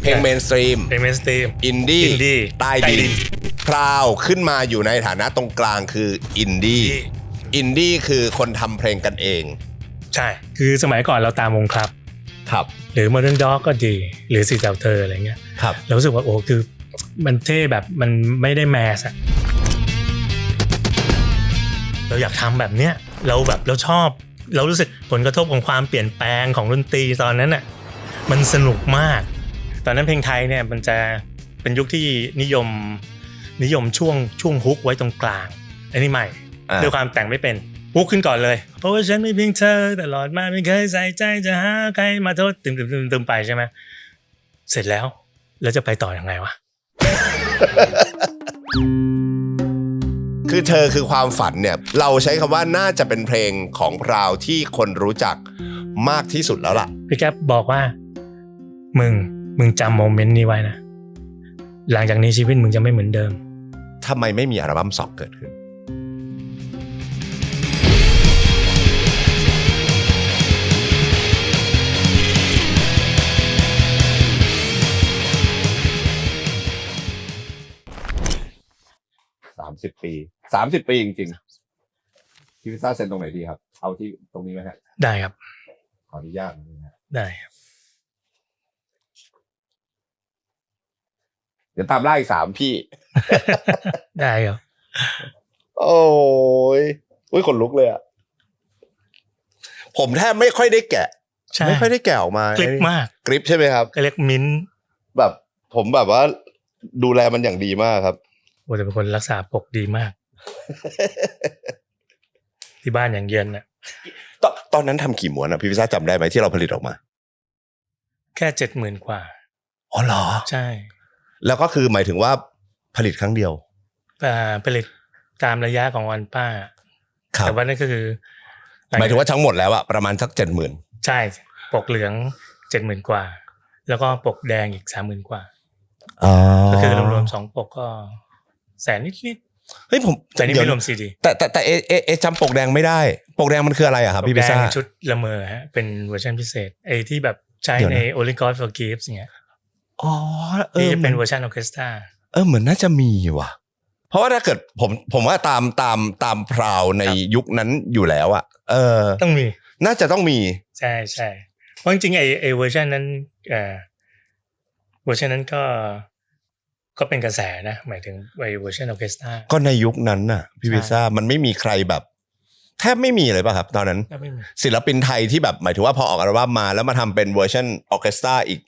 เพลงเมนสตรีมอินดี้ใต้ดินพราวขึ้นมาอยู่ในฐานะตรงกลางคืออินดี้คือคนทำเพลงกันเองใช่คือสมัยก่อนเราตามวงครับหรือ Modern Dog ก็ดีหรือสีแถวเธออะไรเงี้ยเรารู้สึกว่าโอ้คือมันเท่แบบมันไม่ได้แมสอะเราอยากทำแบบเนี้ยเราชอบเรารู้สึกผลกระทบของความเปลี่ยนแปลงของดนตรีตอนนั้นน่ะมันสนุกมากตอนนั้นเพลงไทยเนี่ยมันจะเป็นยุคที่นิยมช่วงฮุกไว้ตรงกลางอันนี้ใหม่ด้วยความแต่งไม่เป็นฮุกขึ้นก่อนเลยเพราะว่าฉันไม่เพียงเธอตลอดมาไม่เคยใส่ใจจะหาใครมาโทษตึมไปใช่ไหมเสร็จแล้วจะไปต่อยังไงวะ คือเธอคือความฝันเนี่ยเราใช้คำว่าน่าจะเป็นเพลงของพราวที่คนรู้จักมากที่สุดแล้วล่ะพี่แก๊ปบอกว่ามึงจำโมเมนต์นี้ไว้นะหลังจากนี้ชีวิตมึงจะไม่เหมือนเดิมทำไมไม่มีอัลบั้ม2เกิดขึ้น30 ปีจริงๆพี่พิซซ่าเซ็นตรงไหนดีครับเอาที่ตรงนี้ไหมฮะได้ครับขออนุญาตนะได้ครับเดี๋ยวตามล่าอีก3พี่ ได้ครับโอ้ยขนลุกเลยอ่ะผมแทบไม่ค่อยได้แกะไม่ค่อยได้แกะออกมาก ริปมากกริปใช่ไหมครับก็เรียกมิ้นแบบผมแบบว่าดูแลมันอย่างดีมากครับโอ้แต่เป็นคนรักษาปกดีมาก ที่บ้านอย่างเย็นน่ะตอนนั้นทำกี่ม้วนอ่ะพี่พิซซ่าจำได้ไหมที่เราผลิตออกมาแค่ 70,000 กว่าอ๋อเหรอใช่แล้วก็คือหมายถึงว่าผลิตครั้งเดียวผลิตตามระยะของวันป้าแต่ว่านั่นก็คือหมายถึงว่าทั้งหมดแล้วอะประมาณสัก 70,000 ใช่ปกเหลือง 70,000 กว่าแล้วก็ปกแดงอีก 30,000 กว่าก็คือรวมๆ2ปกก็แสนนิดเฮ้ยผมแต่นี่ไม่รวมซีดีแต่จำปกแดงไม่ได้ปกแดงมันคืออะไรอะครับพี่พิซซ่าชุดละเมอฮะเป็นเวอร์ชันพิเศษไอ้ที่แบบใช้ใน Only God Forgives อย่างเงี้ยที่จะเป็นเวอร์ชันออร์เคสตราเหมือนน่าจะมีว่ะเพราะว่าถ้าเกิดผมว่าตามพราวในยุคนั้นอยู่แล้วอะต้องมีน่าจะต้องมีใช่เพราะจริงๆไอ้เวอร์ชันนั้นเวอร์ชันนั้นก็เป็นกระแสนะหมายถึงไอ้เวอร์ชันออร์เคสตราก็ในยุคนั้นน่ะพี่พิซซ่ามันไม่มีใครแบบแทบไม่มีเลยป่ะครับตอนนั้นศิลปินไทยที่แบบหมายถึงว่าพอออกอัลบั้มมาแล้วมาทำเป็นเวอร์ชันออร์เคสตราอีก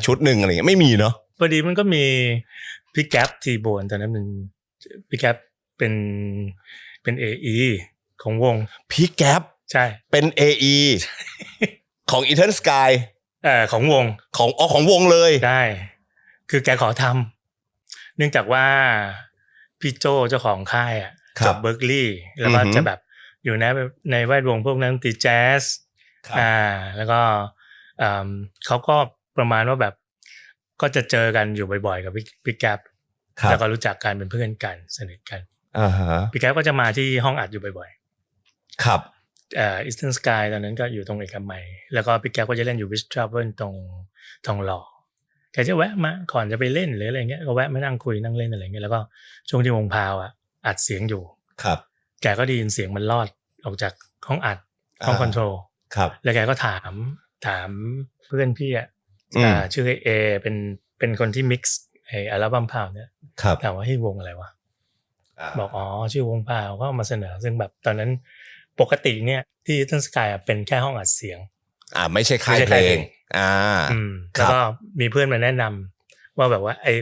ชุดหนึ่งอะไรเงี้ยไม่มีเนาะพอดีมันก็มีพี่แก๊ปทีโบนตอนนั้นพี่แก๊ปเป็น AE ของวงพี่แก๊ปใช่เป็น AE ของ Eternal Sky ของวงของวงเลยได้คือแกขอทำเนื่องจากว่าพี่โจเจ้าของค่ายอ่ะจบเบิร์กลีย์แล้วก็จะแบบอยู่ในแวดวงพวกนักดนตรีแจ๊สแล้วก็เขาก็ประมาณว่าแบบก็จะเจอกันอยู่บ่อยๆกับพี่แก๊ปแล้วก็รู้จักกันเป็นเพื่อนกันสนิทกันพี่แก๊ปก็จะมาที่ห้องอัดอยู่บ่อยๆครับEastern Sky ตอนนั้นก็อยู่ตรงเอกมัยแล้วก็พี่แก๊ปก็จะเล่นอยู่ Wish Travel ตรงทองหล่อแกจะแวะมาก่อนจะไปเล่นหรืออะไรเงี้ยก็แวะมานั่งคุยนั่งเล่นอะไรเงี้ยแล้วก็ช่วงที่วงพาวอ่ะอัดเสียงอยู่ครับแกก็ได้ยินเสียงมันลอดออกจากห้องอัดห้องคอนโทรลครับแล้วแกก็ถามเพื่อนพี่อ่ะชื่อเอเป็นคนที่มิกซ์ไอ้อัลบั้มพาวเนี่ยถามว่าให้วงอะไรวะบอกอ๋อชื่อวงพาวก็มาเสนอซึ่งแบบตอนนั้นปกติเนี่ยที่Eastern Skyเป็นแค่ห้องอัดเสียงไม่ใช่ค่ายเพลงแล้วก็มีเพื่อนมาแนะนำว่าแบบว่าไอ้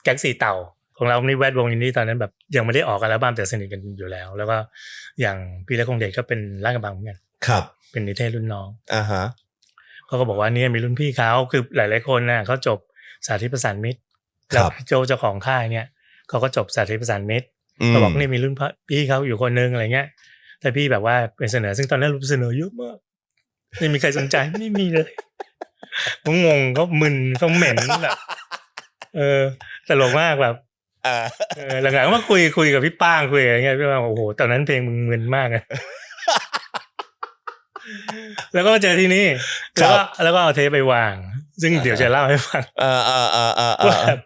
แก๊งสีเต่าของเราในแวดวงนี้ตอนนั้นแบบยังไม่ได้ออกอัลบั้มแต่สนิทกันอยู่แล้วแล้วก็อย่างพี่เล็กคงเดชก็เป็นลาดกระบังเหมือนกันครับเป็นนิเทศรุ่นน้องฮะเขาก็บอกว่าเนี่ยมีรุ่นพี่เขาคือหลายๆคนน่ะเขาจบสาธิตประสานมิตรแล้วพี่โจเจ้าของค่ายเนี่ยเขาก็จบสาธิตประสานมิตรเขาบอกนี่มีรุ่นพี่เขาอยู่คนนึงอะไรเงี้ยแต่พี่แบบว่าเป็นเสนอซึ่งตอนนั้นรูปเสนอเยอะมากไม่มีใครสนใจไม่มีเลยผมงงเขามึนเขาเหม็นแบบตลกมากแบบหลังๆก็มาคุยกับพี่ป้างคุยอะไรเงี้ยพี่ป้างโอ้โหตอนนั้นเพลงมึงมึนมากเลยแล้วก็มาเจอที่นี่แล้วก็เอาเทปไปวาง ซึ่งเดี๋ยวจะเล่าให้ฟังว่าแบบ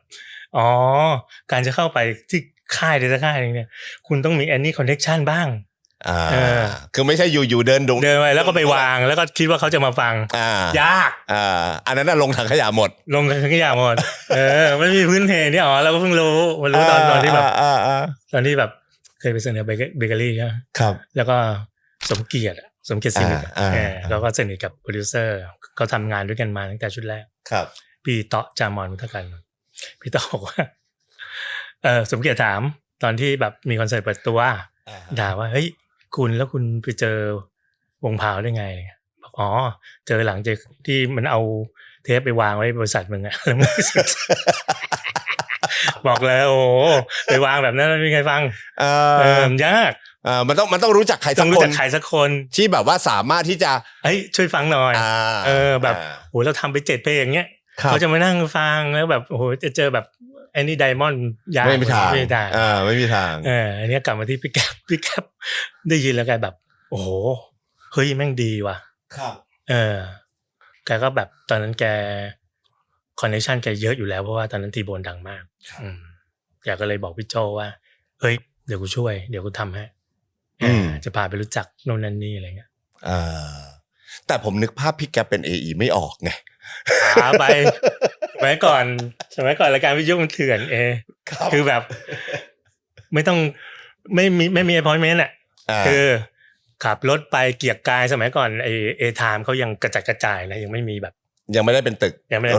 อ๋อการจะเข้าไปที่ค่ายใดสักค่ายนึงเนี่ยคุณต้องมีแอนนี่คอนเนคชั่นบ้างคือไม่ใช่อยู่ๆเดินไปแล้วก็ไปวางแล้วก็คิดว่าเขาจะมาฟังยากอันนั้นน่ะลงถังขยะหมดไม่มีพื้นเพนี่เราก็เพิ่งรู้มันรู้ตอนที่แบบตอนที่แบบเคยไปเสนอเบเกอรี่ครับแล้วก็สมเกียรติสินิแล้วก็สนิทกับโปรดิวเซอร์เขาทำงานด้วยกันมาตั้งแต่ชุดแรกครับพี่เตาะจามอนมุทกันพี่เตาะบอกว่าสมเกียรติถามตอนที่แบบมีคอนเสิร์ตเปิดตัวด่าว่าเฮ้ยคุณแล้วคุณไปเจอวงพาวได้ไงบอกอ๋อเจอหลังจากที่มันเอาเทปไปวางไว้บริษัทมึงอะแล้วมึงบอกเลยโอ้ไปวางแบบนั้นไม่มีใครฟังยากมันต้องรู้จักใครสักคนที่แบบว่าสามารถที่จะช่วยฟังหน่อยแบบโหเราทำไป7เพลงอย่างเงี้ยเขาจะมานั่งฟังแล้วแบบโอ้โหจะเจอแบบแอนนี่ไดมอนด์ยากไม่มีทางไม่มีทางอันนี้กลับมาที่พี่แก๊ปได้ยินแล้วแกแบบโอ้โหเฮ้ยแม่งดีว่ะครับแกก็แบบตอนนั้นแกคอนเนคชั่นแกเยอะอยู่แล้วเพราะว่าตอนนั้นทีโบนดังมากแกก็เลยบอกพี่โจว่าเฮ้ยเดี๋ยวกูช่วยเดี๋ยวกูทำให้จะพาไปรู้จักโน่นนั่นนี่อะไรเงี้ยแต่ผมนึกภาพพี่แกเป็น AE ไม่ออกไงไปสมัยก่อนรายการวิทยุมันเถื่อนคือแบบไม่ต้องไม่มี appointment อ่ะคือขับรถไปเกียรกายสมัยก่อนเอไทม์เขายังกระจัดกระจายนะยังไม่มีแบบยังไม่ได้เป็นตึก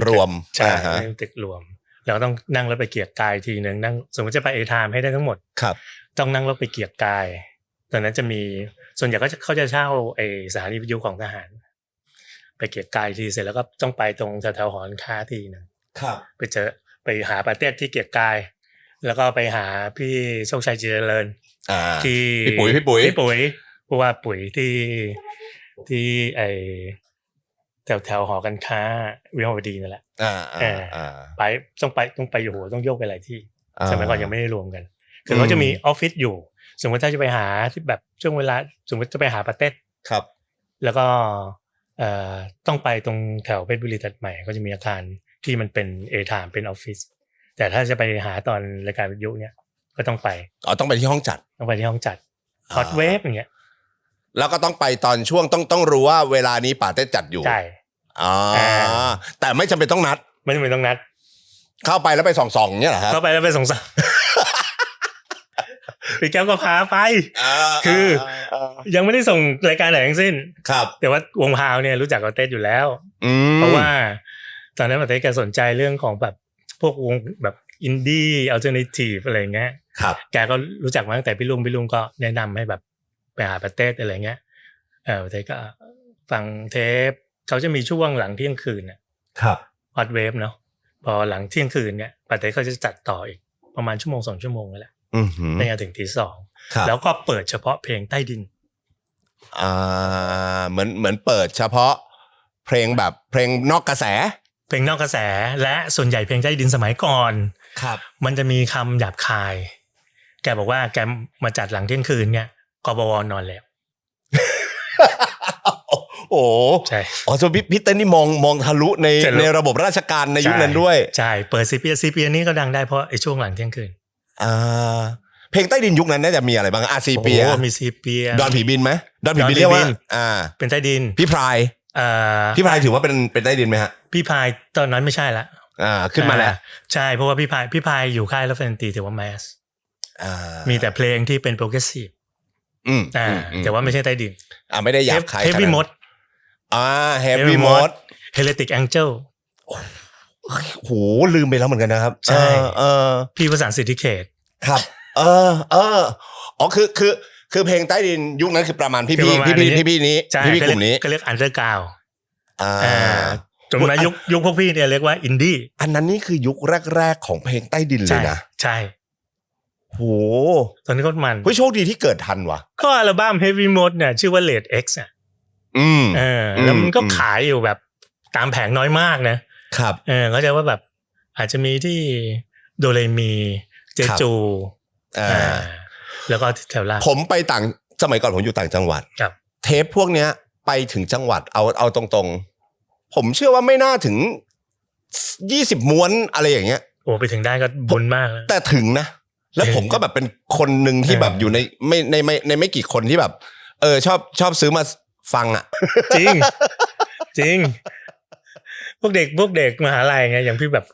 รวมใช่เป็นตึกรวมเราต้องนั่งรถไปเกียรกายทีนึงนั่งสมมติจะไปเอไทม์ให้ได้ทั้งหมดครับต้องนั่งรถไปเกียรกายตอนนั้นจะมีส่วนใหญ่เขาจะเช่าสถานีวิทยุของทหารไปเกียรกายทีเสร็จแล้วก็ต้องไปตรงแถวหอการค้าทีนึงครับไปหาปาเต้ที่เกียรกายแล้วก็ไปหาพี่โชคชัยเจริญที่พี่ปุ๋ยเพราะว่าปุ๋ยที่แถวหอการค้าวิภาวดีนั่นแหละไปต้องไปอยู่หัวต้องโยกไปหลายที่สมัยก่อนยังไม่ได้รวมกันคือเขาจะมีออฟฟิศอยู่สมมติถ้าจะไปหาที่แบบช่วงเวลาสมมติจะไปหาปาเต้ครับแล้วก็ต้องไปตรงแถวเพชรบุรีตัดใหม่ก็จะมีอาคารที่มันเป็นเอไทม์เป็นออฟฟิศแต่ถ้าจะไปหาตอนรายการวิทยุเนี่ยก็ต้องไปต้องไปที่ห้องจัดฮอตเวฟอย่างเงี้ยแล้วก็ต้องไปตอนช่วงต้องรู้ว่าเวลานี้ป่าเต้จัดอยู่ใช่แต่ไม่จำเป็นต้องนัดเข้าไปแล้วไปส่องๆเนี่ยเหรอครับเข้าไปแล้วไปส่องพี่แก้วก็พาไปคือยังไม่ได้ส่งรายการไหนทั้งสิ้นครับแต่ว่าวงพาวเนี่ยรู้จักกับเต้อยู่แล้วเพราะว่าตอนนั้นเต้แกสนใจเรื่องของแบบพวกวงแบบอินดี้อัลเทอร์เนทีฟอะไรเงี้ยแกก็รู้จักมาตั้งแต่พี่ลุงก็แนะนำให้แบบไปหาปาเต้อะไรเงี้ยเต้ก็ฟังเทปเขาจะมีช่วงหลังเที่ยงคืนน่ะครับฮอตเวฟเนาะพอหลังเที่ยงคืนเนี่ยปาเต้เขาจะจัดต่ออีกประมาณ1-2 ชั่วโมงนั่นแหละไปถึงตี 2แล้วก็เปิดเฉพาะเพลงใต้ดินเหมือนเปิดเฉพาะเพลงแบบเพลงนอกกระแสและส่วนใหญ่เพลงใต้ดินสมัยก่อนครับมันจะมีคำหยาบคายแกบอกว่าแกมาจัดหลังเที่ยงคืนเนี่ยกบวนอนแล้วโอ้ใช่ส่วนพี่เต้นนี่มองทะลุในระบบราชการในยุคนั้นด้วยใช่เปิดซีเปียนี้ก็ดังได้เพราะไอ้ช่วงหลังเที่ยงคืนเพลงใต้ดินยุคนั้นน่าจะมีอะไรบ้างซีเปียมีซีเปียดอนผีบินไหมดอนผีบินเรียกว่าเป็นใต้ดินพี่พรายถือว่าเป็นใต้ดินไหมฮะพี่พายตอนนั้นไม่ใช่ละขึ้นมาแล้วใช่เพราะว่าพี่พายอยู่ค่ายแล้วแฟนตีถือว่าแมสมีแต่เพลงที่เป็นโปรเกรสซีฟแต่ว่าไม่ใช่ใต้ดินไม่ได้หยาบคายเฮฟวี่มดเฮฟวี่มดเฮเลติกแองเจิลโหลืมไปแล้วเหมือนกันนะครับใช่พี่ประสานสิทธิเขตครับคือเพลงใต้ดินยุคนั้นคือประมาณพี่นี้พี่กลุ่มนี้ก็เรียกอันเดอร์กราวด์จนมายุคพวกพี่เนี่ยเรียกว่าอินดี้อันนั้นนี่คือยุคแรกๆของเพลงใต้ดินเลยนะใช่โหตอนนี้ก็มันโชคดีที่เกิดทันว่ะก็อัลบั้ม Heavy Mode เนี่ยชื่อว่า Late X อ่ะแล้วมันก็ขายอยู่แบบตามแผงน้อยมากนะครับเขาใจว่าแบบอาจจะมีที่โดเรมีเจจูแล้วก็แถวล่างผมไปต่างสมัยก่อนผมอยู่ต่างจังหวัดเทปพวกเนี้ยไปถึงจังหวัดเอาตรงๆผมเชื่อว่าไม่น่าถึง 20ม้วนอะไรอย่างเงี้ยโอ้ไปถึงได้ก็บุญมากแล้วแต่ถึงนะแล้วผมก็แบบเป็นคนหนึ่งที่แบบอยู่ในไม่กี่คนที่แบบชอบซื้อมาฟังอ่ะจริงจริงพวกเด็กมหาลัยไงอย่างพี่แบบ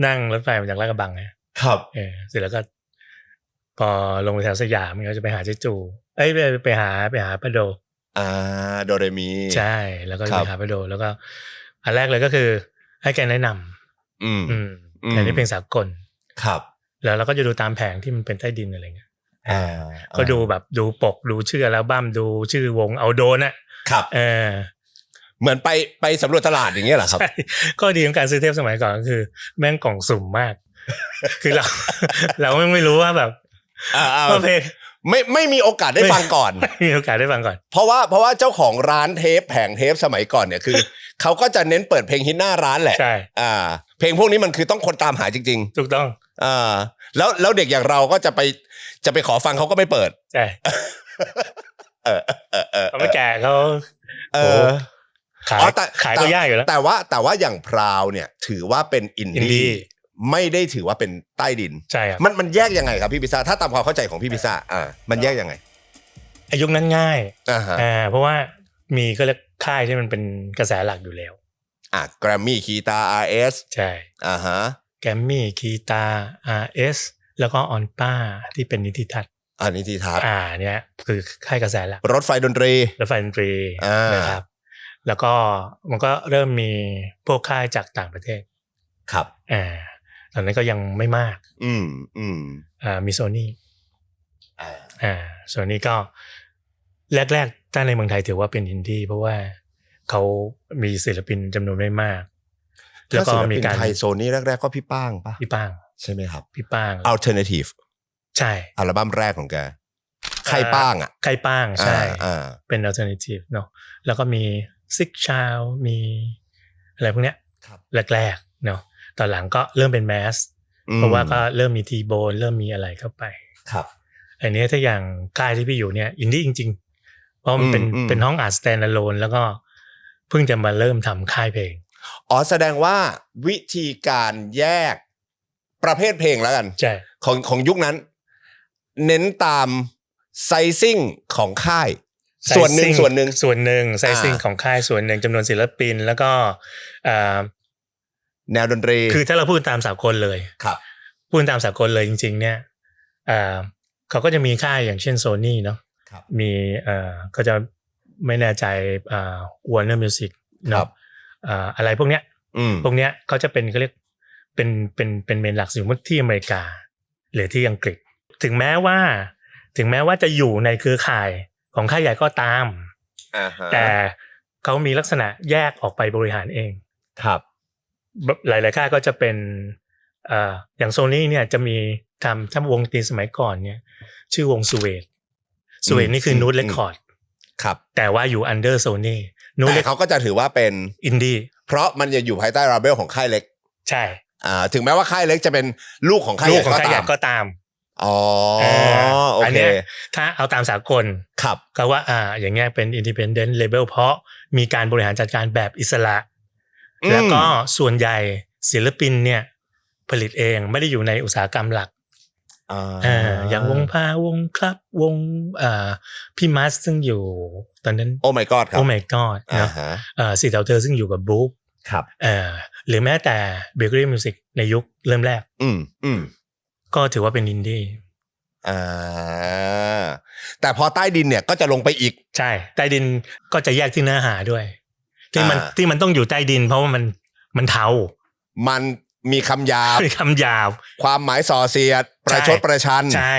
นั่งรถไฟมาจากลาดกระบังไงครับเสร็จแล้วก็พอลงไปแถวสยามเขาจะไปหาเจ๊จูไปหาป้าโดโดเรมีใช่แล้วก็ไปหาป้าโดแล้วก็อันแรกเลยก็คือให้แกแนะนำแต่นี่เพลงสากลครับแล้วเราก็จะดูตามแผงที่มันเป็นใต้ดินอะไรเงี้ยก็ดูแบบดูปกดูชื่ออัลบั้มดูชื่อวงเอาโดนอ่ะครับเหมือนไปสำรวจตลาดอย่างเงี้ยเหรอครับก็ดีของการซื้อเทปสมัยก่อนก็คือแม่งกล่องสุ่มมากคือเราไม่รู้ว่าแบบเพลงไม่มีโอกาสได้ฟังก่อนไม่มีโอกาสได้ฟังก่อนเพราะว่าเจ้าของร้านเทปแผงเทปสมัยก่อนเนี่ยคือเขาก็จะเน้นเปิดเพลงฮิตหน้าร้านแหละใช่เพลงพวกนี้มันคือต้องคนตามหาจริงๆถูกต้องแล้วเด็กอย่างเราก็จะไปขอฟังเขาก็ไม่เปิดใช่เขาไม่แก่เขาขายก็ยากอยู่แล้วแต่ว่าอย่างพราวเนี่ยถือว่าเป็นอินดี้ไม่ได้ถือว่าเป็นใต้ดินใช่ครับมันแยกยังไงครับพี่พิซซ่าถ้าตามความเข้าใจของพี่พิซซ่ามันแยกยังไงอายุนั้นง่ายเพราะว่ามีก็เรียกค่ายที่มันเป็นกระแสหลักอยู่แล้วแกรมมี่คีตา RS ใช่แกรมมี่คีตา RS แล้วก็ออนป้าที่เป็นนิติทัศน์นิติทัศน์เนี่ยคือค่ายกระแสหลักรถไฟดนตรีนะครับแล้วก็มันก็เริ่มมีพวกค่ายจากต่างประเทศครับตอนนั้นก็ยังไม่มากมีโซนี่โซนี่ก็แรกๆถ้าในเมืองไทยถือว่าเป็นอินดี้เพราะว่าเขามีศิลปินจำนวนไม่มากแล้วก็มีการไทยโซนี่แรกๆก็พี่ป้างป่ะพี่ป้างใช่ไหมครับพี่ป้าง Alternative ใช่อัลบั้มแรกของแกใครป้างใครป้างใช่เป็น Alternative เนาะแล้วก็มีซิกชาวมีอะไรพวกเนี้ยแรกๆเนาะตอนหลังก็เริ่มเป็นแมสเพราะว่าก็เริ่มมีทีโบนเริ่มมีอะไรเข้าไปครับอันนี้ถ้าอย่างค่ายที่พี่อยู่เนี่ยอินดี้จริงๆเพราะมันเป็นห้องอัด stand alone แล้วก็เพิ่งจะมาเริ่มทำค่ายเพลงแสดงว่าวิธีการแยกประเภทเพลงแล้วกันใช่ของยุคนั้นเน้นตามไซซิ่งของค่ายส่วนหนึ่งไซซิ่งของค่ายส่วนหนึ่งจำนวนศิลปินแล้วก็แนวดนตรีคือถ้าเราพูดตามสากลเลยครับพูดตามสากลเลยจริงๆเนี่ยเขาก็จะมีค่ายอย่างเช่น Sony เนาะมีก็จะไม่แน่ใจWarner Music เนาะอะไรพวกเนี้ยเขาจะเป็นเขาเรียกเป็นเมนหลักอยู่ที่อเมริกาหรือที่อังกฤษถึงแม้ว่าจะอยู่ในเครือข่ายของค่ายใหญ่ก็ตามแต่เขามีลักษณะแยกออกไปบริหารเองครับหลายๆค่ายก็จะเป็นอย่าง Sony เนี่ยจะมีถ้าวงดนตรีสมัยก่อนเนี่ยชื่อวงสวีทนี่คือ Nude Record ครับแต่ว่าอยู่ under Sony แต่เขาก็จะถือว่าเป็นอินดี้เพราะมันจะอยู่ภายใต้ลาเบลของค่ายเล็กใช่ถึงแม้ว่าค่ายเล็กจะเป็นลูกของค่ายใหญ่ก็ตามโอเคถ้าเอาตามสากลครับก็ว่าอย่างเงี้ยเป็น independent label เพราะมีการบริหารจัดการแบบอิสระแล้วก็ส่วนใหญ่ศิลปินเนี่ยผลิตเองไม่ได้อยู่ในอุตสาหกรรมหลักอย่างวงพาวงครับวงพี่มัสซึ่งอยู่ตอนนั้นโอ้ my god ครับโอ้ my god นะสีเทาเธอซึ่งอยู่กับบุ๊กครับหรือแม้แต่เบเกอรี่มิวสิกในยุคเริ่มแรกก็ถือว่าเป็นอินดี้แต่พอใต้ดินเนี่ยก็จะลงไปอีกใช่ใต้ดินก็จะแยกที่เนื้อหาด้วยที่มันต้องอยู่ใต้ดินเพราะว่ามันเทามันมีคำหยาบความหมายส่อเสียดประชดประชันใช่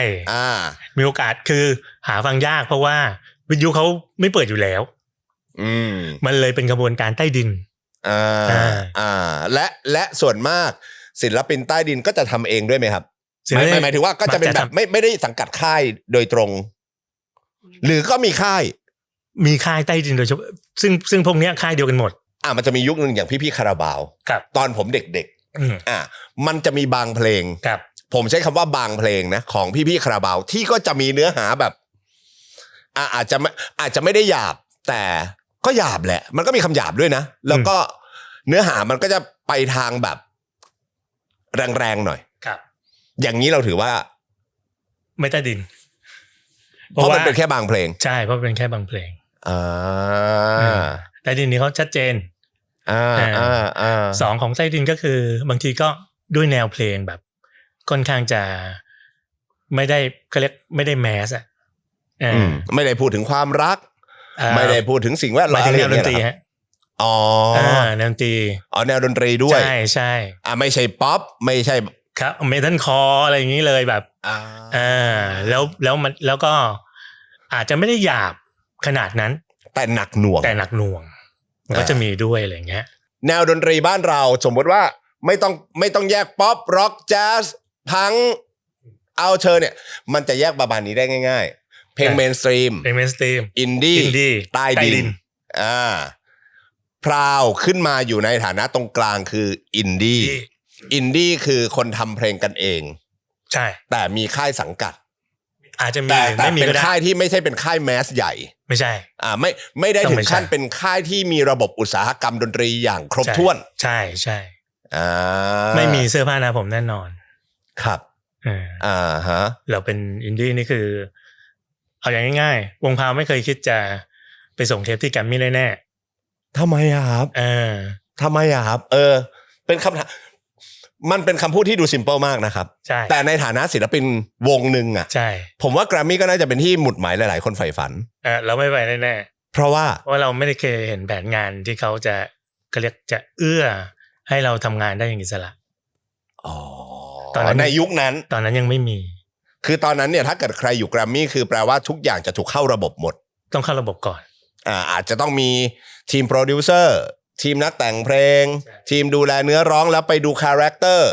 มีโอกาสคือหาฟังยากเพราะว่าวิทยุเขาไม่เปิดอยู่แล้วมันเลยเป็นกระบวนการใต้ดินและส่วนมากศิลปินใต้ดินก็จะทำเองด้วยไหมครับหมายถึงว่าก็จะเป็นแบบไม่ได้สังกัดค่ายโดยตรงหรือก็มีค่ายใต้ดินโดยเฉพาะซึ่งพวกนี้ค่ายเดียวกันหมดมันจะมียุคนึงอย่างพี่คาราบาวตอนผมเด็กๆมันจะมีบางเพลงผมใช้คำว่าบางเพลงนะของพี่คาราบาวที่ก็จะมีเนื้อหาแบบอาจจะไม่ได้หยาบแต่ก็หยาบแหละมันก็มีคำหยาบด้วยนะแล้วก็ เนื้อหามันก็จะไปทางแบบแรงๆหน่อยครับอย่างนี้เราถือว่าไม่ใต้ดินเพราะมันเป็นแค่บางเพลงใช่เพราะเป็นแค่บางเพลงใต้ดินนี้เขาชัดเจนสองของใต้ดินก็คือบางทีก็ด้วยแนวเพลงแบบค่อนข้างจะไม่ได้เขาเรียกไม่ได้แมสอ่ะไม่ได้พูดถึงความรักไม่ได้พูดถึงสิ่งแวดล้อมอะไรอย่างเงี้ยครับอ๋อแนวดนตรีแนวดนตรีด้วยใช่ไม่ใช่ป๊อปไม่ใช่ครับเมทัลคอร์อะไรอย่างนี้เลยแบบแล้วมันแล้วก็อาจจะไม่ได้หยาบขนาดนั้นแต่หนักหน่วงมันก็จะมีด้วยอะไรอย่างเงี้ยแนวดนตรีบ้านเราสมมติว่าไม่ต้องแยกป๊อปร็อกแจ๊สพังเอาเชิญเนี่ยมันจะแยกประมาณนี้ได้ง่ายๆเพลงเมนสตรีมอินดี้ใต้ดินพราวขึ้นมาอยู่ในฐานะตรงกลางคืออินดี้คือคนทำเพลงกันเองใช่แต่มีค่ายสังกัดอาจจะมีแต่เป็นค่ายที่ไม่ใช่เป็นค่ายแมสใหญ่ไม่ใช่ไม่ได้ถึงขั้นเป็นค่ายที่มีระบบอุตสาหกรรมดนตรีอย่างครบถ้วนใช่ไม่มีเสื้อผ้าหน้าผมแน่นอนครับฮะเราเป็นอินดี้นี่คือเอาอย่างง่ายๆวงพาวไม่เคยคิดจะไปส่งเทปที่แกรมมี่แน่ทำไมครับทำไมครับเป็นคำถามมันเป็นคำพูดที่ดูซิมเปิลมากนะครับแต่ในฐานะศิลปินวงหนึ่งอ่ะใช่ผมว่าแกรมมี่ก็น่าจะเป็นที่หมุดหมายหลายๆคนใฝ่ฝันเราไม่ไปแน่เพราะว่าเราไม่ได้เคยเห็นแผนงานที่เขาจะเรียกจะเอื้อให้เราทำงานได้อย่างอิสระตอนนั้นในยุคนั้นตอนนั้นยังไม่มีคือตอนนั้นเนี่ยถ้าเกิดใครอยู่แกรมมี่คือแปลว่าทุกอย่างจะถูกเข้าระบบหมดต้องเข้าระบบก่อนอาจจะต้องมีทีมโปรดิวเซอร์ทีมนักแต่งเพลงทีมดูแลเนื้อร้องแล้วไปดูคาแรคเตอร์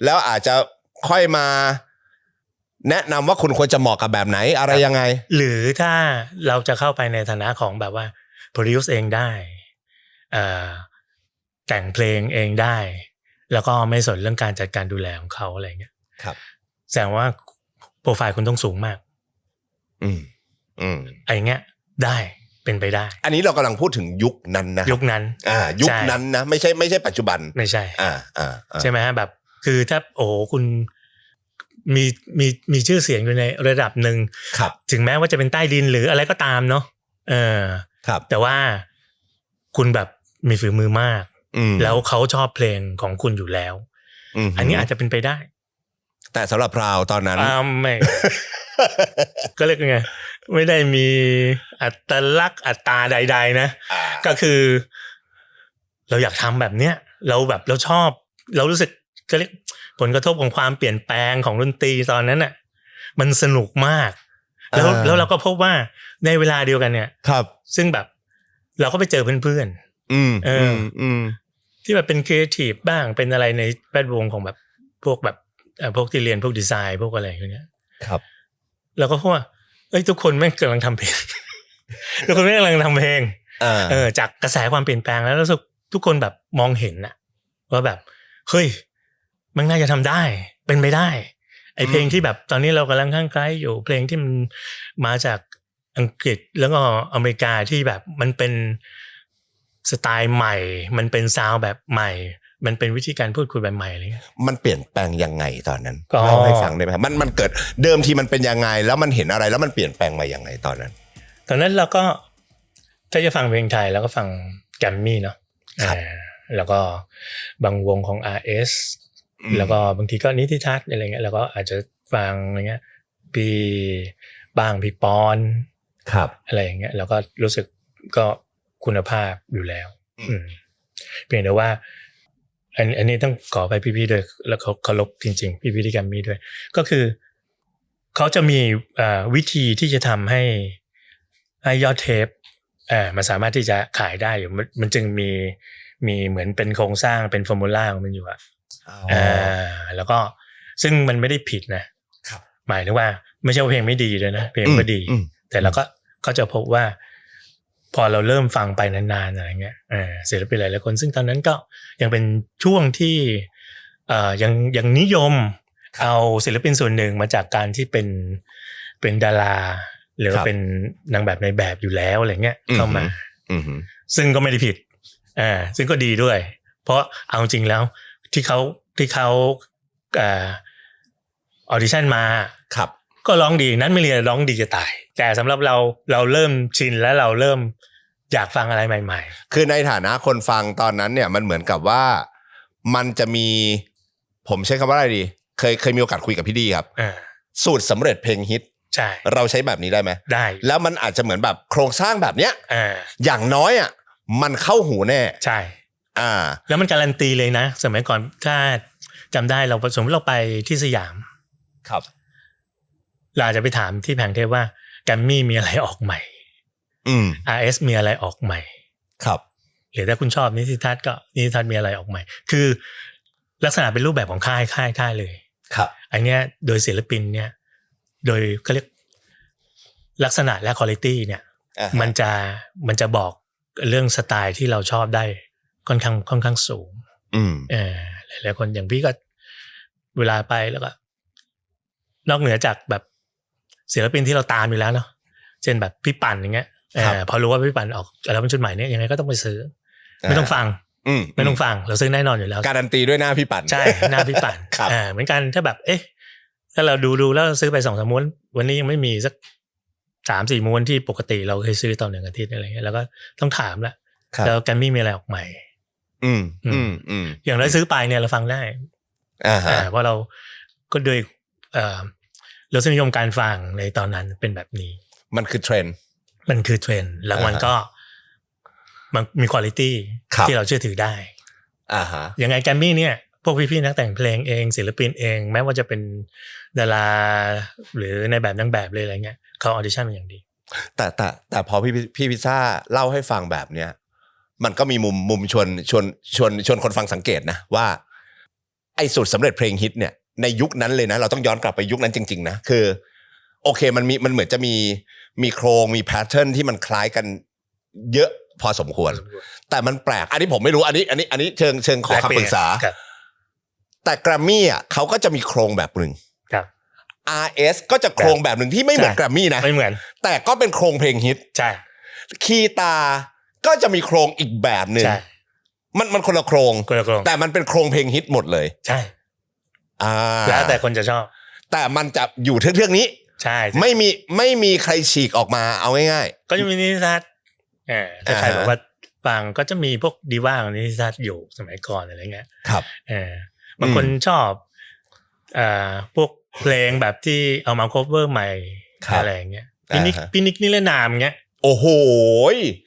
แล้วอาจจะค่อยมาแนะนำว่าคุณควรจะเหมาะกับแบบไหนอะไรยังไงหรือถ้าเราจะเข้าไปในฐานะของแบบว่าโปรดิวซ์เองได้แต่งเพลงเองได้แล้วก็ไม่สนเรื่องการจัดการดูแลของเขาอะไรเงี้ยครับแสดงว่าโปรไฟล์คุณต้องสูงมากไอ้เงี้ยได้เป็นไปได้อันนี้เรากำลังพูดถึงยุคนั้นนะยุคนั้นยุคนั้นนะไม่ใช่ปัจจุบันไม่ใช่ใช่ไหมฮะแบบคือถ้าคุณมีชื่อเสียงอยู่ในระดับหนึ่งถึงแม้ว่าจะเป็นใต้ดินหรืออะไรก็ตามเนาะครับแต่ว่าคุณแบบมีฝีมือมากแล้วเขาชอบเพลงของคุณอยู่แล้วอันนี้อาจจะเป็นไปได้แต่สำหรับพราวตอนนั้นไม่ ก็เรียกไงไม่ได้มีอัตลักษณ์อัตราใดๆนะก็คือเราอยากทำแบบเนี้ยเราชอบเรารู้สึกก็เรียกผลกระทบของความเปลี่ยนแปลงของดนตรีตอนนั้นน่ะมันสนุกมากแล้วเราก็พบว่าในเวลาเดียวกันเนี่ยครับซึ่งแบบเราก็ไปเจอเพื่อนที่แบบเป็นครีเอทีฟบ้างเป็นอะไรในแวดวงของแบบพวกที่เรียนพวกดีไซน์พวกอะไรอย่างเงี้ยครับเราก็พบว่าทุกคนแม่งกำลังทำเพลงทุกคนแม่งกำลังทำเพลงจากกระแสความเปลี่ยนแปลงแล้วทุกคนแบบมองเห็นน่ะว่าแบบเฮ้ยมันน่าจะทำได้เป็นไปได้ไอเพลงที่แบบตอนนี้เรากำลังคลั่งไคล้อยู่เพลงที่มันมาจากอังกฤษแล้วก็อเมริกาที่แบบมันเป็นสไตล์ใหม่มันเป็นซาวด์แบบใหม่มันเป็นวิธีการพูดคุยแบบใหม่อะไรเงี้ยมันเปลี่ยนแปลงยังไงตอนนั้นเล่าให้ฟังได้ไหมครับมันเกิดเดิมทีมันเป็นยังไงแล้วมันเห็นอะไรแล้วมันเปลี่ยนแปลงมายังไงตอนนั้นเราก็ถ้าจะฟังเพลงไทยแล้วก็ฟังแกรมมี่เนาะแล้วก็บางวงของ RS แล้วก็บางทีก็นิติทัศน์อะไรเงี้ยแล้วก็อาจจะฟังอะไรเงี้ยพี่ปอนครับอะไรอย่างเงี้ยแล้วก็รู้สึกก็คุณภาพอยู่แล้วเพียงแต่ว่าอันนี้ต้องขอไปพี่ๆด้วยแล้วเขาเคารพจริงๆพี่ๆที่แกรมมี่ด้วยก็คือเขาจะมีวิธีที่จะทำให้ยอดเทปมันสามารถที่จะขายได้อยู่มันจึงมีเหมือนเป็นโครงสร้างเป็นฟอร์มูล่าของมันอยู่แล้วก็ซึ่งมันไม่ได้ผิดนะหมายถึงว่าไม่ใช่ว่าเพลงไม่ดีเลยนะเพลงก็ดีแต่เราก็จะพบว่าพอเราเริ่มฟังไปนานๆอะไรเงี้ยศิลปินหลายๆคนซึ่งตอนนั้นก็ยังเป็นช่วงที่ยังนิยมเอาศิลปินส่วนหนึ่งมาจากการที่เป็นดาราหรือเป็นนางแบบในแบบอยู่แล้วอะไรเงี้ยเข้ามาซึ่งก็ไม่ได้ผิดซึ่งก็ดีด้วย เพราะเอาจริงแล้วที่เขาออดิชั่นมาครับก็ร้องดีนั้นไม่เรียนร้องดีจะตายแต่สำหรับเราเริ่มชินแล้วเราเริ่มอยากฟังอะไรใหม่ๆคือในฐานะคนฟังตอนนั้นเนี่ยมันเหมือนกับว่ามันจะมีผมใช้คำว่าอะไรดีเคยมีโอกาสคุยกับพี่ดีครับสูตรสำเร็จเพลงฮิตใช่เราใช้แบบนี้ได้ไหมได้แล้วมันอาจจะเหมือนแบบโครงสร้างแบบเนี้ยอย่างน้อยอ่ะมันเข้าหูแน่ใช่แล้วมันการันตีเลยนะสมัยก่อนถ้าจำได้เราสมมติเราไปที่สยามครับเราจะไปถามที่แผงเทพว่าแกรมมี่มีอะไรออกใหม่RS มีอะไรออกใหม่ครับหรือถ้าคุณชอบนิติทัศน์ก็นิติทัศน์มีอะไรออกใหม่คือลักษณะเป็นรูปแบบของค่ายเลยครับอันเนี้ยโดยศิลปินเนี่ยโดยเขาเรียกลักษณะและควอลิตี้เนี่ยมันจะบอกเรื่องสไตล์ที่เราชอบได้ค่อนข้างสูงหลายๆคนอย่างพี่ก็เวลาไปแล้วก็นอกเหนือจากแบบศิลปินที่เราตามอยู่แล้วเนาะเช่นแบบพี่ปั่นอย่างเงี้ยพอรู้ว่าพี่ปั่นออกอัลบั้มชุดใหม่เนี่ยยังไงก็ต้องไปซื้อไม่ต้องฟังไม่ต้องฟังเราซื้อแน่นอนอยู่แล้วการันตีด้วยหน้าพี่ปั่นใช่หน้าพี่ปั่นเหมือนกันถ้าแบบถ้าเราดูแล้วซื้อไป 2-3 ม้วนวันนี้ยังไม่มีสัก 3-4 ม้วนที่ปกติเราเคยซื้อตอน1 อาทิตย์อะไรเงี้ยแล้วก็ต้องถามแล้วแล้วแกรมมี่มีอะไรออกใหม่อย่างเราซื้อไปเนี่ยเราฟังได้เพราะเราก็โดยรสนิยมการฟังในตอนนั้นเป็นแบบนี้มันคือเทรนด์แล้วมันก็มันมีควอลิตี้ที่เราเชื่อถือได้ยังไงแกรมมี่เนี่ยพวกพี่ๆนักแต่งเพลงเองศิลปินเองแม้ว่าจะเป็นดาราหรือในแบบนางแบบเลยอะไรเงี้ยเขาออดิชั่นมาอย่างดีแต่พอพี่พิซซ่าเล่าให้ฟังแบบเนี้ยมันก็มีมุมชวนคนฟังสังเกตนะว่าไอ้สูตรสำเร็จเพลงฮิตเนี่ยในยุคนั้นเลยนะเราต้องย้อนกลับไปยุคนั้นจริงๆนะคือโอเคมันเหมือนจะมีโครงมีแพทเทิร์นที่มันคล้ายกันเยอะพอสมควรแต่มันแปลกอันนี้ผมไม่รู้อันนี้เชิงขอคำปรึกษาแต่แกรมมี่อ่ะเขาก็จะมีโครงแบบหนึ่งRS ก็จะโครงแบบหนึ่งที่ไม่เหมือนแกรมมี่นะไม่เหมือนแต่ก็เป็นโครงเพลงฮิตใช่คีตาก็จะมีโครงอีกแบบหนึ่งมันคนละโครงแต่มันเป็นโครงเพลงฮิตหมดเลยใช่แล้วแต่คนจะชอบแต่มันจะอยู่เรื่องนี้ใช่ไม่มีใครฉีกออกมาเอาง่ายๆก็จะมีนิติทัศน์ถ้าใครบอกว่าฟังก็จะมีพวกดีว่าของนิติทัศน์อยู่สมัยก่อนอะไรเงี้ยครับบางคนชอบพวกเพลงแบบที่เอามา cover ใหม่อะไรอย่างเงี้ยพี่นิกนิรนามเงี้ยโอ้โห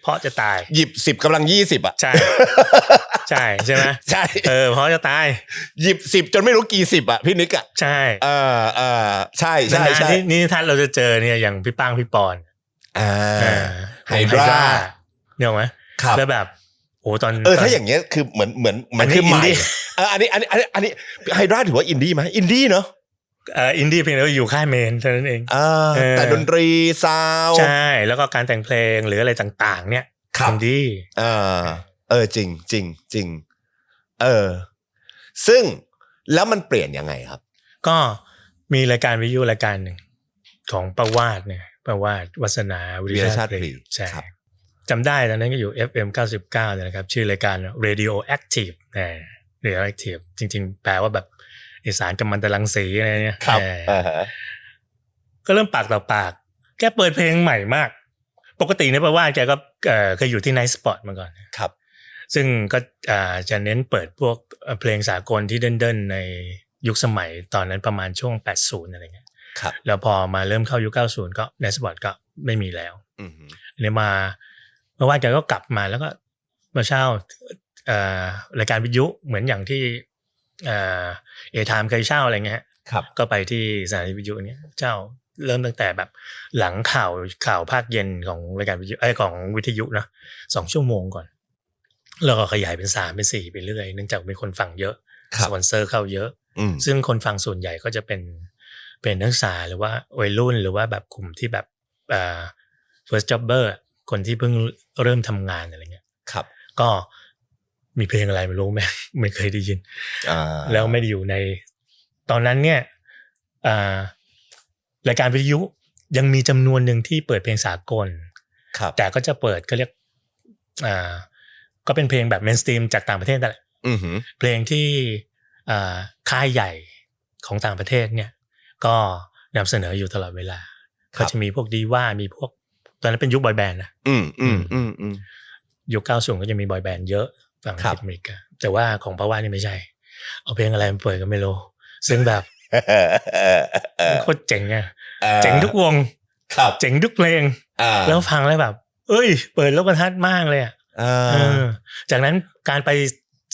เพราะจะตายหยิบ10กำลัง20อ่ะใช่ใช่ไหมใช่เพราะจะตายหยิบ10จนไม่รู้กี่10อ่ะพี่นิกอ่ะใช่ใช่ที่นี่ท่านเราจะเจอเนี่ยอย่างพี่ป้างพี่ปอนไฮดราเนี่ยไหมแล้วแบบโอ้ตอนถ้าอย่างเงี้ยคือเหมือนมันคือใหม่อันนี้ไฮดราถือว่าอินดี้ไหมอินดี้เนาะอินดี้เพียงแต่ว่าอยู่ค่ายเมนเท่านั้นเองแต่ดนตรีซาวใช่แล้วก็การแต่งเพลงหรืออะไรต่างๆเนี่ยอินดี้จริงซึ่งแล้วมันเปลี่ยนยังไงครับก็มีรายการวิทยุรายการหนึ่งของประวาสเนี่ยประวาสวัฒนาวิริยชาติใช่จำได้ตอนนั้นก็อยู่ FM 99นะครับชื่อรายการ Radio Active Radio Active จริงๆแปลว่าแบบอีสานกัมมันตรังสีอะไรเนี่ยก็เริ่มปากต่อปากแกเปิดเพลงใหม่มากปกติเนี่ยแปลว่าแกก็เคยอยู่ที่ Night Spot มาก่อนครับซึ่งก็จะเน้นเปิดพวกเพลงสากลที่เด่นๆในยุคสมัยตอนนั้นประมาณช่วง80อะไรเงี้ยครับแล้วพอมาเริ่มเข้ายุค90ก็ Night Spot ก็ไม่มีแล้วเนี่ยมาว่าแกก็กลับมาแล้วก็มาเช่ารายการวิทยุเหมือนอย่างที่ไทม์เคยเช่าอะไรเงี้ยก็ไปที่สถานีวิทยุเนี้ยเช่าเริ่มตั้งแต่แบบหลังข่าวภาคเย็นของรายการวิทยุของวิทยุนะ2 ชั่วโมงก่อนแล้วก็ขยายเป็น3เป็น4ไปเรื่อยเนื่องจากมีคนฟังเยอะสปอนเซอร์เข้าเยอะซึ่งคนฟังส่วนใหญ่ก็จะเป็นนักศึกษาหรือว่าวัยรุ่นหรือว่าแบบกลุ่มที่แบบfirst jobber คนที่เพิ่งเริ่มทำงานอะไรเงี้ยครับก็มีเพลงอะไรไม่รู้ไม่เคยได้ยินแล้วไม่ได้อยู่ในตอนนั้นเนี่ยรายการวิทยุยังมีจำนวนหนึ่งที่เปิดเพลงสากลแต่ก็จะเปิดก็เรียกก็เป็นเพลงแบบเมนสตรีมจากต่างประเทศนั่นแหละ เพลงที่ค่ายใหญ่ของต่างประเทศเนี่ยก็นำเสนออยู่ตลอดเวลาก็จะมีพวกดีว่ามีพวกตอนนั้นเป็นยุคบอยแบนด์นะยุค90ก็จะมีบอยแบนด์เยอะฝั่งอเมริกาแต่ว่าของป้าว่านี่ไม่ใช่เอาเพลงอะไรมาเปิดก็ไม่รู้ซึ่งแบบโคตรเจ๋งอ่ะเจ๋งทุกวงเจ๋งทุกเพลงแล้วฟังแล้วแบบเอ้ยเปิดโลกทัศน์มากเลยอ่ะจากนั้นการไป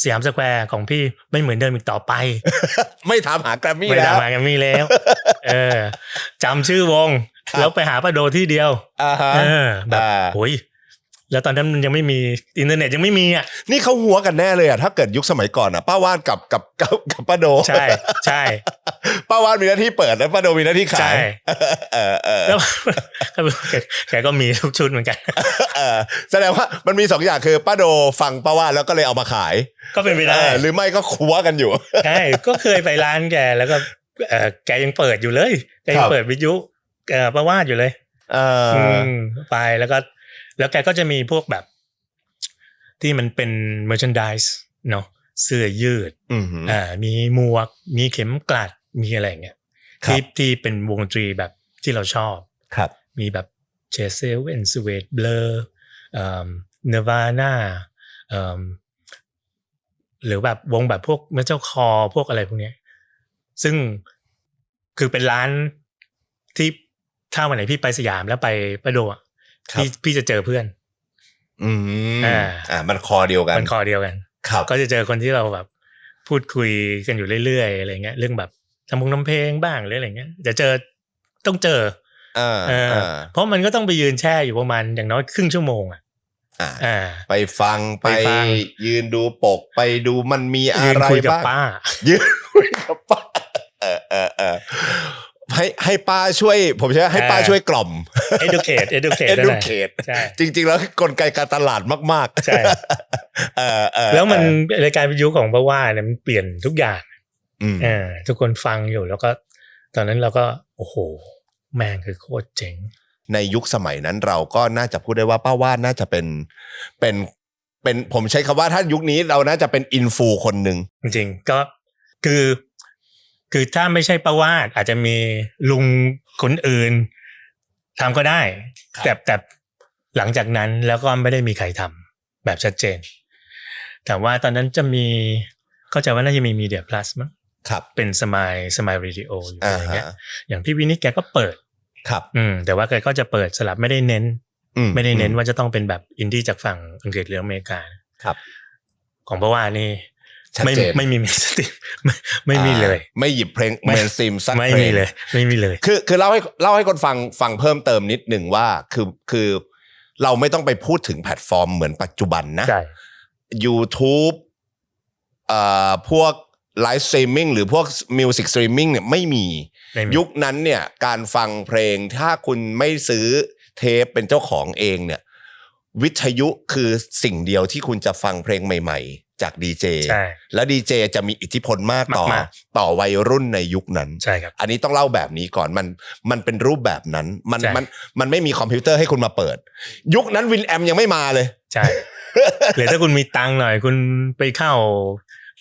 สยามสแควร์ของพี่ไม่เหมือนเดิมอีกต่อไปไม่ถามหาแกรมมี่แล้วไม่ถามหาแกรมมี่แล้วจำชื่อวงแล้วไปหาป้าโดที่เดียวแบบโอ้ยแล้วตอนนั้นมันยังไม่มีอินเทอร์เน็ตยังไม่มีอ่ะนี่เขาหัวกันแน่เลยอ่ะถ้าเกิดยุคสมัยก่อนอ่ะป้าวาดกับป้าโดใช่ใช่ป้าวาดมีหน้าที่เปิดแล้วป้าโดมีหน้าที่ขายแล้วแกก็มีทุกชุดเหมือนกันแสดงว่ามันมี2อย่างคือป้าโดฟังป้าวาดแล้วก็เลยเอามาขายก็เป็นไปได้หรือไม่ก็คัวกันอยู่ใช่ก็เคยไปร้านแกแล้วก็แกยังเปิดอยู่เลยแกยังเปิดวิทยุป้าวาดอยู่เลยไปแล้วแกก็จะมีพวกแบบที่มันเป็น merchandise เนาะเสื้อยืดมีหมวกมีเข็มกลัดมีอะไรอย่างเงี้ยที่เป็นวงดนตรีแบบที่เราชอบมีแบบเชสเซลเวนสเวดเบลอเนวาน่าหรือแบบวงแบบพวกเมทัลคอร์พวกอะไรพวกเนี้ยซึ่งคือเป็นร้านที่ถ้าวันไหนพี่ไปสยามแล้วไปประโดดพี่จะเจอเพื่อนมันคอเดียวกันก็จะเจอคนที่เราแบบพูดคุยกันอยู่เรื่อยๆอะไรเงี้ยเรื่องแบบทำเพลงบ้างหรืออะไรเงี้ยจะต้องเจอเพราะมันก็ต้องไปยืนแช่อยู่ประมาณอย่างน้อยครึ่งชั่วโมงไปฟังไปยืนดูปกไปดูมันมีอะไรบ้างยืนคุยกับป้าให้ป้าช่วยผมใช่ให้ป้าช่วยกล่อม educate ใช่จริงๆแล้วกลไกการตลาดมากๆใช่แล้วมันรายการวิทยุของป้าว่าเนี่ยมันเปลี่ยนทุกอย่างทุกคนฟังอยู่แล้วก็ตอนนั้นเราก็โอ้โหแม่งคือโคตรเจ๋งในยุคสมัยนั้นเราก็น่าจะพูดได้ว่าป้าว่าน่าจะเป็นผมใช้คำว่าถ้ายุคนี้เราน่าจะเป็นอินฟูคนหนึ่งจริงๆก็คือถ้าไม่ใช่ป้าวาดอาจจะมีลุงคนอื่นทำก็ได้แต่หลังจากนั้นแล้วก็ไม่ได้มีใครทำแบบชัดเจนแต่ว่าตอนนั้นจะมีเข้าใจว่าน่าจะมี Media Plus มั้งเป็นสมายเรดิโออยู่อะไรเงี้ยอย่างพี่วินิจแกก็เปิดแต่ว่าแกก็จะเปิดสลับไม่ได้เน้นว่าจะต้องเป็นแบบอินดี้จากฝั่งอังกฤษหรืออเมริกาของป้าวาดนี่ไม่มีเมสติไม่มีเลยไม่หยิบเพลงเมนสตรีมสักเพลงไม่มีเลยคือเล่าให้คนฟังเพิ่มเติมนิดหนึ่งว่าคือเราไม่ต้องไปพูดถึงแพลตฟอร์มเหมือนปัจจุบันนะ YouTube พวกไลฟ์สตรีมมิ่งหรือพวกมิวสิกสตรีมมิ่งเนี่ยไม่มียุคนั้นเนี่ยการฟังเพลงถ้าคุณไม่ซื้อเทปเป็นเจ้าของเองเนี่ยวิทยุคือสิ่งเดียวที่คุณจะฟังเพลงใหม่ๆจากดีเจและดีเจจะมีอิทธิพลมากต่อวัยรุ่นในยุคนั้นใช่ครับอันนี้ต้องเล่าแบบนี้ก่อนมันเป็นรูปแบบนั้นมันไม่มีคอมพิวเตอร์ให้คุณมาเปิดยุคนั้นวินแอมยังไม่มาเลยใช่หรือถ้าคุณมีตังค์หน่อยคุณไปเข้า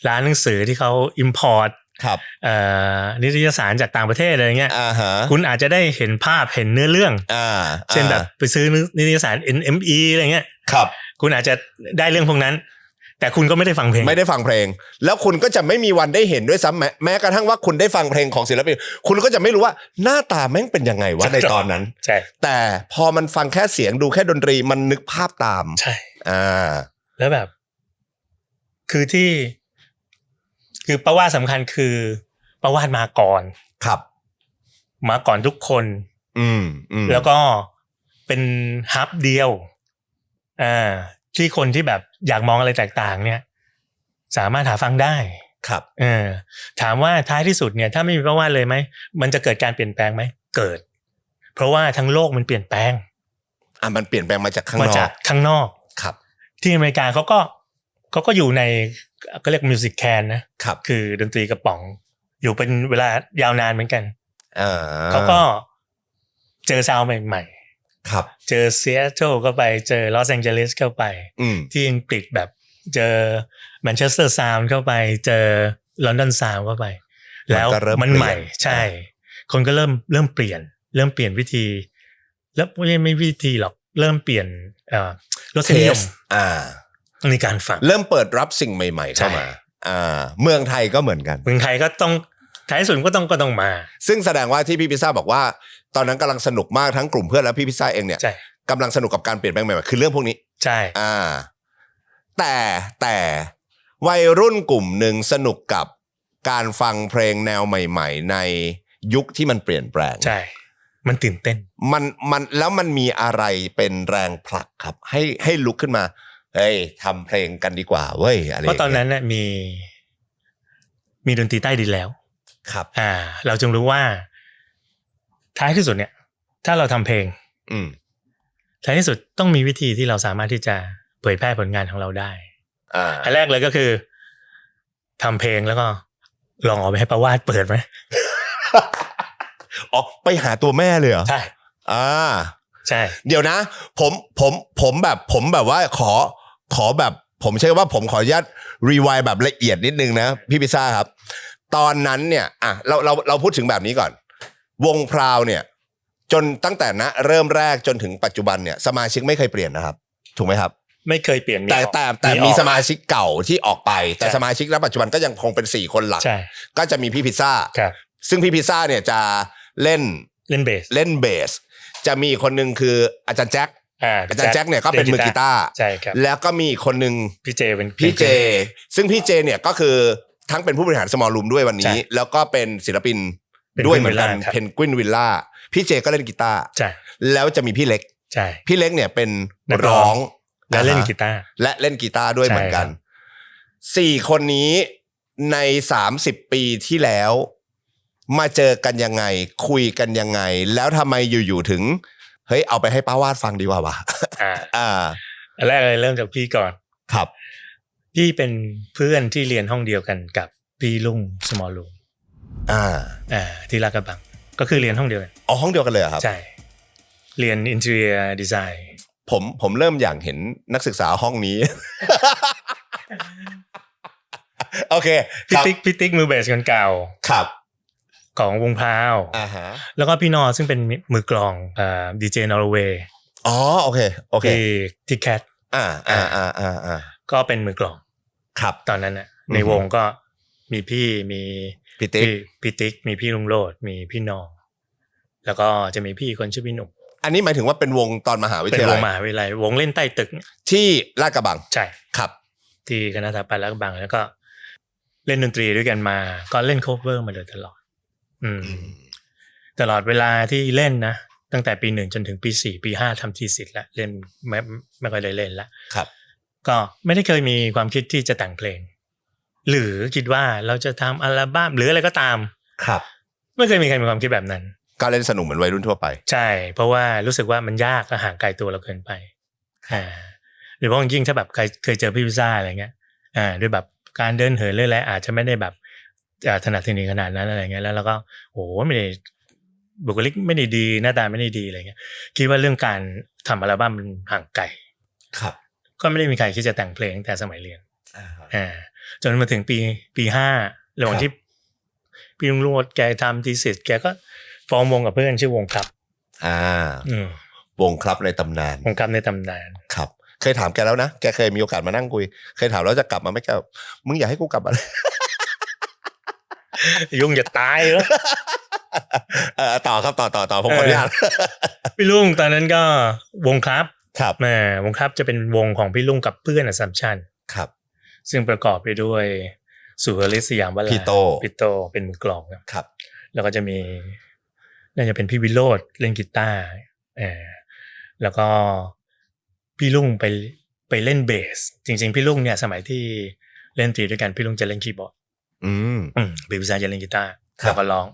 ร้านหนังสือที่เขา import ครับนิตยสารจากต่างประเทศอะไรเงี้ยคุณอาจจะได้เห็นภาพเห็นเนื้อเรื่องเช่นแบบไปซื้อนิตยสาร NME อะไรเงี้ยครับคุณอาจจะได้เรื่องพวกนั้นแต่คุณก็ไม่ได้ฟังเพลงแล้วคุณก็จะไม่มีวันได้เห็นด้วยซ้ำแม้กระทั่งว่าคุณได้ฟังเพลงของศิลปินคุณก็จะไม่รู้ว่าหน้าตาแม่งเป็นยังไงวะในตอนนั้นใช่แต่พอมันฟังแค่เสียงดูแค่ดนตรีมันนึกภาพตามใช่แล้วแบบคือประวัติสำคัญคือประวัติมาก่อนครับมาก่อนทุกคนแล้วก็เป็นฮับเดียวที่คนที่แบบอยากมองอะไรแตกต่างเนี่ยสามารถหาฟังได้ครับถามว่าท้ายที่สุดเนี่ยถ้าไม่มีประวัติเลยไหมมันจะเกิดการเปลี่ยนแปลงไหมเกิดเพราะว่าทั้งโลกมันเปลี่ยนแปลงมันเปลี่ยนแปลงมาจากข้างนอกครับที่อเมริกาเขาก็อยู่ในก็เรียกมิวสิกแคนนะครับคือดนตรีกระป๋องอยู่เป็นเวลายาวนานเหมือนกันเขาก็เจอซาวด์ใหม่ๆครับเจอซีแอตเทิลเข้าไปเจอลอสแองเจลิสเข้าไปที่อังกฤษแบบ เจอแมนเชสเตอร์ซาวด์เข้าไปเจอลอนดอนซาวด์เข้าไปแล้วมันใหม่ใช่คนก็เริ่มเปลี่ยนวิธีแล้วไม่วิธีหรอกเริ่มเปลี่ยนรสนิยมในการฟังเริ่มเปิดรับสิ่งใหม่ๆเข้ามาเมืองไทยก็เหมือนกันเมืองไทยก็ต้องท้ายสุดก็ต้องมาซึ่งแสดงว่าที่พี่พิซซ่าบอกว่าตอนนั้นกำลังสนุกมากทั้งกลุ่มเพื่อนและพี่พิซซ่าเองเนี่ยกำลังสนุกกับการเปลี่ยนแปลงใหม่ๆคือเรื่องพวกนี้ใช่แต่วัยรุ่นกลุ่มหนึ่งสนุกกับการฟังเพลงแนวใหม่ๆในยุคที่มันเปลี่ยนแปลงใช่มันตื่นเต้นมันแล้วมันมีอะไรเป็นแรงผลักครับให้ลุกขึ้นมาเฮ้ยทำเพลงกันดีกว่าเว้ยอะไรเพราะตอนนั้นน่ะมีดนตรีใต้ดินแล้วครับเราจึงรู้ว่าท้ายที่สุดเนี่ยถ้าเราทำเพลงท้ายที่สุดต้องมีวิธีที่เราสามารถที่จะเผยแพร่ผลงานของเราได้อันแรกเลยก็คือทำเพลงแล้วก็ลองเอาไปให้ประวาสเปิดไหมอ๋อไปหาตัวแม่เลยเหรอใช่ใช่เดี๋ยวนะผมแบบว่าขอแบบผมใช่ว่าผมขออนุญาตรีไวด์แบบละเอียดนิดนึงนะพี่พิซซ่าครับตอนนั้นเนี่ยเราพูดถึงแบบนี้ก่อนวงพราวเนี่ยจนตั้งแต่เริ่มแรกจนถึงปัจจุบันเนี่ยสมาชิกไม่เคยเปลี่ยนนะครับถูกไหมครับไม่เคยเปลี่ยนแต่มีสมาชิกเก่าที่ออกไปแต่สมาชิกณปัจจุบันก็ยังคงเป็น4คนหลักก็จะมีพี่พิซซ่าซึ่งพี่พิซซ่าเนี่ยจะเล่นเบสจะมีคนนึงคืออาจารย์แจ็คเนี่ยก็เป็นมือกีตาร์ใช่ครับแล้วก็มีคนนึงพี่เจซึ่งพี่เจเนี่ยก็คือทั้งเป็นผู้บริหาร Small Room ด้วยวันนี้แล้วก็เป็นศิลปินด้วยเหมือนกันเพนกวินวิลล่าพี่เจก็เล่นกีตาร์แล้วจะมีพี่เล็กพี่เล็กเนี่ยเป็นร้องและเล่นกีตาร์ด้วยเหมือนกัน4คนนี้ใน30ปีที่แล้วมาเจอกันยังไงคุยกันยังไงแล้วทำไมอยู่ๆถึงเฮ้ยเอาไปให้ป้าวาดฟังดีกว่าวะแรกเลยเริ่มจากพี่ก่อนครับพี่เป็นเพื่อนที่เรียนห้องเดียวกันกับพี่ลุง Small Room ที่ลาดกระบังก็คือเรียนห้องเดียวกันห้องเดียวกันเลยครับใช่เรียน Interior Design ผมเริ่มอยากเห็นนักศึกษาห้องนี้ โอเคพี่ติ๊กมือเบสคนเก่าครับของวงพราวแล้วก็พี่นอซึ่งเป็นมือกลองดีเจนอร์เวย์โอเคที่แคทก็เป็นมือกลองครับตอนนั้นน่ะในวงก็มีพี่มีพี่ติ๊กมีพี่ลุงโรดมีพี่นอแล้วก็จะมีพี่คนชื่อพี่หนุ่มอันนี้หมายถึงว่าเป็นวงตอนมหาวิทยาลัยเป็นวงมหาวิทยาลัยวงเล่นใต้ตึกที่ลาดกระบังใช่ครับที่คณะสถาปัตย์ลาดกระบังแล้วก็เล่นดนตรีด้วยกันมาก็เล่นโคเวอร์มาโดยตลอดตลอดเวลาที่เล่นนะตั้งแต่ปี1จนถึงปี4ปี5ทำทีสิทธิ์แล้วเล่นไม่ค่อยได้เล่นแล้วครับก็ไม่ได้เคยมีความคิดที่จะแต่งเพลงหรือคิดว่าเราจะทำอัลบั้มหรืออะไรก็ตามครับไม่เคยมีใครมีความคิดแบบนั้นก็เล่นสนุกเหมือนวัยรุ่นทั่วไปใช่เพราะว่ารู้สึกว่ามันยากห่างไกลตัวเราเกินไปหรือว่าจริงๆถ้าแบบเคยเจอพี่พิซซ่าอะไรเงี้ยด้วยแบบการเดินเหินเรื่อยๆอาจจะไม่ได้แบบถนัดเทคนิคขนาดนั้นอะไรเงี้ยแล้วเราก็โหไม่ได้บุคลิกไม่ได้ดีหน้าตาไม่ได้ดีอะไรเงี้ยคิดว่าเรื่องการทำอัลบั้มมันห่างไกลครับก็ไม่ได้มีใครคิดจะแต่งเพลงแต่สมัยเรียนจนมาถึงปี5ระหว่างที่พี่ลุงโรดแกทำทีสิทธิ์แกก็ฟอร์มวงกับเพื่อนชื่อวงครับวงครับในตำนานครับเคยถามแกแล้วนะแกเคยมีโอกาสมานั่งคุยเคยถามแล้วจะกลับมาไหมแกมึงอยากให้กูกลับมายุ่งจะตายแล้วต่อครับต่อผมขออนุญาตพี่ลุงตอนนั้นก็วงครับครับวงครับจะเป็นวงของพี่ลุงกับเพื่อนอัสสัมชัญครับซึ่งประกอบไปด้วยสุรฤทธิ์สยามวราพี่โตเป็นมือกลองครับแล้วก็จะมีน่าจะเป็นพี่วิโรจน์เล่นกีตาร์แล้วก็พี่ลุงไปเล่นเบสจริงๆพี่ลุงเนี่ยสมัยที่เล่นดนตรีด้วยกันพี่ลุงจะเล่นคีย์บอร์ดพี่พิซซ่าจะเล่นกีตาร์แล้วก็ร้อง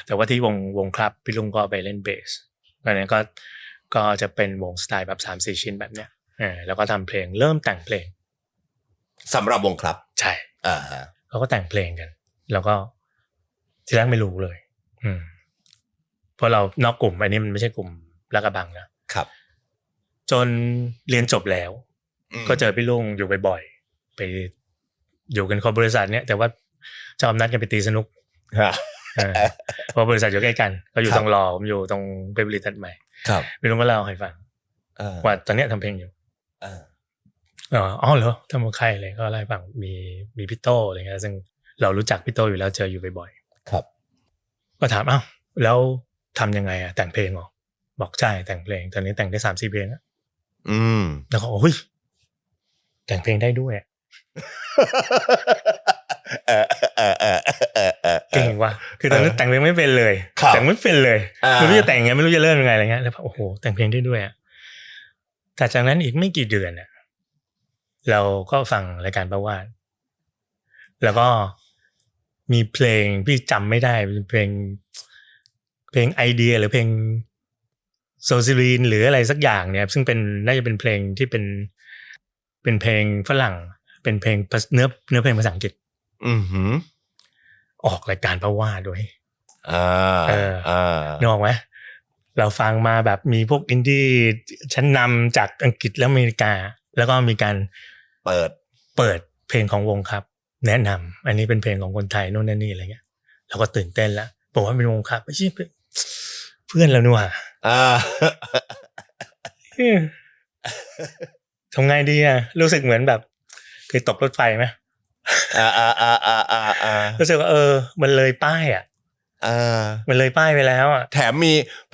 แต่ว่าที่วงครับพี่ลุงก็ไปเล่นเบสอันนี้ก็จะเป็นวงสไตล์แบบ 3-4 ชิ้นแบบเนี้ยแล้วก็ทำเพลงเริ่มแต่งเพลงสำหรับวงครับใช่เขาก็แต่งเพลงกันแล้วก็ทีแรกไม่รู้เลยเพราะเรานอกกลุ่มอันนี้มันไม่ใช่กลุ่มลาดกระบังนะครับจนเรียนจบแล้วก็เจอพี่ลุงอยู่บ่อย ไปอยู่กันคนบริษัทเนี้ยแต่ว่าชอบนัดกันไปตีสนุกเพราะบริษัทอยู่ใกล้กันเขาอยู่ตรงรอผมอยู่ตรงเบเวอร์ลีย์ตัดใหม่พี่ลุงก็เล่าให้ฟังว่าตอนเนี้ยทำเพลงอยู่อ๋อเหรอทำกับใครเลยก็เล่าให้ฟังมีพี่โต้อะไรเงี้ยซึ่งเรารู้จักพี่โต้อยู่แล้วเจออยู่บ่อยๆครับก็ถามอ้าวแล้วทำยังไงอะแต่งเพลงหรอบอกใช่แต่งเพลงตอนนี้แต่งได้ 3-4 เพลงแล้วแล้วก็โอ้ยแต่งเพลงได้ด้วยเก่งว่ะคือตอนนั้นแต่งเพลงไม่เป็นเลยแต่งไม่เป็นเลยไม่รู้จะแต่งยังไงไม่รู้จะเริ่มยังไงอะไรเงี้ยแล้วโอ้โหแต่งเพลงได้ด้วยแต่จากนั้นอีกไม่กี่เดือนเราก็ฟังรายการประวาสแล้วก็มีเพลงพี่จำไม่ได้เป็นเพลงไอเดียหรือเพลงโซซิลีนหรืออะไรสักอย่างเนี่ยซึ่งเป็นน่าจะเป็นเพลงที่เป็นเพลงฝรั่งเป็นเพลงเนื้อเพลงภาษาอังกฤษออกรายการประวาสด้วยนึกออกไหมเราฟังมาแบบมีพวกอินดี้ชั้นนำจากอังกฤษและอเมริกาแล้วก็มีการเปิดเพลงของวงครับแนะนำอันนี้เป็นเพลงของคนไทยโน่นนั่นนี่อะไรเงี้ยเราก็ตื่นเต้นแล้วบอกว่าเป็นวงครับไม่ใช่เพื่อนเรานี่หว่าทำไงดีรู้สึกเหมือนแบบเคยตกรถไฟไหมรู้สึกว่ามันเลยป้ายมันเลยป้ายไปแล้วแถม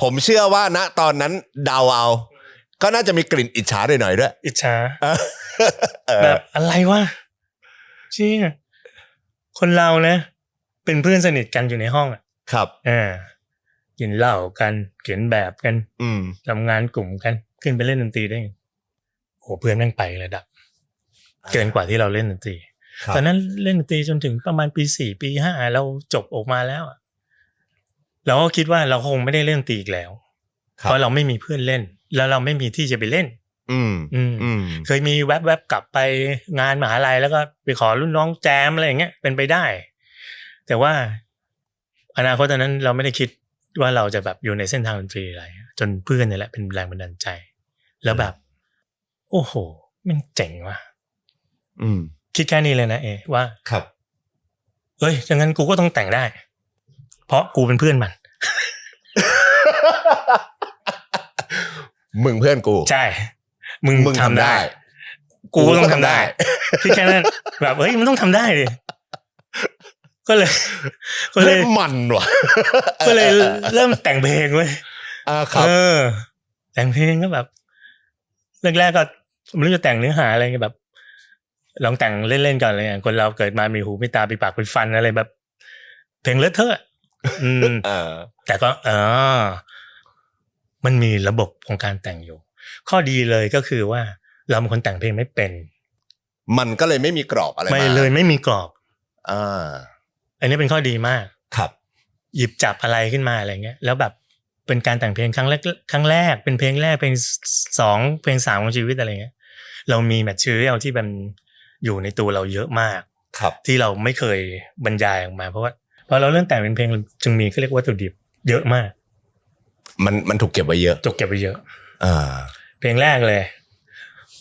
ผมเชื่อว่าณตอนนั้นเดาเอาก็น่าจะมีกลิ่นอิจฉาหน่อยๆด้วยอิจฉาแบบอะไรวะจริงคนเรานะเป็นเพื่อนสนิทกันอยู่ในห้องครับกินเหล้ากันเขียนแบบกันทำงานกลุ่มกันขึ้นไปเล่นดนตรีได้โหเพื่อนแม่งไประดับเกินกว่าที่เราเล่นดนตรีตอนนั้นเล่นดนตรีจนถึงประมาณปี 4 ปี 5เราจบออกมาแล้วเราก็คิดว่าเราคงไม่ได้เล่นดนตรีอีกแล้วเพราะเราไม่มีเพื่อนเล่นแล้วเราไม่มีที่จะไปเล่นเคยมีแวบๆกลับไปงานมหาลัยแล้วก็ไปขอรุ่นน้องแจมอะไรอย่างเงี้ยเป็นไปได้แต่ว่าอนาคตตอนนั้นเราไม่ได้คิดว่าเราจะแบบอยู่ในเส้นทางดนตรีอะไรจนเพื่อนนี่แหละเป็นแรงบันดาลใจแล้วแบบโอ้โหมันเจ๋งว่ะคิดแค่นี้เลยนะว่าครับเฮ้ยดังนั้นกูก็ต้องแต่งได้เพราะกูเป็นเพื่อนมัน มึงเพื่อนกูใช่มึงทำได้กูก็ต้องทำได้คิดแค่นั้นแบบเฮ้ยมันต้องทำได้ดิก็เลยมันว่ะก็เลยเริ่มแต่งเพลงเว้ยครับแต่งเพลงก็แบบแรกๆก็ไม่รู้จะแต่งเนื้อหาอะไรแบบลองแต่งเล่นๆก่อนเลยคนเราเกิดมามีหูมีตามีปากมีฟันอะไรแบบเพลงเลอะเทอะแต่ก็มันมีระบบของการแต่งอยู่ข้อดีเลยก็คือว่าเราเป็นคนแต่งเพลงไม่เป็นมันก็เลยไม่มีกรอบอะไรไม่เลยไม่มีกรอบอันนี้เป็นข้อดีมากครับหยิบจับอะไรขึ้นมาอะไรเงี้ยแล้วแบบเป็นการแต่งเพลงครั้งแรกเป็นเพลงแรกเพลง2เพลง3ของชีวิตอะไรเงี้ยเรามีแมทชีเรียลที่มันอยู่ในตัวเราเยอะมากที่เราไม่เคยบรรยายออกมาเพราะเราเริ่มแต่งเป็นเพลงจึงมีเขาเรียกว่าวัตถุดิบเยอะมากมันถูกเก็บไว้เยอะเพลงแรกเลย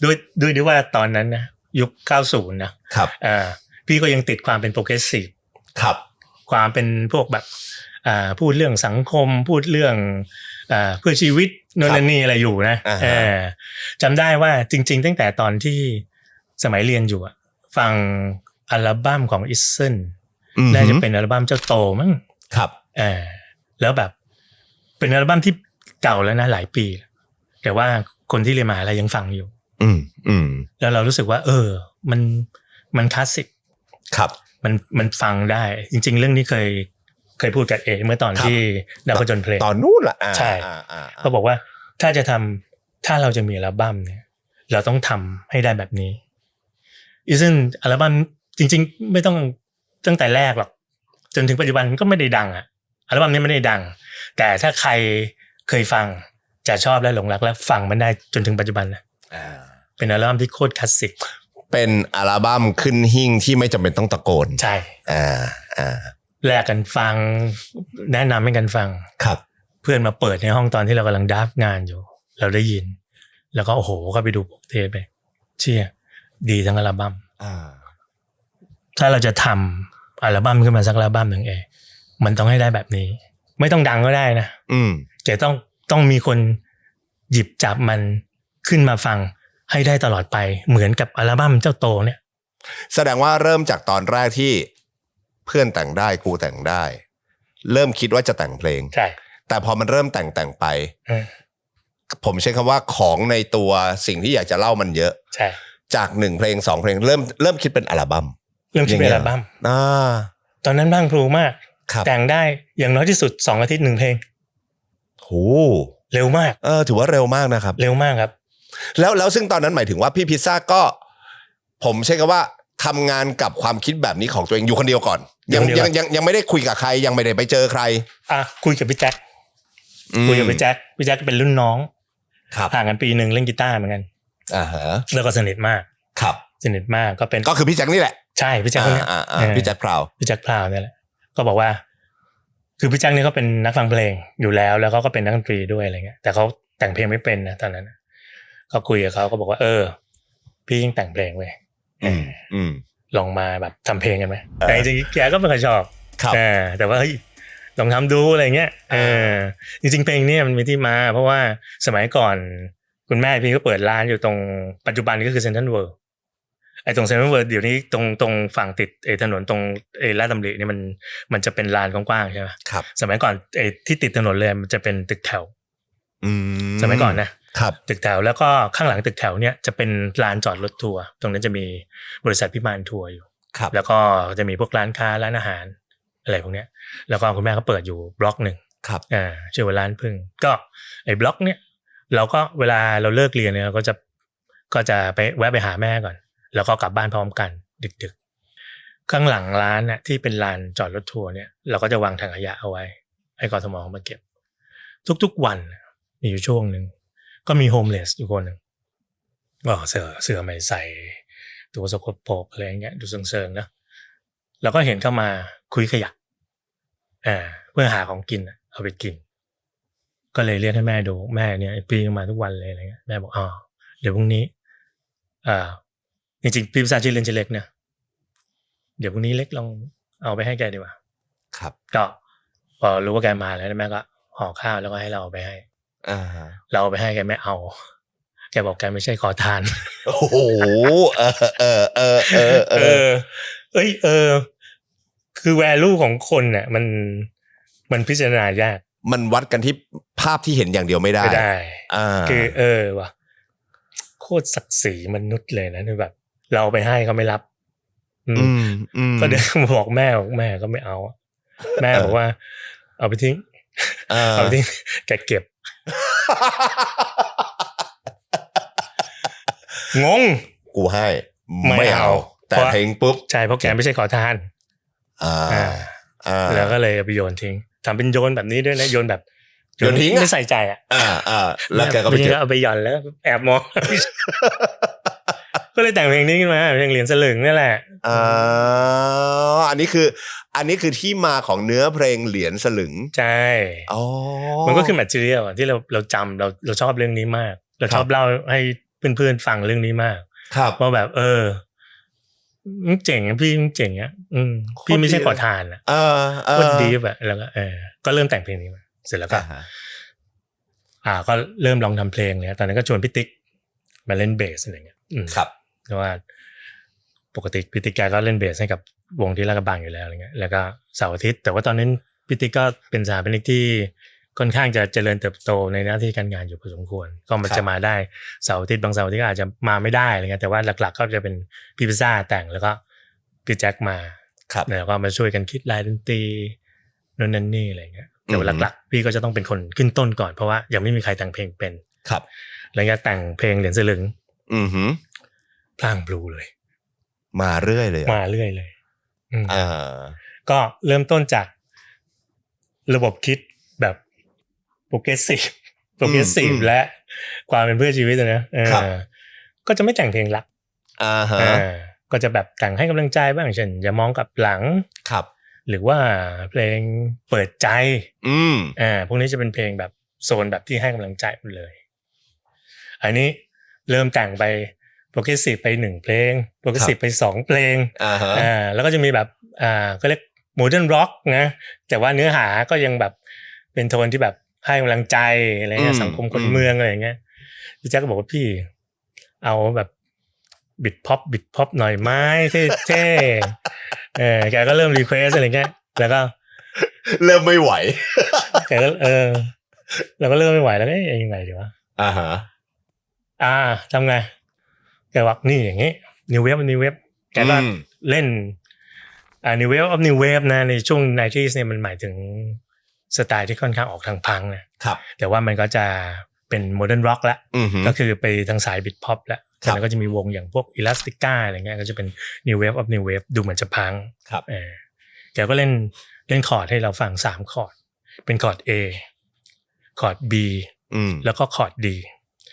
ด้วยว่าตอนนั้นนะยุค90นะครับพี่ก็ยังติดความเป็นโปรเกรสซีฟครับความเป็นพวกแบบพูดเรื่องสังคมพูดเรื่องเพื่อชีวิตโน่นนี่อะไรอยู่นะจำได้ว่าจริงๆตั้งแต่ตอนที่สมัยเรียนอยู่ฟังอัลบั้มของอิสเซนน่าจะเป็นอัลบั้มเจ้าโตมั้งครับแล้วแบบเป็นอัลบั้มที่เก่าแล้วนะหลายปีแต่ว่าคนที่เรียนมหาลัยยังฟังอยู่แล้วเรารู้สึกว่ามันคลาสสิกครับมันฟังได้จริงๆเรื่องนี้เคยพูดกับเมื่อตอนที่ดาวผจญเพลงตอนนู้นล่ะใช่เขาบอกว่าถ้าเราจะมีอัลบั้มเนี่ยเราต้องทำให้ได้แบบนี้ซึ่งอัลบั้มจริงๆไม่ต้องตั้งแต่แรกหรอกจนถึงปัจจุบันก็ไม่ได้ดังอัลบั้มนี้ไม่ได้ดังแต่ถ้าใครเคยฟังจะชอบและหลงรักและฟังมันได้จนถึงปัจจุบันนะเป็นอัลบั้มที่โคตรคลาสสิกเป็นอัลบั้มขึ้นหิ้งที่ไม่จำเป็นต้องตะโกนใช่แลกกันฟังแนะนำให้กันฟังครับเพื่อนมาเปิดในห้องตอนที่เรากำลังดราฟงานอยู่เราได้ยินแล้วก็โอ้โหก็ไปดูเทปไปเชี่ยดีทั้งอัลบั้ม ถ้าเราจะทำอัลบั้มขึ้นมาสักอัลบั้มหนึ่งมันต้องให้ได้แบบนี้ไม่ต้องดังก็ได้นะแต่ต้องมีคนหยิบจับมันขึ้นมาฟังให้ได้ตลอดไปเหมือนกับอัลบั้มเจ้าโตเนี่ยแสดงว่าเริ่มจากตอนแรกที่เพื่อนแต่งได้กูแต่งได้เริ่มคิดว่าจะแต่งเพลงใช่แต่พอมันเริ่มแต่งไปผมใช้คำว่าของในตัวสิ่งที่อยากจะเล่ามันเยอะใช่จาก1เพลง2เพลงเริ่มคิดเป็นอัลบั้มเริ่มคิดเป็นอัลบั้มตอนนั้นบ้างพลูมากแต่งได้อย่างน้อยที่สุด2อาทิตย์1เพลงโหเร็วมากถือว่าเร็วมากนะครับเร็วมากครับแล้วซึ่งตอนนั้นหมายถึงว่าพี่พิซซ่าก็ผมใช้คำว่าทำงานกับความคิดแบบนี้ของตัวเองอยู่คนเดียวก่อนยังไม่ได้คุยกับใครยังไม่ได้ไปเจอใครคุยกับพี่แจ็คพี่แจ็คเป็นรุ่นน้องห่างกันปีนึงเล่นกีตาร์เหมือนกันแล้วก็สนิทมากครับสนิทมากก็คือพี่แจ็คนี่แหละใช่พี่แจ็คเนี่ยพี่แจ็คพราวนี่แหละก็บอกว่าคือพี่แจ็คนี่เขาเป็นนักฟังเพลงอยู่แล้วก็เป็นนักดนตรีด้วยอะไรเงี้ยแต่เขาแต่งเพลงไม่เป็นนะตอนนั้นก็คุยกับเขาก็บอกว่าพี่ยิ่งแต่งเพลงเว้ยลองมาแบบทำเพลงกันไหมแต่จริงๆแกก็ไม่เคยชอบแต่ว่าเฮ้ยลองทำดูอะไรเงี้ยจริงๆเพลงนี้มันมีที่มาเพราะว่าสมัยก่อนคุณแม่พี่ก็เปิดร้านอยู่ตรงปัจจุบันก็คือเซ็นทรัลเวิลด์ตรงเซ็นทรัลเวิลด์เดี๋ยวนี้ตรงฝั่งติดถนนตรงลาดตำรินี่มันจะเป็นลานกว้างๆใช่ไหมครับสมัยก่อนที่ติดถนนเลยมันจะเป็นตึกแถวสมัยก่อนนะครับตึกแถวแล้วก็ข้างหลังตึกแถวเนี่ยจะเป็นลานจอดรถทัวร์ตรงนั้นจะมีบริษัทพิมานทัวร์อยู่แล้วก็จะมีพวกร้านค้าร้านอาหารอะไรพวกเนี้ยแล้วก็คุณแม่ก็เปิดอยู่บล็อกนึงชื่อว่าร้านพึ่งก็บล็อกเนี้ยเราก็เวลาเราเลิกเรียนเนี่ยก็จะไปแวะไปหาแม่ก่อนแล้วก็กลับบ้านพร้อมกันดึกๆข้างหลังร้านน่ะที่เป็นลานจอดรถทัวร์เนี่ยเราก็จะวางถังขยะเอาไว้ให้กทมมาเก็บทุกๆวันมีอยู่ช่วงนึงก็มีโฮมเลสอยู่คนนึงก็เสื้อไม่ใส่ตัวสกปรกอะไรอย่างเงี้ยดูเซิงๆนะแล้วก็เห็นเข้ามาคุยขยะเพื่อหาของกินเอาไปกินก็เลยเรียกให้แม่ดูแม่เนี่ยปีนมาทุกวันเลยอะไรเงี้ยแม่บอกเดี๋ยวพรุ่งนี้จริงๆพี่พิซซ่าชื่อเล่นชื่อเล็กเนี่ยเดี๋ยวพรุ่งนี้เล็กลองเอาไปให้แกดีกว่าครับก็พอรู้ว่าแกมาแล้วแม่ก็ห่อข้าวแล้วก็ให้เราเอาไปให้เราเอาไปให้แกไม่เอาแกบอกแกไม่ใช่ขอทานโอ้โหคือ value ของคนเนี่ยมันพิจารณายากมันวัดกันที่ภาพที่เห็นอย่างเดียวไม่ได้คือว่ะโคตรศักดิ์ศรีมนุษย์เลยนะคือแบบเราไปให้เขาไม่รับก็เดินมาบอกแม่ก็ไม่เอาแม่บอกว่าเอาไปทิ้งเอาไปทิ้งแกเก็บงงกูให้ไม่เอาแต่ทิ้งปุ๊บใช่เพราะแกไม่ใช่ขอทานแล้วก็เลยไปโยนทิ้งทำเป็นโยนแบบนี้ด้วยนะโยนแบบโยนทิ้งไม่ใส่ใจแล้วแกก็ไปเก็บเอาไปหย่อนแล้วแอบมองก็เลยแต่งเพลงนี้ขึ้นมาเพลงเหรียญสลึงนี่แหละอันนี้คือที่มาของเนื้อเพลงเหรียญสลึงใช่มันก็คือแมททีเรียลที่เราจำเราชอบเรื่องนี้มากเราชอบเล่าให้เพื่อนๆฟังเรื่องนี้มากว่าแบบเจ๋งพี่เจ๋งอ่ะพี่ไม่ใช่ขอทานคนดีแบบแล้วก็ก็เริ่มแต่งเพลงนี้มาเสร็จแล้วก็ก็เริ่มลองทำเพลงเนี่ยตอนนั้นก็ชวนพี่ติ๊กมาเล่นเบสอะไรเงี้ยครับเพราะว่าปกติพี่ติ๊กแกก็เล่นเบสให้กับวงที่ลาดกระบังอยู่แล้วอะไรเงี้ยแล้วก็เสาร์อาทิตย์แต่ว่าตอนนั้นพี่ติ๊กก็เป็นสถาปนิกที่ค่อนข้างจะเจริญเติบโตในหน้าที่การงานอยู่พอสมควรก็มันจะมาได้เสาร์อาทิตย์บางเสาร์อาทิตย์ก็อาจจะมาไม่ได้อะไรเงี้ยแต่ว่าหลักๆก็จะเป็นพี่พิซซ่าแต่งแล้วก็พี่แจ็คมาแล้วก็มาช่วยกันคิดลายดนตรีนู่นนั่นนี่อะไรเงี้ยแต่ว่าหลักๆพี่ก็จะต้องเป็นคนขึ้นต้นก่อนเพราะว่ายังไม่มีใครแต่งเพลงเป็นครับแล้วก็แต่งเพลงเหรียญสลึงพลางบลูเลยมาเรื่อยเลยก็เริ่มต้นจากระบบคิดแบบโปรเกรสซีฟและความเป็นเพื่อชีวิตนะก็จะไม่แต่งเพลงรักก็จะแบบแต่งให้กำลังใจบ้างเช่นอย่ามองกลับหลังหรือว่าเพลงเปิดใจพวกนี้จะเป็นเพลงแบบโซนแบบที่ให้กำลังใจหมดเลยอันนี้เริ่มแต่งไป โปรเกรสซีฟไป1เพลงโปรเกรสซีฟไป2เพลงแล้วก็จะมีแบบก็เรียกโมเดิร์นร็อกนะแต่ว่าเนื้อหาก็ยังแบบเป็นโทนที่แบบให้กำลังใจอะไรเงี้ยสังคมคนเมืองอะไรอย่างเงี้ยพี่แจ๊คก็บอกว่าพี่เอาแบบบิดพ็อปหน่อยไหมเท่แกก็เริ่มรีเควสอะไรเงี้ยแล้วก็เริ่มไม่ไหวแกก็แล้วก็เริ่มไม่ไหวแล้วก็ยังไงดีวะทำไงแกว่านี่อย่างงี้New Wave แกก็เล่นNew Wave นะในช่วง 90s เนี่ยมันหมายถึงสไตล์ที่ค่อนข้างออกทางพังนะครับแต่ว่ามันก็จะเป็นโมเดิร์นร็อกละก็คือไปทางสายบิทพ็อปละแล้วก็จะมีวงอย่างพวก Elastica อะไรเงี้ยก็จะเป็น New Wave ดูเหมือนจะพังแกก็เล่นคอร์ดให้เราฟัง3คอร์ดเป็นคอร์ด A คอร์ด B แล้วก็คอร์ด D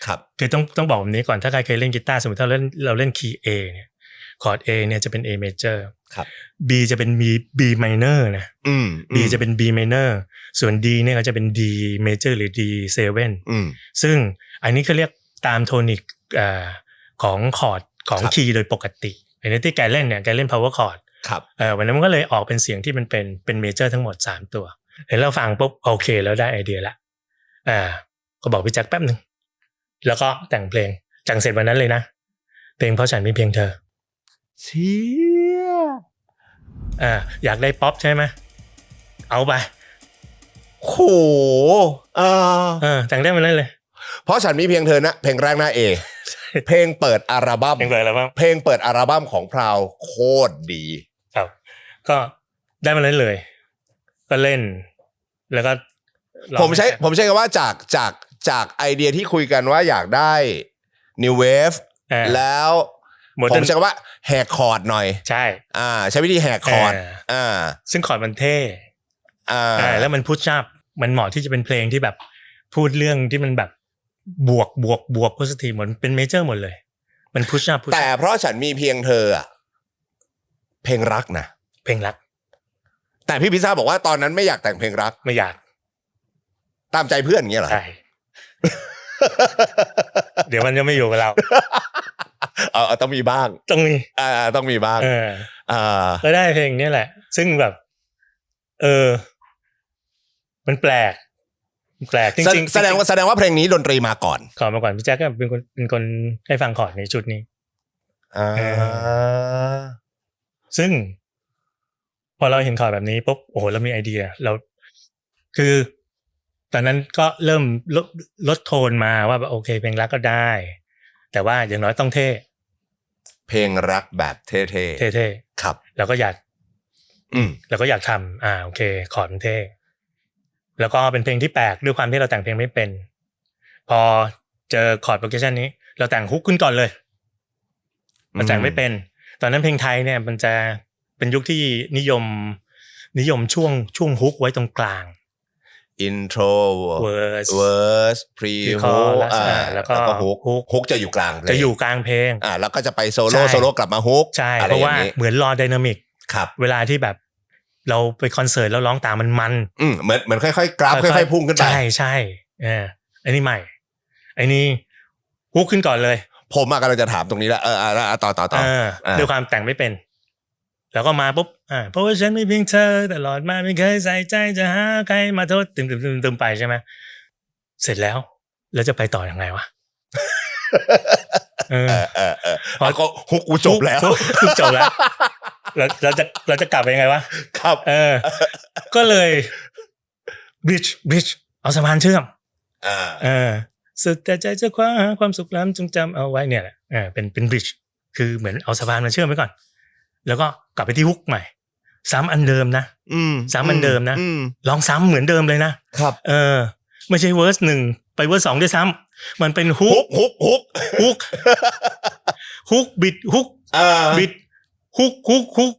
ครับคือต้องบอกแบบนี้ก่อนถ้าใครเคยเล่นกีตาร์สมมติถ้าเราเล่นคีย์ A เนี่ยคอร์ด A เนี่ยจะเป็น A major ครับ B จะเป็น B minor นะB จะเป็น B minor ส่วน D เนี่ยก็จะเป็น D major หรือ D7 ซึ่งอันนี้เขาเรียกตามโทนิกของคอร์ดของคีย์โดยปกติในที่แกเล่นเนี่ยแกเล่น power chord ครับวันนั้นมันก็เลยออกเป็นเสียงที่มันเป็นเมเจอร์ทั้งหมด3ตัวเห็นเราฟังปุ๊บโอเคแล้วได้ไอเดียละก็บอกพี่แจ็คแป๊บนึงแล้วก็แต่งเพลงแต่งเสร็จวันนั้นเลยนะเพลงเพราะฉันมีเพียงเธอเชี่ยอยากได้ป๊อปใช่ไหมเอาไปโหแต่งได้วันนั้นเลยเพราะฉันมีเพียงเธอนะเพลงแรกหน้า A เพลงเปิดอัลบั้มของพราวโคตรดีครับก็ได้มาเล่นเลยก็เล่นแล้วก็ผมใช้คำว่าจากไอเดียที่คุยกันว่าอยากได้ New Wave แล้วผมใช้คำว่าแหกคอร์ดหน่อยใช่ใช้วิธีแหกคอร์ดซึ่งคอร์ดมันเท่แล้วมันพุชอัพมันเหมาะที่จะเป็นเพลงที่แบบพูดเรื่องที่มันแบบบวกโพสิทีฟเหมือนเป็นเมเจอร์หมดเลยมันพุชอัพแต่เพราะฉันมีเพียงเธอเพลงรักนะเพลงรักแต่พี่พิซซ่าบอกว่าตอนนั้นไม่อยากแต่งเพลงรักไม่อยากตามใจเพื่อนอย่างเงี้ยเหรอใช่เดี๋ยวมันจะไม่อยู่กับเราต้องมีบ้างต้องมีบ้างก็ได้เพลงนี้แหละซึ่งแบบมันแปลกจริงๆแสดงว่าเพลงนี้ดนตรีมาก่อนพี่แจ๊คก็เป็นคนให้ฟังคอร์ดในชุดนี้ซึ่งพอเราเห็นคอร์ดแบบนี้ปุ๊บโอ้โหเรามีไอเดียเราคือตอนนั้นก็เริ่มลดโทนมาว่าโอเคเพลงรักก็ได้แต่ว่าอย่างน้อยต้องเท่เพลงรักแบบเท่ๆครับเราก็อยากทำโอเคคอร์ดมันเท่แล้วก็เป็นเพลงที่แปลกด้วยความที่เราแต่งเพลงไม่เป็นพอเจอคอร์ดโปรเกรสชันนี้เราแต่งฮุกขึ้นก่อนเลยเราแต่งไม่เป็นตอนนั้นเพลงไทยเนี่ยมันจะเป็นยุคที่นิยมช่วงฮุกไว้ตรงกลางintro verse pre hook แล้วก็ฮุกจะอยู่กลางเพลงแล้วก็จะไปโซโล่กลับมาฮุกใช่เพราะว่าเหมือนรอไดนามิกเวลาที่แบบเราไปคอนเสิร์ตแล้วร้องตามมันเหมือนค่อยๆกราฟค่อยๆพุ่งขึ้นไปใช่อันนี้ใหม่ไอ้นี่ฮุกขึ้นก่อนเลยผมกำลังจะถามตรงนี้แหละต่อด้วยความแต่งไม่เป็นแล้วก็มาปุ๊บเพราะว่าฉันไม่เพียงเธอตลอดมาไม่เคยใส่ใจจะหาใครมาโทษตึมไปใช่ไหมเสร็จแล้วจะไปต่อยังไงวะพอก็ฮุกกูจบแล้วเราจะกลับไปยังไงวะครับก็เลยบริดจ์เอาสะพานเชื่อมสุดแต่ใจจะคว้าหาความสุขล้ำจงจำเอาไว้เนี่ยแหละเป็นบริดจ์คือเหมือนเอาสะพานมาเชื่อมไว้ก่อนแล้วก็กลับไปที่ฮุกใหม่ซ้ำอันเดิมนะซ้ำอันเดิมนะลองซ้ำเหมือนเดิมเลยนะครับไม่ใช่เวอร์ส1ไปเวอร์ส2ด้วยซ้ำมันเป็นฮุกบิดฮุกบิดฮุก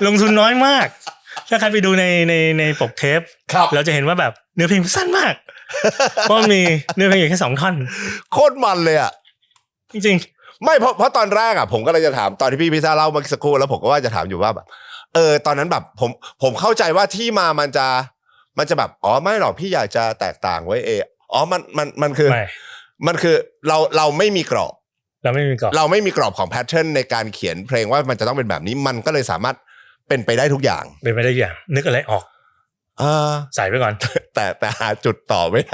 ลงทุนน้อยมากถ้าใครไปดูในปกเทปเราจะเห็นว่าแบบเนื้อเพลงสั้นมากเพราะมีเนื้อเพลงแค่2ท่อนโคตรมันเลยจริงไม่เพราะตอนแรกผมก็เลยจะถามตอนที่พี่พิซซ่าเล่าเมื่อสักครู่แล้วผมก็ว่าจะถามอยู่ว่าแบบตอนนั้นแบบผมเข้าใจว่าที่มามันจะแบบไม่หรอกพี่อยากจะแตกต่างไว้มันคือ มันคือเราไม่มีกรอบ เราไม่มีกรอบของแพทเทิร์นในการเขียนเพลงว่ามันจะต้องเป็นแบบนี้มันก็เลยสามารถเป็นไปได้ทุกอย่างเป็นไปได้อย่างนึกอะไรออกใส่ไปก่อนแต่หาจุดต่อไม่ไ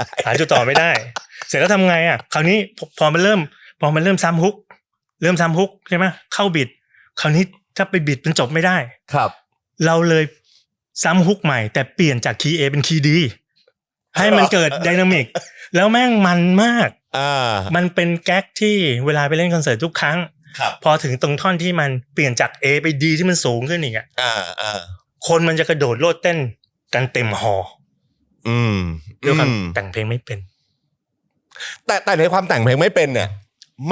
ด้เสร็จแล้วทำไงอ่ะคราวนี้พอมันเริ่มซ้ำฮุกใช่ไหมเข้าบิดคราวนี้ถ้าไปบิดมันจบไม่ได้ครับเราเลยซ้ำฮุกใหม่แต่เปลี่ยนจากคีย์ A เป็นคีย์ D ให้มันเกิดไดนามิกแล้วแม่งมันมากมันเป็นแก๊กที่เวลาไปเล่นคอนเสิร์ตทุกครั้งพอถึงตรงท่อนที่มันเปลี่ยนจาก A ไป D ที่มันสูงขึ้นอีกคนมันจะกระโดดโลดเต้นกันเต็มฮอด้วยความแต่งเพลงไม่เป็นแต่ในความแต่งเพลงไม่เป็นเนี่ย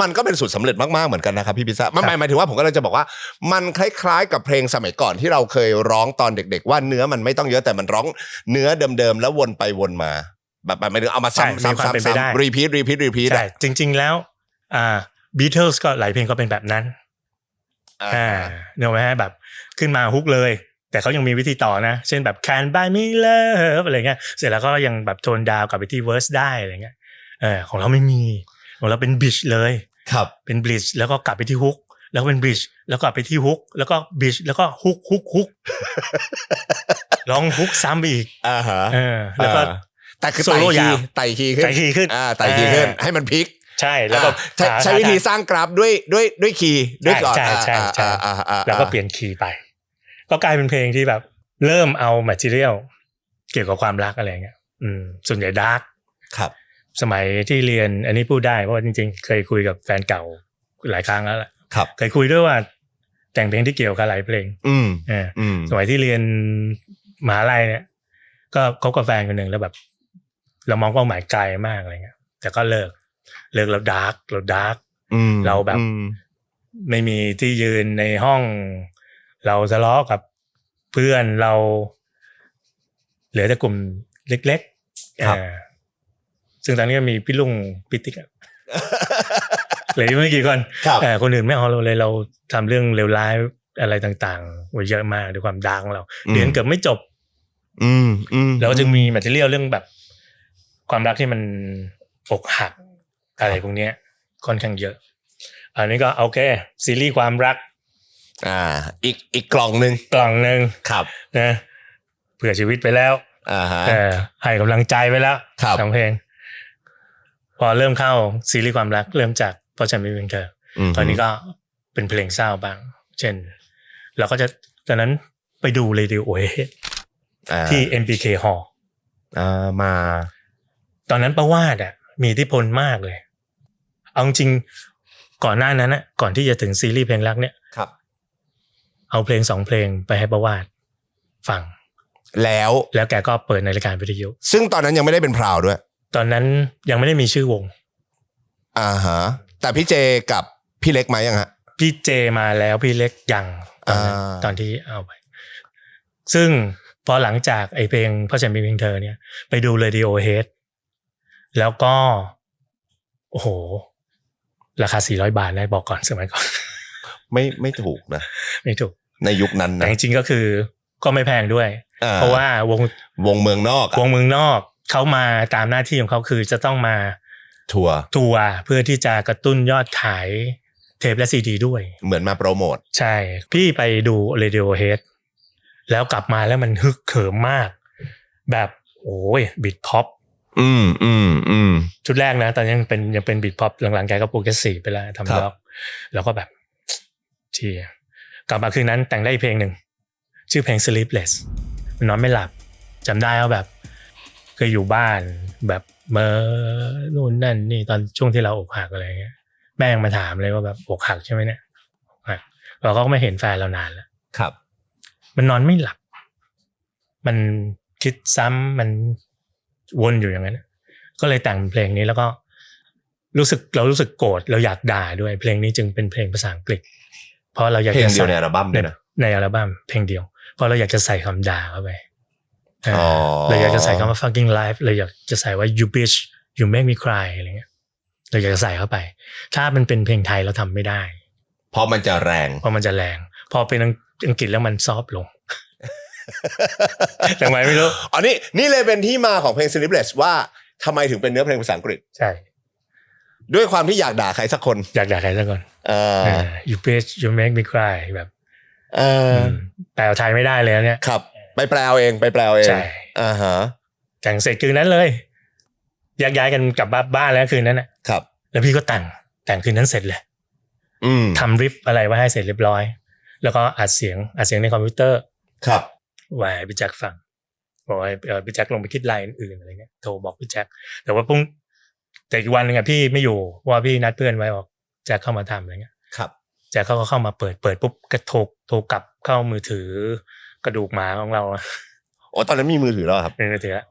มันก็เป็นสูตรสำเร็จมากๆเหมือนกันนะครับพี่พิซซ่าหมายถึงว่าผมก็เลยจะบอกว่ามันคล้ายๆกับเพลงสมัยก่อนที่เราเคยร้องตอนเด็กๆว่าเนื้อมันไม่ต้องเยอะแต่มันร้องเนื้อเดิมๆแล้ววนไปวนมาแบบหมายถึงเอามาซ้ำรีพีทใช่จริงๆแล้วBeatles ก็หลายเพลงก็เป็นแบบนั้นเนี่ยไหมฮะแบบขึ้นมาฮุกเลยแต่เขายังมีวิธีต่อนะเช่นแบบ Can Buy Me Love อะไรเงี้ยเสร็จแล้วก็ยังแบบโทนดาวกลับไปที่ verse ได้อะไรเงี้ยของเราไม่มีของเราเป็น bridge เลยครับเป็น bridge แล้วก็กลับไปที่ฮุกแล้วเป็น bridge แล้วก็กลับไปที่ฮุกแล้วก็ bridge แล้วก็ฮุกร้องฮุกซ้ำไปอีกแล้วก็แต่คือไต่คีย์ขึ้นไต่คีย์ขึ้นให้มันพลิกใช่แล้วก็ใช้วิธีสร้างกราฟด้วยคีย์ด้วยก่อนใช่แล้วก็เปลี่ยนคีย์ไปก็กลายเป็นเพลงที่แบบเริ่มเอาแมททีเรียลเกี่ยวกับความรักอะไรเงี้ยส่วนใหญ่ดาร์กครับสมัยที่เรียนอันนี้พูดได้เพราะว่าจริงๆเคยคุยกับแฟนเก่าหลายครั้งแล้วแหละเคยคุยด้วยว่าแต่งเพลงที่เกี่ยวกับหลายเพลงสมัยที่เรียนมหาลัยเนี่ยก็คบกับแฟนคนหนึ่งแล้วแบบเรามองเป้าหมายไกลมากอะไรเงี้ยแต่ก็เลิกแล้วดาร์กเราแบบไม่มีที่ยืนในห้องเราทะเลาะกับเพื่อนเราเหลือแต่กลุ่มเล็กๆซึ่งตอนนี้ก็มีพี่ลุงพี่ติ๊กเหลือไม่กี่คนคนอื่นไม่เอาเราเลยเราทำเรื่องเลวร้ายอะไรต่างๆไว้เยอะมากด้วยความดังเราเรียนเกือบไม่จบแล้วจึงมีแมททีเรียลเรื่องแบบความรักที่มันอกหักอะไรพวกนี้ค่อนข้างเยอะอันนี้ก็โอเคซีรีส์ความรักอีกกล่องนึงครับนะเผื่อชีวิตไปแล้วให้กำลังใจไปแล้วทำเพลงพอเริ่มเข้าซีรีส์ความรักเริ่มจากเพราะฉันไม่เป็นเธอตอนนี้ก็เป็นเพลงเศร้าบ้างเช่นเราก็จะตอนนั้นไปดู Radiohead ที่ MBK Hall มาตอนนั้นประวาสมีอิทธิพลมากเลยเอาจริงก่อนหน้านั้นนะก่อนที่จะถึงซีรีส์เพลงรักเนี่ยเอาเพลง2เพลงไปให้ประวาสฟังแล้วแกก็เปิดในรายการวิทยุซึ่งตอนนั้นยังไม่ได้เป็นพราวด้วยตอนนั้นยังไม่ได้มีชื่อวงแต่พี่เจกับพี่เล็กมายังฮะพี่เจมาแล้วพี่เล็กยังตอนที่เอาไปซึ่งพอหลังจากไอเพลงเพราะฉันมีเพียงเธอเนี่ยไปดู Radiohead แล้วก็โอ้โหราคา400 บาทได้บอกก่อนสมัยก่อนไม่ถูกนะไม่ถูกในยุคนั้นนะแต่จริงๆก็คือก็ไม่แพงด้วยเพราะว่าวงเมืองนอกเขามาตามหน้าที่ของเขาคือจะต้องมาทัวร์เพื่อที่จะกระตุ้นยอดขายเทปและซีดีด้วยเหมือนมาโปรโมทใช่พี่ไปดู Radiohead แล้วกลับมาแล้วมันฮึกเหิมมากแบบโอ้ยบิทพ็อปชุดแรกนะตอนยังเป็นบิทพ็อปหลังๆแกก็โปรเกรสซีฟไปแล้วทำล็อกแล้วก็แบบที่กลับมาคืนนั้นแต่งได้เพลงหนึ่งชื่อเพลง Sleepless นอนไม่หลับจำได้ว่าแบบเคยอยู่บ้านแบบเมื่อนู่นนั่นนี่ตอนช่วงที่เราอกหักอะไรเงี้ยแม่ยังมาถามเลยว่าแบบอกหักใช่ไหมเนี่ยเราก็ไม่เห็นแฟนเรานานแล้วครับมันนอนไม่หลับมันคิดซ้ำมันวนอยู่อย่างนั้นก็เลยแต่งเพลงนี้แล้วก็เรารู้สึกโกรธเราอยากด่าด้วยเพลงนี้จึงเป็นเพลงภาษาอังกฤษเพราะเราอยากจะใส่ในอัลบั้มด้วยนะในอัลบั้มเพลงเดียวเพราะเราอยากจะใส่คำด่าเข้าไปเราอยากจะใส่คำว่า fucking life เราอยากจะใส่ว่า you bitch you make me cry อะไรเงี้ยเราอยากจะใส่เข้าไปถ้ามันเป็นเพลงไทยเราทำไม่ได้เพราะมันจะแรงพอเป็นอังกฤษแล้วมันซอฟลงทำไมไม่รู้อ๋อนี่เลยเป็นที่มาของเพลง Sleepless ว่าทำไมถึงเป็นเนื้อเพลงภาษาอังกฤษใช่ ด้วยความที่อยากด่าใครสักคน อยากด่าใครสักคนyou bitch you make me cry แบบแปลไทยไม่ได้เลยเนี่ยครับไปแปลเองใช่ฮะแต่งเสร็จคืนนั้นเลยย้ายกันกลับบ้านแล้วคืนนั้นครับแล้วพี่ก็แต่งคืนนั้นเสร็จเลยทำริฟอะไรไว้ให้เสร็จเรียบร้อยแล้วก็อัดเสียงในคอมพิวเตอร์ครับไว้พี่แจ็คฟังบอกว่าพี่แจ็คลงไปคิดไลน์อื่นๆอะไรเงี้ยโทรบอกพี่แจ็คแต่ว่าแต่อีกวันนึงอ่ะพี่ไม่อยู่ว่าพี่นัดเพื่อนไว้บอกแจ็คเข้ามาทำอะไรเงี้ยครับแจ็คเขาก็เข้ามาเปิดปุ๊บก็โทรกลับเข้ามือถือกระดูกหมาของเราโอ้ตอนนั้นมีมือถือแล้วครับมีมือถือแล้ว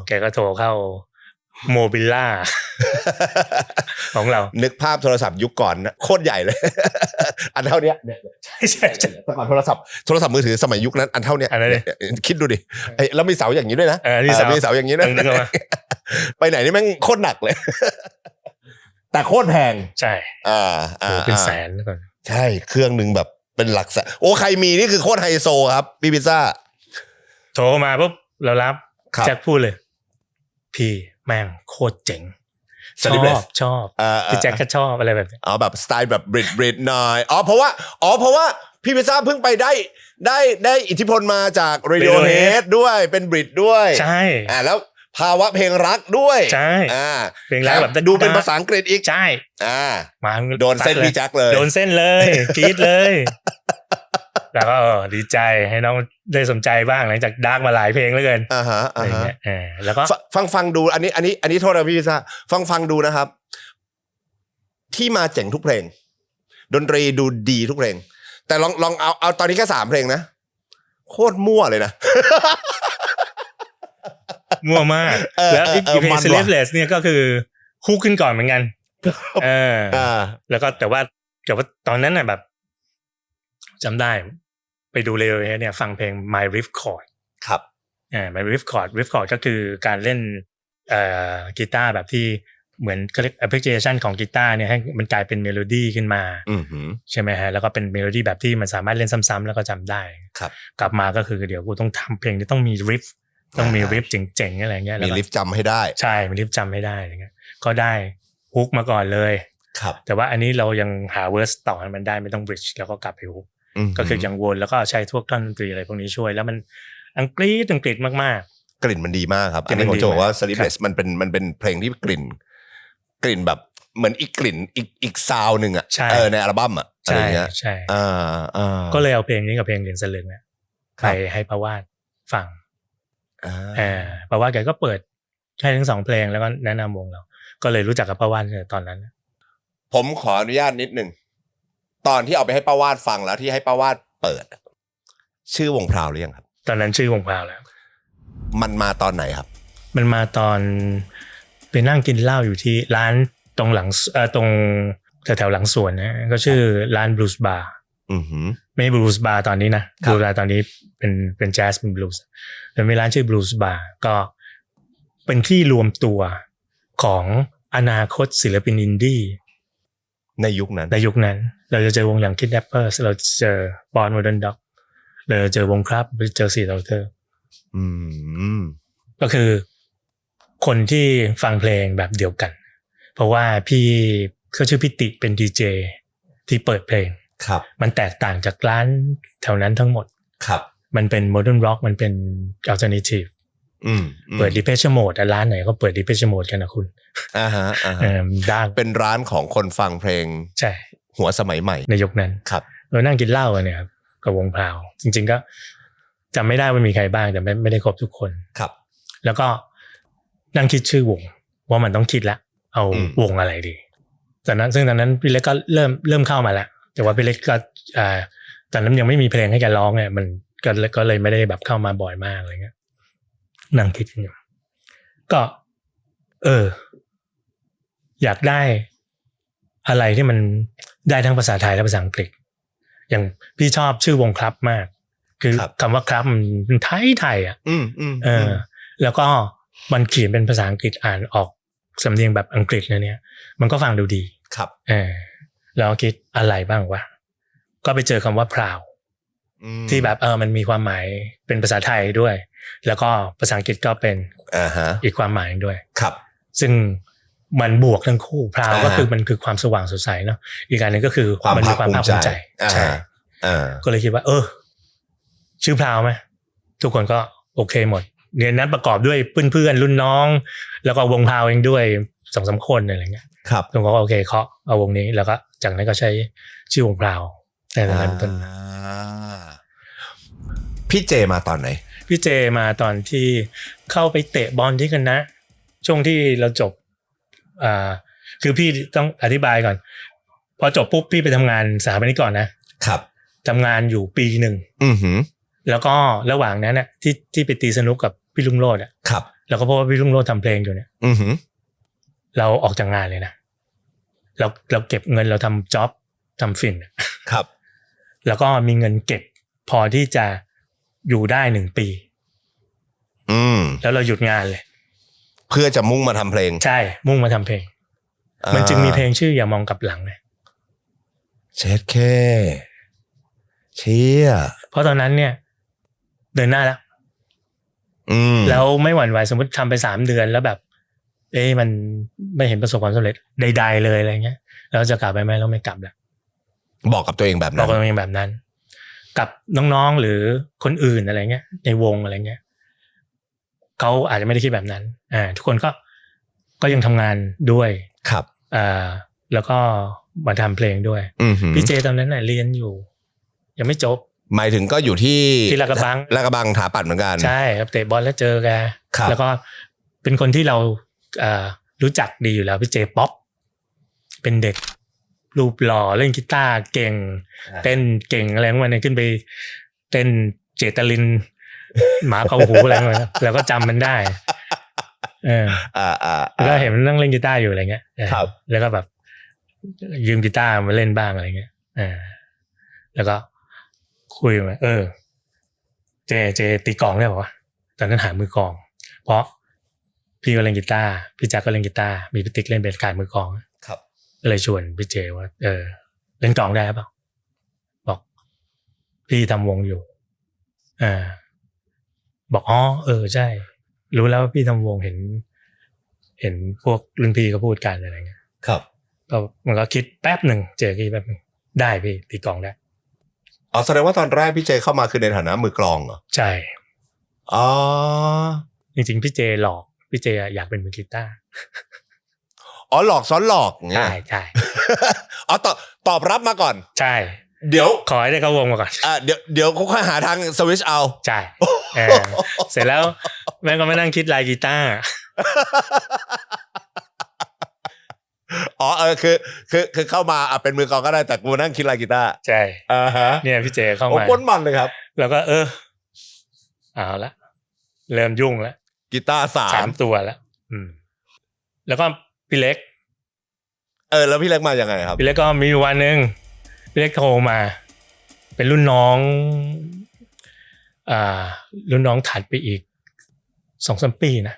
แกก็โทรเข้าโมบิล่าของเรานึกภาพโทรศัพท์ยุคก่อนนะโคตรใหญ่เลยอันเท่านี้ใช่แต่ก่อนโทรศัพท์มือถือสมัยยุคนั้นอันเท่านี้คิดดูดิแล้วมีเสาอย่างนี้ด้วยนะมีเสาอย่างนี้นะไปไหนนี่แม่งโคตรหนักเลยแต่โคตรแพงใช่เป็นแสนก่อนใช่เครื่องนึงแบบเป็นหลักแสนโอ้ใครมีนี่คือโคตรไฮโซครับพี่พิซซ่าโทรมาปุ๊บเรารับแจ็คพูดเลยพี่แม่งโคตรเจ๋งชอบพี่แจ็คก็ชอบอะไรแบบนี้แบบสไตล์แบบบริดหน่อยเพราะว่าพี่พิซซ่าเพิ่งไปได้อิทธิพลมาจาก Radiohead ด้วยเป็นบริดด้วยใช่แล้วภาวะเพลงรักด้วยใช่เพลงรักแบบดูเป็นภาษาอังกฤษอีกใช่มาโดนเส้นพี่แจ็คเลยโดนเส้นเลยกรี๊ดเลยแล้วก็ดีใจให้น้องได้สนใจบ้างหลังจากดาร์กมาหลายเพลงแล้วเกินอะไรเงี้ยแล้วก็ฟังดูอันนี้โทษนะพี่พิซซ่าฟังดูนะครับที่มาเจ๋งทุกเพลงดนตรีดูดีทุกเพลงแต่ลองเอาตอนนี้แค่3เพลงนะโคตรมั่วเลยนะมั่วมากแล้วอีกเพลง Sleepless เนี่ยก็คือคู่ขึ้นก่อนเหมือนกันแล้วก็แต่ว่าตอนนั้นน่ะแบบจำได้ไปดูเร็วเนี่ยฟังเพลง My Riff Chord ครับ My Riff Chord ก็คือการเล่นกีตาร์แบบที่เหมือนเขาเรียก application ของกีตาร์เนี่ยให้มันกลายเป็นเมโลดี้ขึ้นมาใช่ไหมฮะแล้วก็เป็นเมโลดี้แบบที่มันสามารถเล่นซ้ำๆแล้วก็จำได้กลับมาก็คือเดี๋ยวกูต้องทำเพลงที่ต้องมีริฟเจ๋งๆอะไรเงี้ยมีริฟจำให้ได้ใช่มีริฟจำให้ได้อะไรเงี้ยก็ได้ฮุกมาก่อนเลยแต่ว่าอันนี้เรายังหาเวอร์สต่อให้มันได้ไม่ต้องบริดจ์แล้วก็กลับไปฮุกก็คือยังวนแล้วก็ใช้พวกท่อนดนตรีอะไรพวกนี้ช่วยแล้วมันอังกฤษมากๆกลิ่นมันดีมากครับอันนี้ผมจะบอกว่า Sleepless มันเป็นเพลงที่กลิ่นแบบเหมือนอีกกลิ่นอีกซาวนึงอ่ะในอัลบั้มอ่ะอะไรเงี้ยใช่ก็เลยเอาเพลงนี้กับเพลงเหรียญสลึงเนี่ยไปให้ประวาสฟังประวาสแกก็เปิดให้ทั้ง2เพลงแล้วก็แนะนำวงเราก็เลยรู้จักกับประวาสตอนนั้นผมขออนุญาตนิดนึงตอนที่เอาไปให้ประวาสฟังแล้วที่ให้ประวาสเปิดชื่อวงพราวหรือยังครับตอนนั้นชื่อวงพราวแล้วมันมาตอนไหนครับมันมาตอนไปนั่งกินเหล้าอยู่ที่ร้านตรงหลังตรงแถวๆหลังสวนนะก็ชื่อร้านบลูส์บาร์ไม่บลูส์บาร์ตอนนี้นะบลูส์บาร์ตอนนี้เป็นแจ๊สเป็นบลูส์แต่มีร้านชื่อบลูส์บาร์ก็เป็นที่รวมตัวของอนาคตศิลปินอินดี้ในยุคนั้นเราจะเจอวงอย่าง Kidnappers เราเจอ Born Modern Dog เราเจอวงครับเจอ4 Daughter ก็คือคนที่ฟังเพลงแบบเดียวกันเพราะว่าพี่เขาชื่อพิติเป็นดีเจที่เปิดเพลงครับมันแตกต่างจากร้านแถวนั้นทั้งหมดครับมันเป็น Modern Rock มันเป็น Alternative เปิด Depeche Mode แต่ร้านไหนก็เปิด Depeche Mode กันนะคุณดังเป็นร้านของคนฟังเพลงใช่หัวสมัยใหม่ในยุคนั้นครับเรานั่งกินเหล้ากันเนี่ยครับกับวงพราวจริงๆก็จำไม่ได้ว่ามีใครบ้างแต่ไม่ได้ครบทุกคนครับแล้วก็นั่งคิดชื่อวงว่ามันต้องคิดละเอาวงอะไรดีซึ่งตอนนั้นพี่เล็กก็เริ่มเข้ามาแล้วแต่ว่าพี่เล็กก็ตอนนั้นยังไม่มีเพลงให้แกร้องเนี่ยมันก็เลยไม่ได้แบบเข้ามาบ่อยมากอะไรเงี้ยนั่งคิดกันอยู่ก็อยากได้อะไรที่มันได้ทั้งภาษาไทยและภาษาอังกฤษอย่างพี่ชอบชื่อวงครับมากคือคำว่าครับมันไทยอ่ะแล้วก็มันเขียนเป็นภาษาอังกฤษอ่านออกสำเนียงแบบอังกฤษเนี่ยมันก็ฟังดูดีครับแล้วคิดอะไรบ้างวะก็ไปเจอคำว่า proud ที่แบบมันมีความหมายเป็นภาษาไทยด้วยแล้วก็ภาษาอังกฤษก็เป็นอีกความหมายด้วยครับซึ่ง มันบวกทั้งคู่พราวก็คือมันคือความสว่างสดใสเนาะอีกการนึงก็คือมันมีความภาคภูมิใจใช่ก็เลยคิดว่าชื่อพราวไหมทุกคนก็โอเคหมดเรียนนั้นประกอบด้วยเพื่อนรุ่นน้องแล้วก็วงพราวเองด้วย 2-3 คนอะไรเงี้ยครับทุกคนก็โอเคเคาะเอาวงนี้แล้วก็จากนั้นก็ใช้ชื่อวงพราวแต่ตอนนั้นต้นพี่เจมาตอนไหนพี่เจมาตอนที่เข้าไปเตะบอลที่คณะช่วงที่เราจบคือพี่ต้องอธิบายก่อนพอจบปุ๊บพี่ไปทำงานสถาปนิกก่อนนะครับทำงานอยู่ปีหนึ่งแล้วก็ระหว่างนั้นน่ะที่ไปตีสนุกกับพี่ลุงโรจน์ครับแล้วก็พบว่าพี่ลุงโรจน์ทำเพลงอยู่เนี่ยเราออกจากงานเลยนะเราเก็บเงินเราทำจ็อบทำฟินครับแล้วก็มีเงินเก็บพอที่จะอยู่ได้1 ปีแล้วเราหยุดงานเลยเพื่อจะมุ่งมาทำเพลงใช่มุ่งมาทำเพลงมันจึงมีเพลงชื่ออย่ามองกลับหลังเลยเช็ดแค่เชี่ยเพราะตอนนั้นเนี่ยเดินหน้าแล้วไม่หวั่นไหวสมมติทำไป3 เดือนแล้วแบบมันไม่เห็นประสบความสำเร็จใดๆเลยอะไรเงี้ยเราจะกลับไปไหมเราไม่กลับแล้วบอกกับตัวเองแบบนั้นบอกกับตัวเองแบบนั้นกับน้องๆหรือคนอื่นอะไรเงี้ยในวงอะไรเงี้ยเขาอาจจะไม่ได้คิดแบบนั้นทุกคนก็ยังทำงานด้วยครับแล้วก็มาทำเพลงด้วยพี่เจตอนนั้นเรียนอยู่ยังไม่จบหมายถึงก็อยู่ที่ลาดกระบังถาปัตย์เหมือนกันใช่ครับเตะบอลแล้วเจอแกแล้วก็เป็นคนที่เรารู้จักดีอยู่แล้วพี่เจป๊อปเป็นเด็กรูปหล่อเล่นกีตาร์เก่งเต้นเก่งอะไรของมันขึ้นไปเต้นเจตลินหมาเข้าหูอะไรของมันแล้วก็จำมันได้แล้วก็เห็นมันนั่งเล่นกีตาร์อยู่อะไรเงี้ยแล้วก็แบบยืมกีตาร์มาเล่นบ้างอะไรเงี้ยแล้วก็คุยมาเจตีกลองได้ป่าววะตอนนั้นหามือกลองเพราะพี่ก็เล่นกีตาร์พี่แจ็คก็เล่นกีตาร์มีพี่ติ๊กเล่นเบสขาดมือกลองครับก็เลยชวนพี่เจว่าเล่นกลองได้ป่ะบอกพี่ทำวงอยู่บอกใช่รู้แล้วว่าพี่ทำวงเห็นพวกรุ่นพี่ก็พูดกันอะไรเงี้ยครับก็มันก็คิดแป๊บหนึ่งเจคิดแป๊บนึงได้พี่ตีกลองได้แสดงว่าตอนแรกพี่เจเข้ามาคือในฐานะมือกลองเหรอใช่จริงๆพี่เจหลอกพี่เจอยากเป็นมือกีตาร์หลอกซ้อนหลอกเนี่ยใช่ตอบรับมาก่อนใช่เดี๋ยวขอให้ได้เข้าวงมาก่อนเดี๋ยวเขาค่อยหาทางสวิตช์เอาใช่เสร็จแล้วแม่ก็ไม่นั่งคิดลายกีตาร์คือเข้ามาเป็นมือกลองก็ได้แต่กูนั่งคิดลายกีตาร์ใช่เนี่ยพี่เจเข้ามาโอ้นมันเลยครับแล้วก็เอาละเริ่มยุ่งแล้วกีตาร์3 ตัวแล้วแล้วก็พี่เล็กแล้วพี่เล็กมายังไงครับพี่เล็กก็มีวันนึงพี่เล็กโทรมาเป็นรุ่นน้องถัดไปอีก 2-3 ปีนะ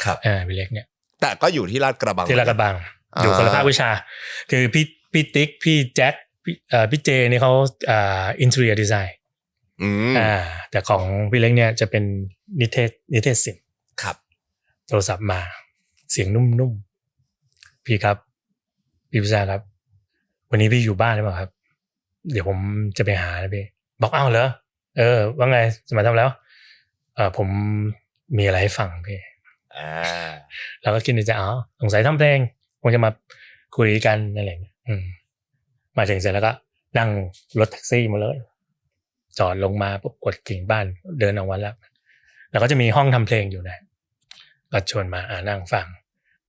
ครับพี่เล็กเนี่ยแต่ก็อยู่ที่ลาดกระบังอยู่คนละภาควิชาคือพี่ติ๊กพี่แจ็คพี่เจนี่เขาinterior design แต่ของพี่เล็กเนี่ยจะเป็นนิเทศศิลป์ครับโทรศัพท์มาเสียงนุ่มๆพี่ครับพี่พิชาครับวันนี้พี่อยู่บ้านหรือเปล่าครับเดี๋ยวผมจะไปหานะพี่บอกอ้าวเหรอว่าไงจะมาทำแล้วผมมีอะไรให้ฟังพี่แล้วก็คิดในใจสงสัยทำเพลงคงจะมาคุยกันอะไรอย่างเงี้ยมาถึงเสร็จแล้วก็นั่งรถแท็กซี่มาเลยจอดลงมาปุ๊บกดกิ่งบ้านเดินออกมาแล้วก็จะมีห้องทำเพลงอยู่นะก็ชวนมานั่งฟัง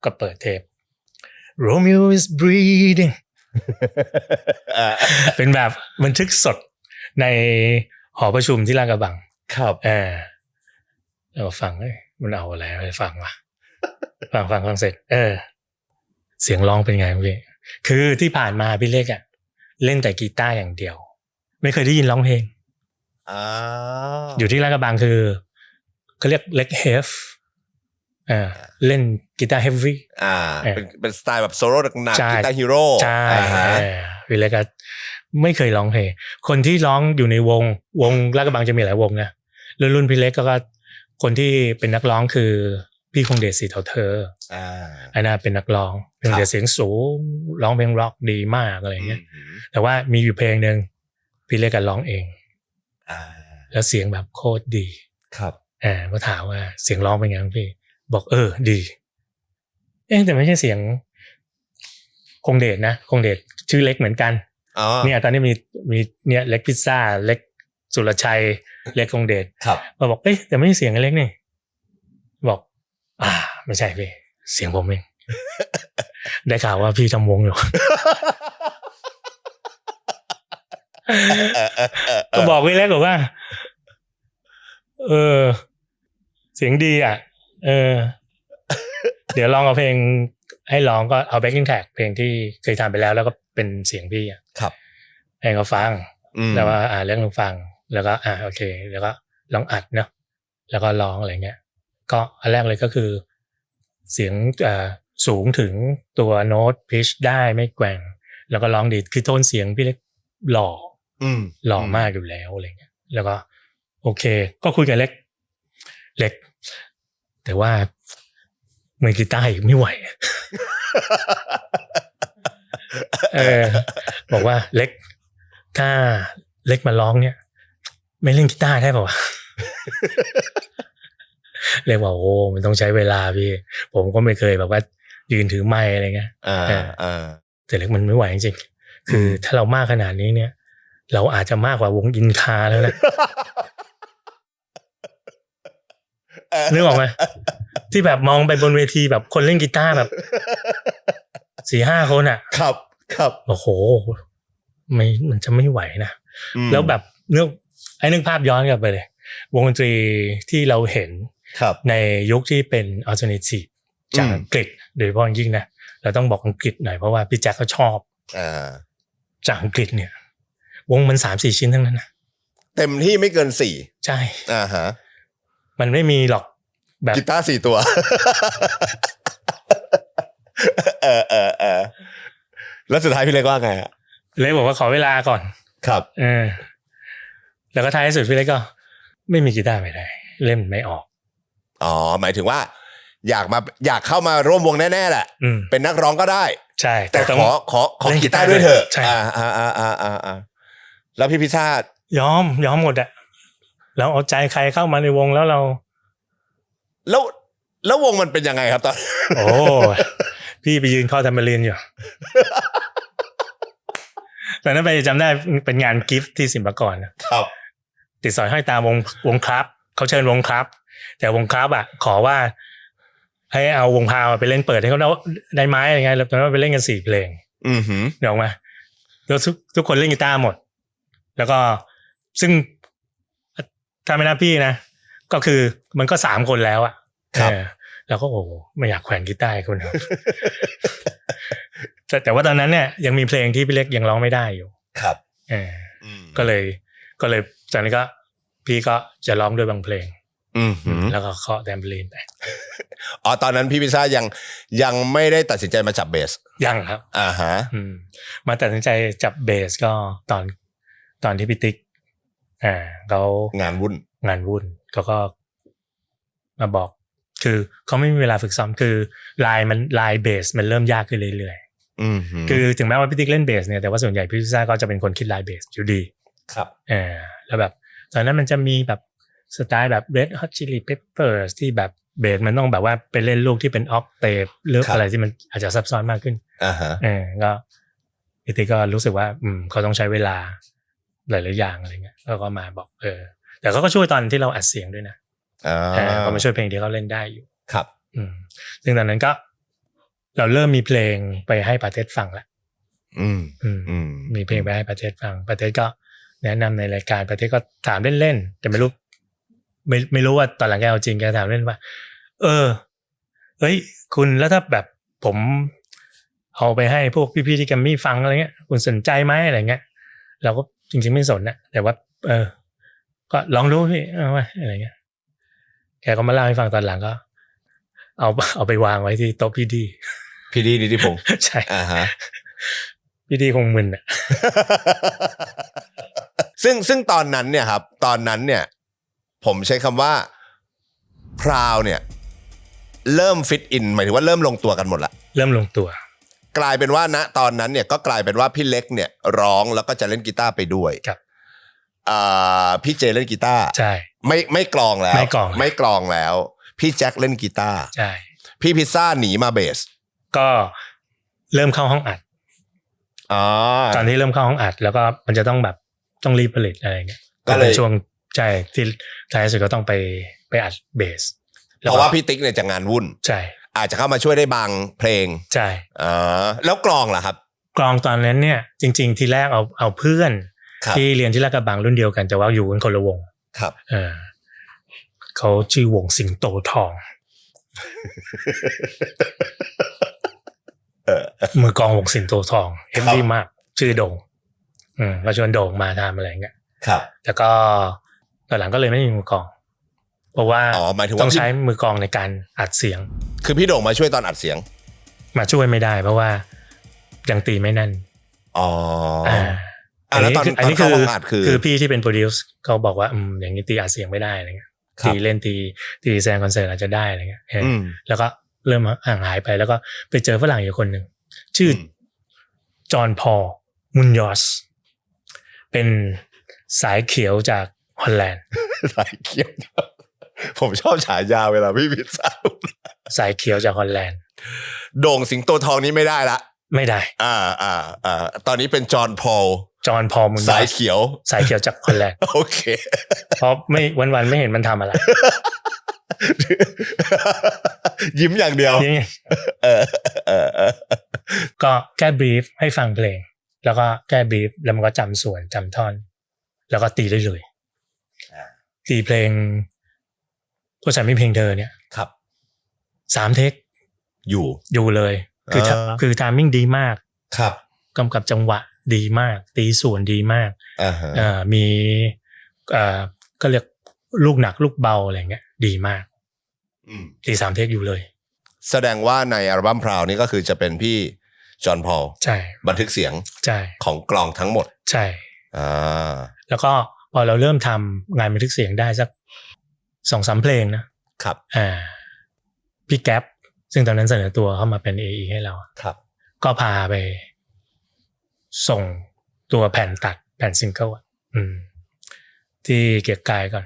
ก็เปิดเทป Romeo is breathing เป็นแบบบันทึกสดในหอประชุมที่ลาดกระบังครับแล้วฟังมันเอาอะไรไปฟังวะฟังเสร็จเสียงร้องเป็นไงพี่คือที่ผ่านมาพี่เล็กเล่นแต่กีตาร์อย่างเดียวไม่เคยได้ยินร้องเพลงอยู่ที่ลาดกระบังคือเขาเรียกเล็กเฮฟเล่นกีตาร์เฮฟวี่เป็นสไตล์แบบโซโล่หนักกีตาร์ฮีโร่ใช่พี่เล็กไม่เคยร้องเพลงคนที่ร้องอยู่ในวงลาดกระบังจะมีหลายวงนะรุ่นพี่เล็กก็คนที่เป็นนักร้องคือ พี่คงเดชสีเทาเธออันนั้นเป็นนักร้องเป็นเสียงสูงร้องเพลงร็อกดีมากอะไรเงี้ยแต่ว่ามีอยู่เพลงนึงพี่เล็กกันร้องเองแล้วเสียงแบบโคตรดีครับก็ถามว่าเสียงร้องเป็นไงพี่บอกดีแต่ไม่ใช่เสียงคงเดชนะคงเดชชื่อเล็กเหมือนกันเนี่ยตอนนี้มีเนี่ยเล็กพิซซ่าเล็กสุรชัยเล็กคงเดชมาบอกแต่ไม่ใช่เสียงเล็กนี่บอกไม่ใช่พี่เสียงผมเอง ได้ข่าวว่าพี่ทำวงอยู่ ก็บอกพี่เล็กบอกว่าเสียงดีเดี๋ยวลองเอาเพลงให้ร้องก็เอา backing track เพลงที่เคยทำไปแล้วก็เป็นเสียงพี่ครับให้เขาฟังแล้วว่าเรื่องลองฟังแล้วก็โอเคแล้วก็ลองอัดเนาะแล้วก็ร้องอะไรเงี้ยก็อันแรกเลยก็คือเสียงสูงถึงตัวโน้ตพิชได้ไม่แกว่งแล้วก็ร้องดีคือโทนเสียงพี่เล็กหล่อมากอยู่แล้วอะไรเงี้ยแล้วก็โอเคก็คุยกับเล็กแต่ว่ามือกีตาร์อีกไม่ไหว บอกว่าเล็กถ้าเล็กมาร้องเนี่ยไม่เล่นกีตาร์ได้ป่าวะ เรียกว่าโอ้มันต้องใช้เวลาพี่ผมก็ไม่เคยแบบว่ายืนถือไมค์อะไรเงี้ยแต่เล็กมันไม่ไหวจริงๆคือถ้าเรามากขนาดนี้เนี่ยเราอาจจะมากกว่าวงอินคาแล้วนะ นึกออกไหมที่แบบมองไปบนเวทีแบบคนเล่นกีตาร์แบบ 4-5 คนอ่ะครับโอ้โหมันจะไม่ไหวนะแล้วแบบนึกภาพย้อนกลับไปเลยวงดนตรีที่เราเห็นในยุคที่เป็น alternative จากอังกฤษโดยเฉพาะยิ่งนะเราต้องบอกอังกฤษหน่อยเพราะว่าพี่แจ็คเขาชอบจากอังกฤษเนี่ยวงมัน 3-4 ชิ้นทั้งนั้นนะเต็มที่ไม่เกิน4ใช่ฮะมันไม่มีหรอกแบบกีตาร์4ตัว แล้วสุดท้ายพี่เล็กว่าไงฮะเล็กบอกว่าขอเวลาก่อนครับแล้วก็ท้ายที่สุดพี่เล็กก็ไม่มีกีตาร์ไม่ได้เล่นไม่ออกหมายถึงว่าอยากเข้ามาร่วมวงแน่ๆแหละเป็นนักร้องก็ได้ใช่แต่ขอกีตาร์ด้วยเถอะใช่แล้วพี่พิชาติยอมหมดอะแล้วเอาใจใครเข้ามาในวงแล้วเราแล้ววงมันเป็นยังไงครับตอนโอ้พี่ไปยืนข้อทำมาเรียนอยู่ตอนนั้นไปจำได้เป็นงานกิฟต์ที่ศิลปากรครับติดสอยห้อยตามวงครับเขาเชิญวงครับแต่วงครับอ่ะขอว่าให้เอาวงพาวไปเล่นเปิดให้เขาได้ไหมอะไรเงี้ยแล้วตอนนั้นไปเล่นกัน4 เพลงเดี๋ยวมาแล้วทุกคนเล่นกีตาร์หมดแล้วก็ซึ่งถ้าไม่นับพี่นะก็คือมันก็3 คนแล้วอ่ะแล้วก็โอ้ไม่อยากแขวนกีตาร์คนเดียวแต่ว่าตอนนั้นเนี่ยยังมีเพลงที่พี่เล็กยังร้องไม่ได้อยู่ครับก็เลยตอนนี้ก็พี่ก็จะร้องด้วยบางเพลงแล้วก็เคาะแทมเบอรีนไปตอนนั้นพี่พิซซ่ายังไม่ได้ตัดสินใจมาจับเบสยังครับฮะมาตัดสินใจจับเบสก็ตอนที่พี่ติ๊กเขางานวุ่นเขาก็มาบอกคือเขาไม่มีเวลาฝึกซ้อมคือลายเบสมันเริ่มยากขึ้นเรื่อยๆคือถึงแม้ว่าพี่ติ๊กเล่นเบสเนี่ยแต่ว่าส่วนใหญ่พี่พิซซ่าก็จะเป็นคนคิดลายเบสอยู่ดีครับแล้วแบบตอนนั้นมันจะมีแบบสไตล์แบบ Red Hot Chili Peppers ที่แบบเบสมันต้องแบบว่าไปเล่นลูกที่เป็นออกเทปหรืออะไรที่มันอาจจะซับซ้อนมากขึ้นก็พี่ติ๊กก็รู้สึกว่าเขาต้องใช้เวลาหลายๆอย่างอะไรเงี้ยแล้วก็มาบอกแต่เขาก็ช่วยตอนที่เราอัดเสียงด้วยนะก็มาช่วยเพลงที่เขาเล่นได้อยู่ครับซึ่งตอนนั้นก็เราเริ่มมีเพลงไปให้ประเทศฟังแล้วมีเพลงไปให้ประเทศฟังประเทศก็แนะนำในรายการประเทศก็ถามเล่นๆแต่ไม่รู้ว่าตอนหลังแกเอาจริงแกถามเล่นว่าคุณแล้วถ้าแบบผมเอาไปให้พวกพี่ๆที่แกรมมี่ฟังอะไรเงี้ยคุณสนใจไหมอะไรเงี้ยเราก็จริงๆไม่สนนะแต่ว่าก็ลองดูพี่เอาไว้อะไรเงี้ยแกก็มาเล่าให้ฟังตอนหลังก็เอาไปวางไว้ที่โต๊ะพี่ดีนิติพงษ์ใช่พี่ดีคงมึนอ่ะ ซึ่งตอนนั้นเนี่ยครับตอนนั้นเนี่ยผมใช้คำว่าพราวเนี่ย เริ่มฟิตอินหมายถึงว่าเริ่มลงตัวกันหมดละเริ่มลงตัวกลายเป็นว่าณตอนนั้นเนี่ยก็กลายเป็นว่าพี่เล็กเนี่ยร้องแล้วก็จะเล่นกีตาร์ไปด้วยครับพี่เจเล่นกีตาร์ใช่ไม่กลองแล้วไม่กลองแล้วพี่แจ็คเล่นกีตาร์ใช่พี่พิซซ่าหนีมาเบสก็เริ่มเข้าห้องอัดตอนที่เริ่มเข้าห้องอัดแล้วก็มันจะต้องแบบต้องรีบผลิตอะไรเงี้ยก็เลยช่วงใช่ที่ท้ายสุดก็ต้องไปอัดเบสเพราะว่าพี่ติ๊กเนี่ยจะงานวุ่นใช่อาจจะเข้ามาช่วยได้บางเพลงใช่แล้วกลองล่ะครับกลองตอนนั้นเนี่ยจริงๆทีแรกเอาเพื่อนที่เรียนที่ลาดกระบังรุ่นเดียวกันแต่ว่าอยู่กันคนละวงครับเขาชื่อวงสิงโตทองมือกลองวงสิงโตทองเฮฟวี่มากชื่อโด่งก็ชวนโด่งมาทำอะไรเงี้ยครับแต่ก็ตอนหลังก็เลยไม่มีมือกลองเพราะว่าต้องใช้มือกลองในการอัดเสียงคือพี่โด่งมาช่วยตอนอัดเสียงมาช่วยไม่ได้เพราะว่ายังตีไม่แน่นแล้วตอนนี้คือพี่ที่เป็นโปรดิวซ์เขาบอกว่าอย่างนี้ตีอัดเสียงไม่ได้อะไรเงี้ยตีเล่นตีแซงคอนเสิร์ตอาจจะได้อะไรเงี้ยแล้วก็เริ่มห่างหายไปแล้วก็ไปเจอฝรั่งอีกคนหนึ่งชื่อจอห์นพอลมุนยอสเป็นสายเขียวจากฮอลแลนด์สายเขียวผมชอบฉายาเวลาพี่พิซซ่าสายเขียวจากฮอลแลนด์โด่งสิงโตทองนี้ไม่ได้ละไม่ได้ตอนนี้เป็นจอห์นพอลมุนยอสสายเขียวจากฮอลแลนด์โอเคเพราะไม่วันๆไม่เห็นมันทำอะไรยิ้มอย่างเดียวก็แค่บรีฟให้ฟังเพลงแล้วก็แค่บรีฟแล้วมันก็จำส่วนจำท่อนแล้วก็ตีได้เลยตีเพลงก็ฉันไม่เพลงเธอเนี่ยครับ3 เทคอยู่เลยคือไทมิ่งดีมากครับกำกับจังหวะดีมากตีส่วนดีมากมีก็เรียกลูกหนักลูกเบาอะไรเงี้ยดีมากตี3 เทคอยู่เลยแสดงว่าในอัลบั้มพราวนี้ก็คือจะเป็นพี่จอห์นพอลใช่บันทึกเสียงใช่ของกลองทั้งหมดใช่แล้วก็พอเราเริ่มทำงานบันทึกเสียงได้สัก 2-3 เพลงนะครับพี่แก๊ปซึ่งตอนนั้นเสนอตัวเข้ามาเป็น AE ให้เราครับก็พาไปส่งตัวแผ่นตัดแผ่นซิงเกิลที่เกียรติกายก่อน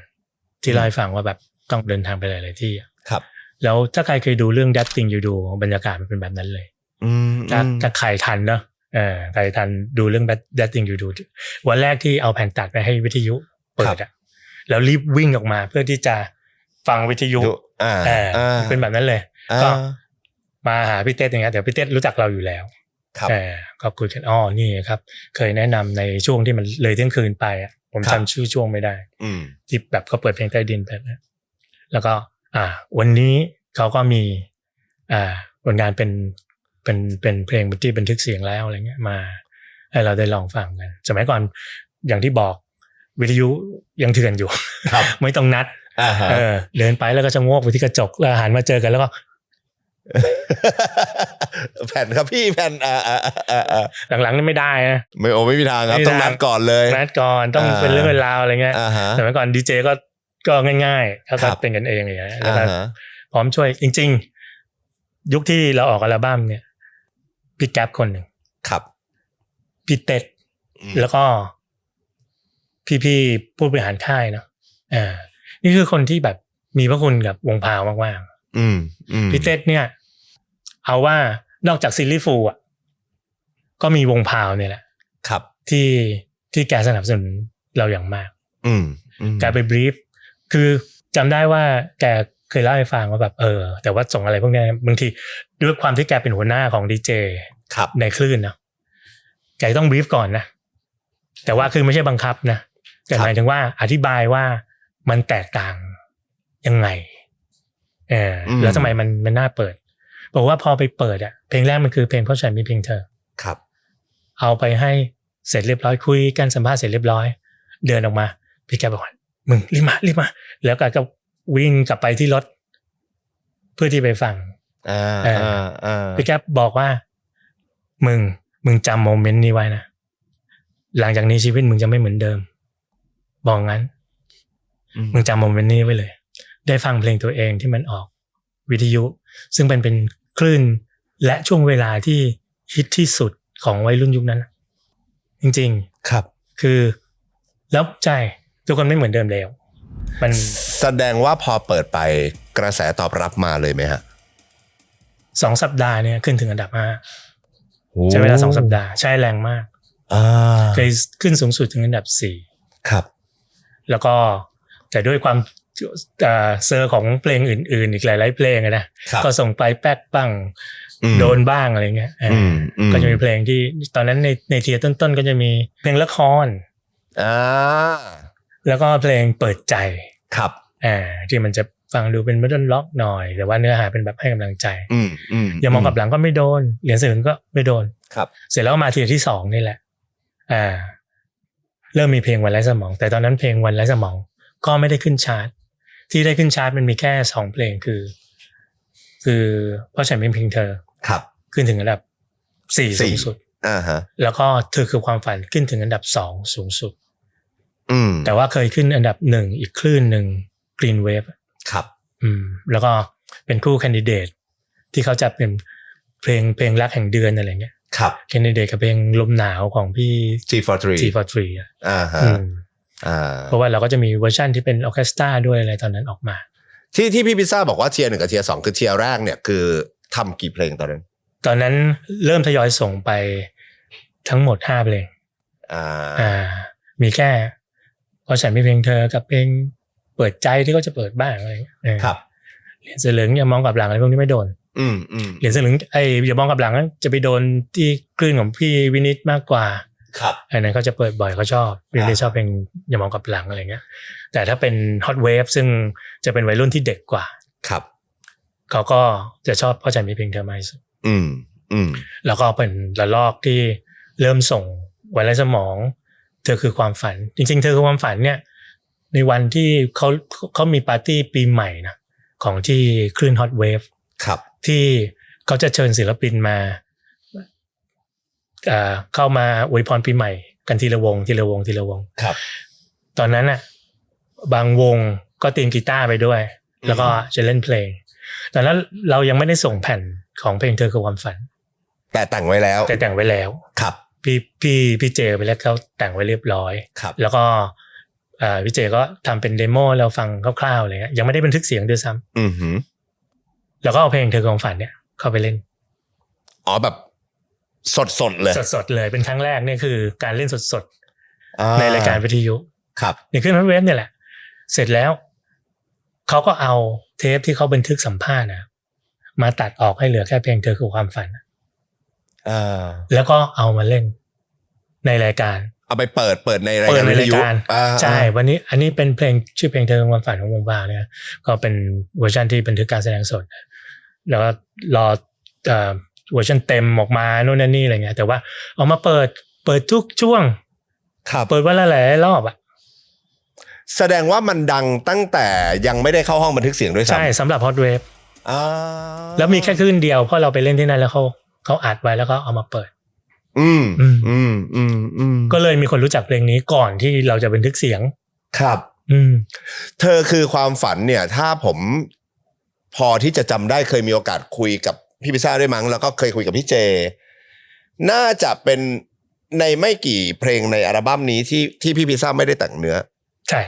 ที่เล่าให้ฟังว่าแบบต้องเดินทางไปหลายๆที่ครับแล้วถ้าใครเคยดูเรื่อง That Thing You Do บรรยากาศมันเป็นแบบนั้นเลยถ้าใครทันเนอะใครทันดูเรื่อง That Thing You Do วันแรกที่เอาแผ่นตัดไปให้วิทยุเปิดแล้วรีบวิ่งออกมาเพื่อที่จะฟังวิทยุเป็นแบบนั้นเลยก็มาหาพี่เต้อย่างเงี้ยเดี๋ยวพี่เต้รู้จักเราอยู่แล้วก็คุยกันนี่ครับเคยแนะนำในช่วงที่มันเลยเที่ยงคืนไปผมจำชื่อช่วงไม่ได้ที่แบบเขาเปิดเพลงใต้ดินแบบนั้นแล้วก็วันนี้เขาก็มีผลงานเป็นเพลงที่บันทึกเสียงแล้วอะไรเงี้ยมาให้เราได้ลองฟังกันสมัยก่อนอย่างที่บอกวิทยุยังเถื่อนอยู่ไม่ต้องนัดเดินไปแล้วก็ชะโงกไปที่กระจกแล้วหันมาเจอกันแล้วก็แผ่นครับพี่แผ่นหลังๆนี่ไม่ได้นะไม่มีทางครับต้องนัดก่อนเลยนัดก่อนต้องเป็นเรื่องเวลาอะไรเงี้ยแต่เมื่อก่อนดีเจก็ง่ายๆถ้าเป็นกันเองอย่างเงี้ยแล้วก็พร้อมช่วยจริงๆยุคที่เราออกอัลบั้มเนี่ยพี่แก๊ปคนหนึ่งครับพี่เต็ดแล้วก็พี่ผู้บริหารค่ายเนาะนี่คือคนที่แบบมีพระคุณกับวงพาวมากๆพี่เต็ดเนี่ยเอาว่านอกจากซิลลี่ฟูลก็มีวงพาวเนี่ยแหละครับที่แกสนับสนุนเราอย่างมากแกไปบรีฟคือจำได้ว่าแกเคยเล่าให้ฟังว่าแบบแต่ว่าส่งอะไรพวกนี้บางทีด้วยความที่แกเป็นหัวหน้าของดีเจในคลื่นนะแกต้องบรีฟก่อนนะแต่ว่าคือไม่ใช่บังคับนะแต่หมายถึงว่าอธิบายว่ามันแตกต่างยังไงแล้วทำไมมันน่าเปิดบอกว่าพอไปเปิดเพลงแรกมันคือเพลงเพราะฉันมีเพียงเธอครับเอาไปให้เสร็จเรียบร้อยคุยกันสัมภาษณ์เสร็จเรียบร้อยเดินออกมาพี่แกบอกว่ามึงรีบมาแล้วก็วิ่งกลับไปที่รถเพื่อที่ไปฟังพี่แกบอกว่ามึงจำโมเมนต์นี้ไว้นะหลังจากนี้ชีวิตมึงจะไม่เหมือนเดิมบอกงั้นมึงจำโมเมนต์นี้ไว้เลยได้ฟังเพลงตัวเองที่มันออก วิทยุซึ่งเป็นคลื่นและช่วงเวลาที่ฮิตที่สุดของวัยรุ่นยุคนั้นจริงๆครับคือแล้วใจทุกคนไม่เหมือนเดิมแล้วมันแสดงว่าพอเปิดไปกระแสตอบรับมาเลยไหมฮะ2 สัปดาห์เนี่ยขึ้นถึงอันดับ5ใช้เวลา2 สัปดาห์ใช้แรงมากเคยขึ้นสูงสุดถึงอันดับ4ครับแล้วก็แต่ด้วยความเซอร์ของเพลงอื่นๆอีกหลายๆเพลงนะก็ส่งไปแป๊กปังโดนบ้างอะไรเงี้ยก็จะมีเพลงที่ตอนนั้นในเทียร์ต้นๆก็จะมีเพลงละครแล้วก็เพลงเปิดใจครับที่มันจะฟังดูเป็นมิดเดิลล็อกหน่อยแต่ว่าเนื้อหาเป็นแบบให้กำลังใจอย่ามองกับหลังก็ไม่โดนเหรียญสลึงก็ไม่โดนครับเสร็จแล้วมาเทียร์ที่2นี่แหละเริ่มมีเพลงวันไร้สมองแต่ตอนนั้นเพลงวันไร้สมองก็ไม่ได้ขึ้นชาร์ตที่ได้ขึ้นชาร์ตมันมีแค่2เพลงคือเพราะฉันเป็นเพียงเธอครับขึ้นถึงอันดับ4สูงสุดแล้วก็เธอคือความฝันขึ้นถึงอันดับ2สูงสุดแต่ว่าเคยขึ้นอันดับ1อีกคลื่นนึง Green Wave ครับแล้วก็เป็นคู่แคนดิเดตที่เขาจะเป็นเพลงรักแห่งเดือนอะไรเงี้ยครับแคนดิเดตกับเพลงลมหนาวของพี่ G43 เพราะว่าเราก็จะมีเวอร์ชันที่เป็นออร์เคสตราด้วยอะไรตอนนั้นออกมาที่พี่พิซซ่าบอกว่าเทียร์1กับเทียร์2คือเทียร์แรกเนี่ยคือทำกี่เพลงตอนนั้นเริ่มทยอยส่งไปทั้งหมด5เพลงมีแค่เพราะฉันมีเพลงเธอกับเพลงเปิดใจที่เขาจะเปิดบ้างอะไรครับเหรียญสลึงอย่ามองกับหลังอะไรพวกนี้ไม่โดนเหรียญสลึงอย่ามองกับหลังจะไปโดนที่คลื่นของพี่วินิตมากกว่าครับอันนั้นเขาจะเปิดบ่อยเขาชอบวินิตชอบเพลงอย่ามองกับหลังอะไรเงี้ยแต่ถ้าเป็น Hot Wave ซึ่งจะเป็นวัยรุ่นที่เด็กกว่าครับเขาก็จะชอบเพราะฉันมีเพลงเธอมาสุดแล้วก็เป็นระลอกที่เริ่มส่งวันไร้สมองเธอคือความฝันจริงๆเธอคือความฝันเนี่ยในวันที่เขามีปาร์ตี้ปีใหม่นะของที่คลื่น Hot Wave ครับที่เขาจะเชิญศิลปินมาเข้ามาอวยพรปีใหม่กันทีละวงครับตอนนั้นน่ะบางวงก็ตีมกีตาร์ไปด้วยแล้วก็จะเล่นเพลงตอนนั้นเรายังไม่ได้ส่งแผ่นของเพลงเธอคือความฝันแต่แต่งไว้แล้วครับพี่เจไปแล้วเขาแต่งไว้เรียบร้อยครับแล้วก็พี่เจก็ทำเป็นเดโมเราฟังคร่าวๆอะไรเงี้ยยังไม่ได้บันทึกเสียงด้วยซ้ำแล้วก็เอาเพลงเธอคือความฝันเนี่ยเข้าไปเล่นแบบสดเลยสดเลยเป็นครั้งแรกเนี่ยคือการเล่นสดในรายการวิทยุครับนี่ขึ้นเว็บเนี่ยแหละเสร็จแล้วเขาก็เอาเทปที่เขาบันทึกสัมภาษณ์นะมาตัดออกให้เหลือแค่เพลงเธอคือความฝันแล้วก็เอามาเล่นในรายการเอาไปเปิดในรายการวิทยุใช่วันนี้อันนี้เป็นเพลงชื่อเพลงเธอคือความฝันของวงบาเนี่ยก็เป็นเวอร์ชันที่บันทึกการแสดงสดแล้วก็รอเวอร์ชันเต็มออกมาโน่นนี่อะไรเงี้ยแต่ว่าเอามาเปิดทุกช่วงเปิดวันละหลายรอบแสดงว่ามันดังตั้งแต่ยังไม่ได้เข้าห้องบันทึกเสียงด้วยซ้ำใช่สำหรับ Hot Wave แล้วมีแค่คลื่นเดียวเพราะเราไปเล่นที่นั่นแล้วเขาอัดไว้แล้วก็เอามาเปิดก็เลยมีคนรู้จักเพลงนี้ก่อนที่เราจะบันทึกเสียงครับเธอคือความฝันเนี่ยถ้าผมพอที่จะจำได้เคยมีโอกาสคุยกับพี่พิซซ่าด้วยมั้งแล้วก็เคยคุยกับพี่เจน่าจะเป็นในไม่กี่เพลงในอัลบั้มนี้ที่พี่พิซซ่าไม่ได้แต่งเนื้อใช่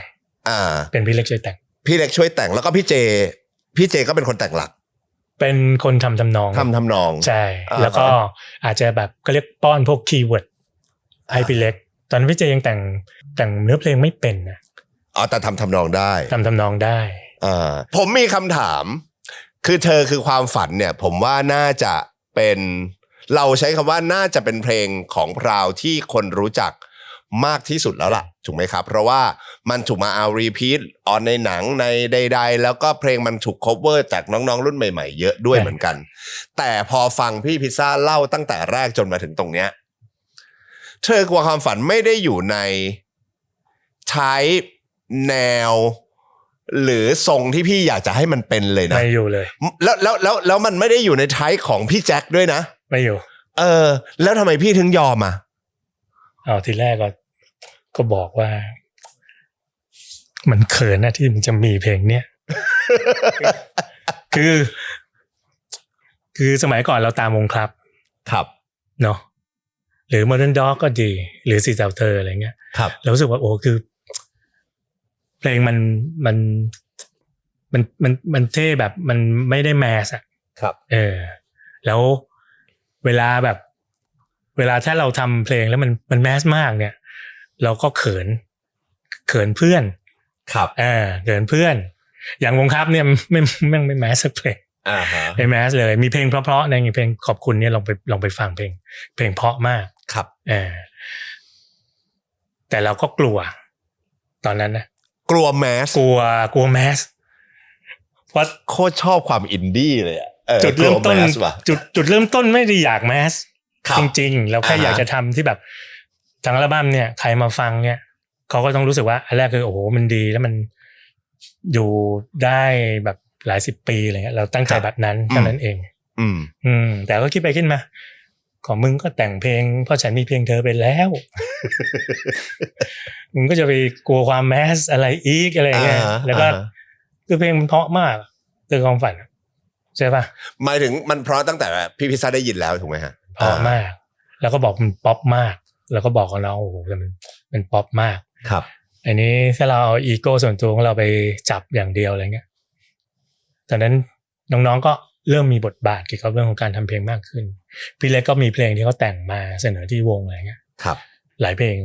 เป็นพี่เล็กช่วยแต่งแล้วก็พี่เจก็เป็นคนแต่งหลักเป็นคนทำนองใช่แล้วก็อาจจะแบบก็เรียกป้อนพวกคีย์เวิร์ดให้พี่เล็กตอนพี่เจยังแต่งเนื้อเพลงไม่เป็นนะแต่ทำนองได้ผมมีคำถามคือเธอคือความฝันเนี่ยผมว่าน่าจะเป็นเราใช้คำว่าน่าจะเป็นเพลงของพราวที่คนรู้จักมากที่สุดแล้วล่ะถูกไหมครับเพราะว่ามันถูกมาเอารีพีทออนในหนังในใดๆแล้วก็เพลงมันถูก cover จากน้องๆรุ่นใหม่ๆเยอะด้วยเหมือนกันแต่พอฟังพี่พิซซ่าเล่าตั้งแต่แรกจนมาถึงตรงเนี้ยเธอกลัวความฝันไม่ได้อยู่ในใช้แนวหรือทรงที่พี่อยากจะให้มันเป็นเลยนะไม่อยู่เลยแล้วมันไม่ได้อยู่ในไทป์ของพี่แจ็คด้วยนะไม่อยู่แล้วทำไมพี่ถึงยอมทีแรกก็บอกว่ามันเขินนะที่มันจะมีเพลงเนี้ย คือสมัยก่อนเราตามวงครับครับเนาะหรือ Modern Dog ก็ดีหรือสี่สาวเธออะไรเงี้ยครับเรารู้สึกว่าโอ้คือเพลงมันเท่แบบมันไม่ได้แมสอะครับแล้วเวลาถ้าเราทำเพลงแล้วมันแมสมากเนี่ยเราก็เขินเพื่อนครับเขินเพื่อนอย่างวงครับเนี่ยไม่แมสสักเพลงไม่แมสเลยมีเพลงเพราะๆในเพลงขอบคุณเนี่ยลองไปฟังเพลงเพราะมากครับแต่เราก็กลัวตอนนั้นนะกลัวแมสกลัวแมสเพราะโคตรชอบความอินดี้เลยอ่ะจุดเริ่มต้นจุดเริ่มต้นไม่ได้อยากแมสจริงๆเราแค่อยากจะทำที่แบบทั้งอัลบั้มเนี่ยใครมาฟังเนี่ยเขาก็ต้องรู้สึกว่าอันแรกคือโอ้โหมันดีแล้วมันอยู่ได้แบบหลายสิบปีอะไรเงี้ยเราตั้งใจแบบนั้นเท่านั้นเองแต่ก็คิดไปขึ้นมาของมึงก็แต่งเพลงเพราะฉันมีเพียงเธอไปแล้วมึงก็จะไปกลัวความแมสอะไรอีกอะไรเงี้ยแล้วก็คือเพลงมันเพราะมากคือความฝันใช่ป่ะหมายถึงมันเพราะตั้งแต่พี่พิซซ่าได้ยินแล้วถูกไหมฮะเพราะมากแล้วก็บอกมันป๊อปมากแล้วก็บอกกับน้องโอ้โหมันป๊อปมากครับอันนี้ถ้าเราเอาอีโก้ส่วนตัวของเราไปจับอย่างเดียวอะไรเงี้ยตอนนั้นน้องๆก็เริ่มมีบทบาทเกี่ยวกับเรื่องของการทำเพลงมากขึ้นพี่เล็กก็มีเพลงที่เขาแต่งมาเสนอที่วงอะไรเงี้ยครับหลายเพลง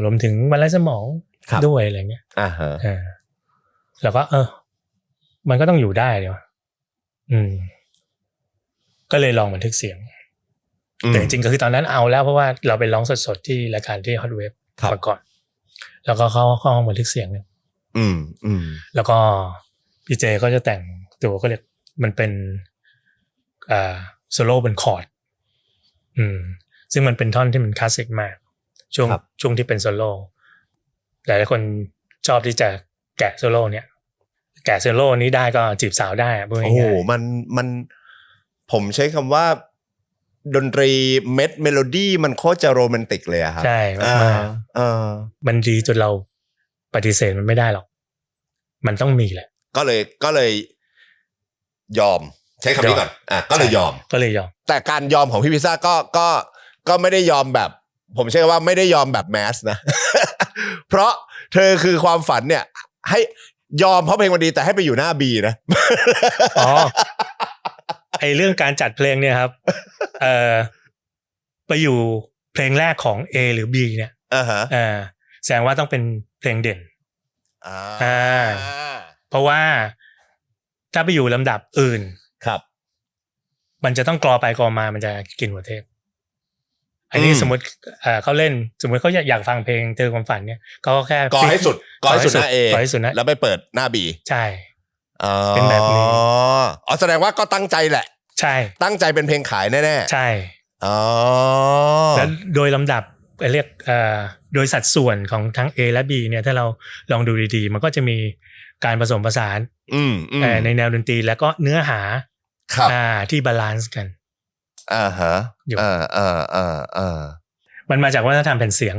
รวมถึงวันไร้สมองด้วยอะไรเงี้ยแล้วก็มันก็ต้องอยู่ได้เดี๋ยวก็เลยลองบันทึกเสียงแต่จริงๆก็คือตอนนั้นเอาแล้วเพราะว่าเราไปร้องสดๆที่รายการที่ Hot Wave มาก่อนแล้วก็เข้าห้องบันทึกเสียงแล้วก็พี่เจก็จะแต่งตัวก็เรียกมันเป็นโซโล่บนคอร์ดซึ่งมันเป็นท่อนที่มันคลาสสิกมากช่วงที่เป็นโซโล่หลายคนชอบที่จะแกะโซโล่เนี่ยแกะโซโล่นี้ได้ก็จีบสาวได้โอ้โหมันผมใช้คำว่าดนตรีเมโลดี้มันโคตรจะโรแมนติกเลยครับใช่มากมันดีจนเราปฏิเสธมันไม่ได้หรอกมันต้องมีแหละก็เลยยอมใช้คำนี้ก่อนก็เลยยอมแต่การยอมของพี่พิซซ่าก็ไม่ได้ยอมแบบผมใช้คำว่าไม่ได้ยอมแบบแมสนะ เพราะเธอคือความฝันเนี่ยให้ยอมเพราะเพลงมันดีแต่ให้ไปอยู่หน้าบีนะไอเรื่องการจัดเพลงเนี่ยครับไปอยู่เพลงแรกของ A หรือ B เนี่ยแสดงว่าต้องเป็นเพลงเด่นเพราะว่าถ้าไปอยู่ลำดับอื่นครับมันจะต้องกรอไปกรอมามันจะกินหัวเทปอันนี้สมมติเขาเล่นสมมติเขาอยากฟังเพลงเธอความฝันเนี่ยเขาก็แค่กรอให้สุดหน้า A แล้วไปเปิดหน้า B ใช่เป็นแบบนี้แสดงว่าก็ตั้งใจแหละใช่ตั้งใจเป็นเพลงขายแน่ๆใช่แล้วโดยลำดับเรียกโดยสัดส่วนของทั้ง A และ B เนี่ยถ้าเราลองดูดีๆมันก็จะมีการผสมผสานในแนวดนตรีแล้วก็เนื้อหาที่บาลานซ์กันอยู่มันมาจากวัฒนธรรมแผ่นเสียง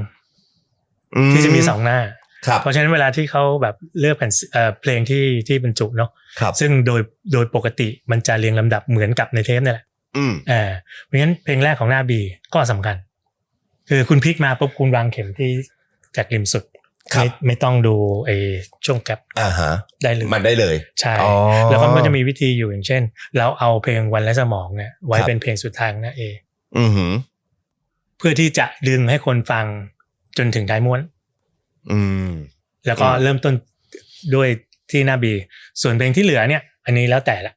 ที่จะมี2หน้าเพราะฉะนั้นเวลาที่เขาแบบเลือกแผ่นเพลงที่บรรจุเนาะซึ่งโดยปกติมันจะเรียงลำดับเหมือนกับในเทปนี่แหละเพราะฉะนั้นเพลงแรกของหน้า B ก็สำคัญคือคุณพลิกมาปุ๊บคุณวางเข็มที่จากริมสุดไม่ต้องดูไอ้ช่วงแกปได้เลยมันได้เลยใช่แล้วก็จะมีวิธีอยู่อย่างเช่นเราเอาเพลงวันและสมองเนี่ยไว้เป็นเพลงสุดท้ายนะเพื่อที่จะดึงให้คนฟังจนถึงท้ายม้วนแล้วก็เริ่มต้นด้วยที่หน้า B ส่วนเพลงที่เหลือเนี่ยอันนี้แล้วแต่ละ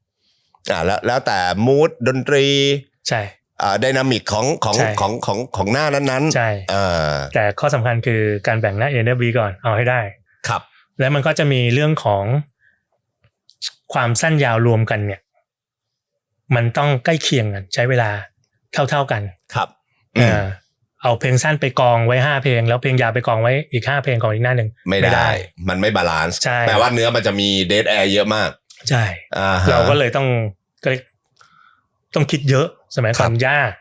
แล้วแต่มูดดนตรีใช่ไดนามิกของหน้านั้นๆใช่แต่ข้อสำคัญคือการแบ่งหน้า A และ B ก่อนเอาให้ได้ครับแล้วมันก็จะมีเรื่องของความสั้นยาวรวมกันเนี่ยมันต้องใกล้เคียงกันใช้เวลาเท่ากันครับเอาเพลงสั้นไปกองไว้5เพลงแล้วเพลงยาวไปกองไว้อีก5เพลงของอีกหน้านึงไม่ได้มันไม่บาลานซ์แปลว่าเนื้อมันจะมีเดดแอร์เยอะมากใช่เราก็เลยต้องคิดเยอะสมัยก่อนยาก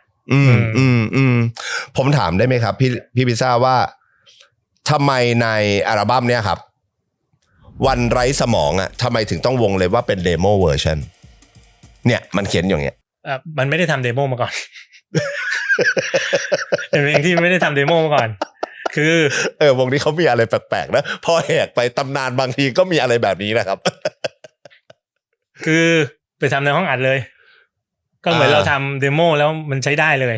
ผมถามได้ไหมครับพี่พิซซ่าว่าทำไมในอัลบั้มเนี้ยครับวันไร้สมองอ่ะทำไมถึงต้องวงเลยว่าเป็นเดโมเวอร์ชันเนี่ยมันเขียนอย่างเงี้ย มันไม่ได้ทำเดโมมาก่อน เป็นเพลงที่ไม่ได้ทำเดโมมาก่อนคือวงนี้เขามีอะไรแปลกๆนะพอแหกไปตำนานบางทีก็มีอะไรแบบนี้นะครับ คือไปทำในห้องอัดเลยก็เหมือนเราทำเดโมแล้วมันใช้ได้เลย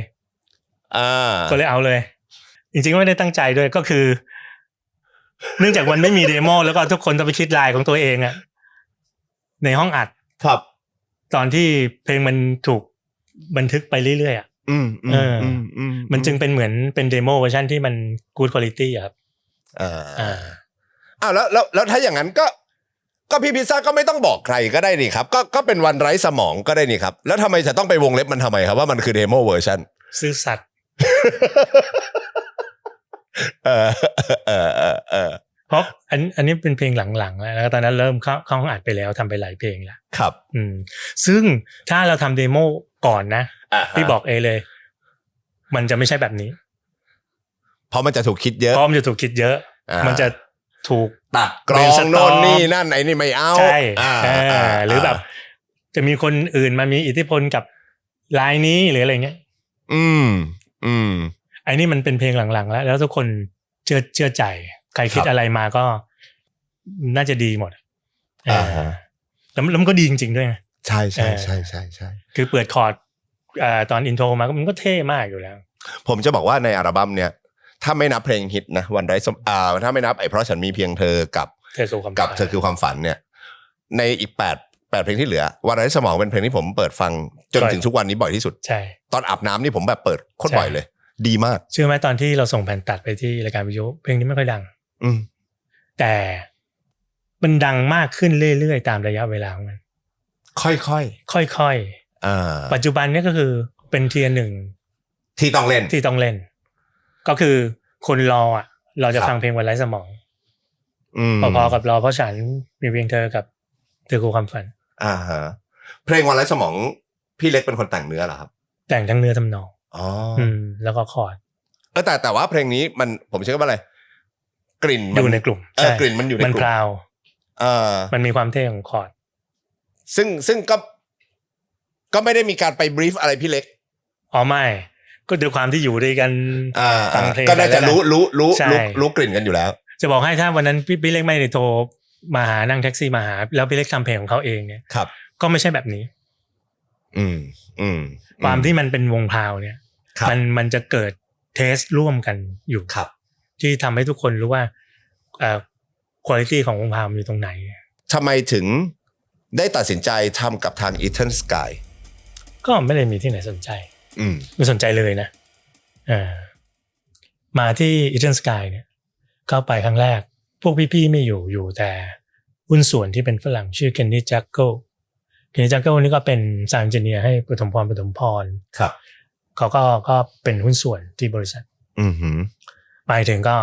ก็เลยเอาเลยจริงๆไม่ได้ตั้งใจด้วยก็คือเนื่องจากมันไม่มีเดโมแล้วก็ทุกคนต้องไปคิดลายของตัวเองอะในห้องอัดครับตอนที่เพลงมันถูกบันทึกไปเรื่อยๆอ่ะมันจึงเป็นเหมือนเป็นเดโมเวอร์ชันที่มัน good quality อ่ะครับแล้วถ้าอย่างนั้นก็พี่พิซซ่าก็ไม่ต้องบอกใครก็ได้นี่ครับก็เป็นวันไร้สมองก็ได้นี่ครับแล้วทำไมจะต้องไปวงเล็บมันทำไมครับว่ามันคือเดโมเวอร์ชันซื่อสัตย์เพราะอันนี้เป็นเพลงหลังๆแล้วตอนนั้นเริ่มเข้าห้องอัดไปแล้วทำไปหลายเพลงแล้วครับซึ่งถ้าเราทำเดโมก่อนนะพี่บอกเลยมันจะไม่ใช่แบบนี้เพราะมันจะถูกคิดเยอะมันจะถูกตัดกรองโน่นนี่นั่นไอ้นี่ไม่เอาใช่หรือแบบจะมีคนอื่นมามีอิทธิพลกับลายนี้หรืออะไรเงี้ยไอ้นี่มันเป็นเพลงหลังๆแล้วทุกคนเชื่อใจใครคิดอะไรมาก็น่าจะดีหมดแล้วมันก็ดีจริงๆด้วยใช่คือเปิดคอร์ดตอนอินโทรมามันก็เท่มากอยู่แล้วผมจะบอกว่าในอัลบั้มเนี่ยถ้าไม่นับเพลงฮิตนะวันไร้ถ้าไม่นับเพราะฉันมีเพียงเธอกับเธอคือความฝันเนี่ยในอีก8เพลงที่เหลือวันไร้สมองเป็นเพลงที่ผมเปิดฟังจนถึงทุกวันนี้บ่อยที่สุดใช่ตอนอาบน้ำนี่ผมแบบเปิดโคตรบ่อยเลยดีมากเชื่อไหมตอนที่เราส่งแผ่นตัดไปที่รายการวิทยุเพลงนี้ไม่ค่อยดังแต่มันดังมากขึ้นเรื่อยๆตามระยะเวลาของมันค่อยปัจจุบันนี้ก็คือเป็นเทียร์หนึ่งที่ต้องเล่นก็คือคนรอเราจะฟังเพลงวันไร้สมองพอๆกับรอเพราะฉันมีเพียงเธอกับเธอคือความฝันเพลงวันไร้สมองพี่เล็กเป็นคนแต่งเนื้อเหรอครับแต่งทั้งเนื้อทำนองแล้วก็คอร์ดแต่ว่าเพลงนี้มันผมเชื่อว่าอะไรกลิ่นอยู่ในกลุ่มกลิ่นมันอยู่ในกลุ่มมันกล่าวมันมีความเท่ของคอร์ดซึ่งก็ไม่ได้มีการไปบรีฟอะไรพี่เล็กไม่ก็ด้วยความที่อยู่ด้วยกันฟังเพลงก็น่าจะรู้กลิ่นกันอยู่แล้วจะบอกให้ถ้าวันนั้นพี่เล็กไม่ได้โทรมาหานั่งแท็กซี่มาหาแล้วพี่เล็กทำเพลงของเขาเองเนี่ยก็ไม่ใช่แบบนี้ความที่มันเป็นวงพาวเนี่ยมันจะเกิดเทสร่วมกันอยู่ที่ทำให้ทุกคนรู้ว่าคุณภาพของวงพาวอยู่ตรงไหนทำไมถึงได้ตัดสินใจทำกับทาง Eternal Sky ก็ไม่ได้มีที่ไหนสนใจไม่สนใจเลยนะมาที่ Eternal Sky เนี่ยเข้าไปครั้งแรกพวกพี่ๆไม่อยู่แต่หุ้นส่วนที่เป็นฝรั่งชื่อ Kenny Jackal นี่ก็เป็นซาวด์เอนจิเนียร์ให้ปฐมพรครับเขาก็เป็นหุ้นส่วนที่บริษัทไปถึงก็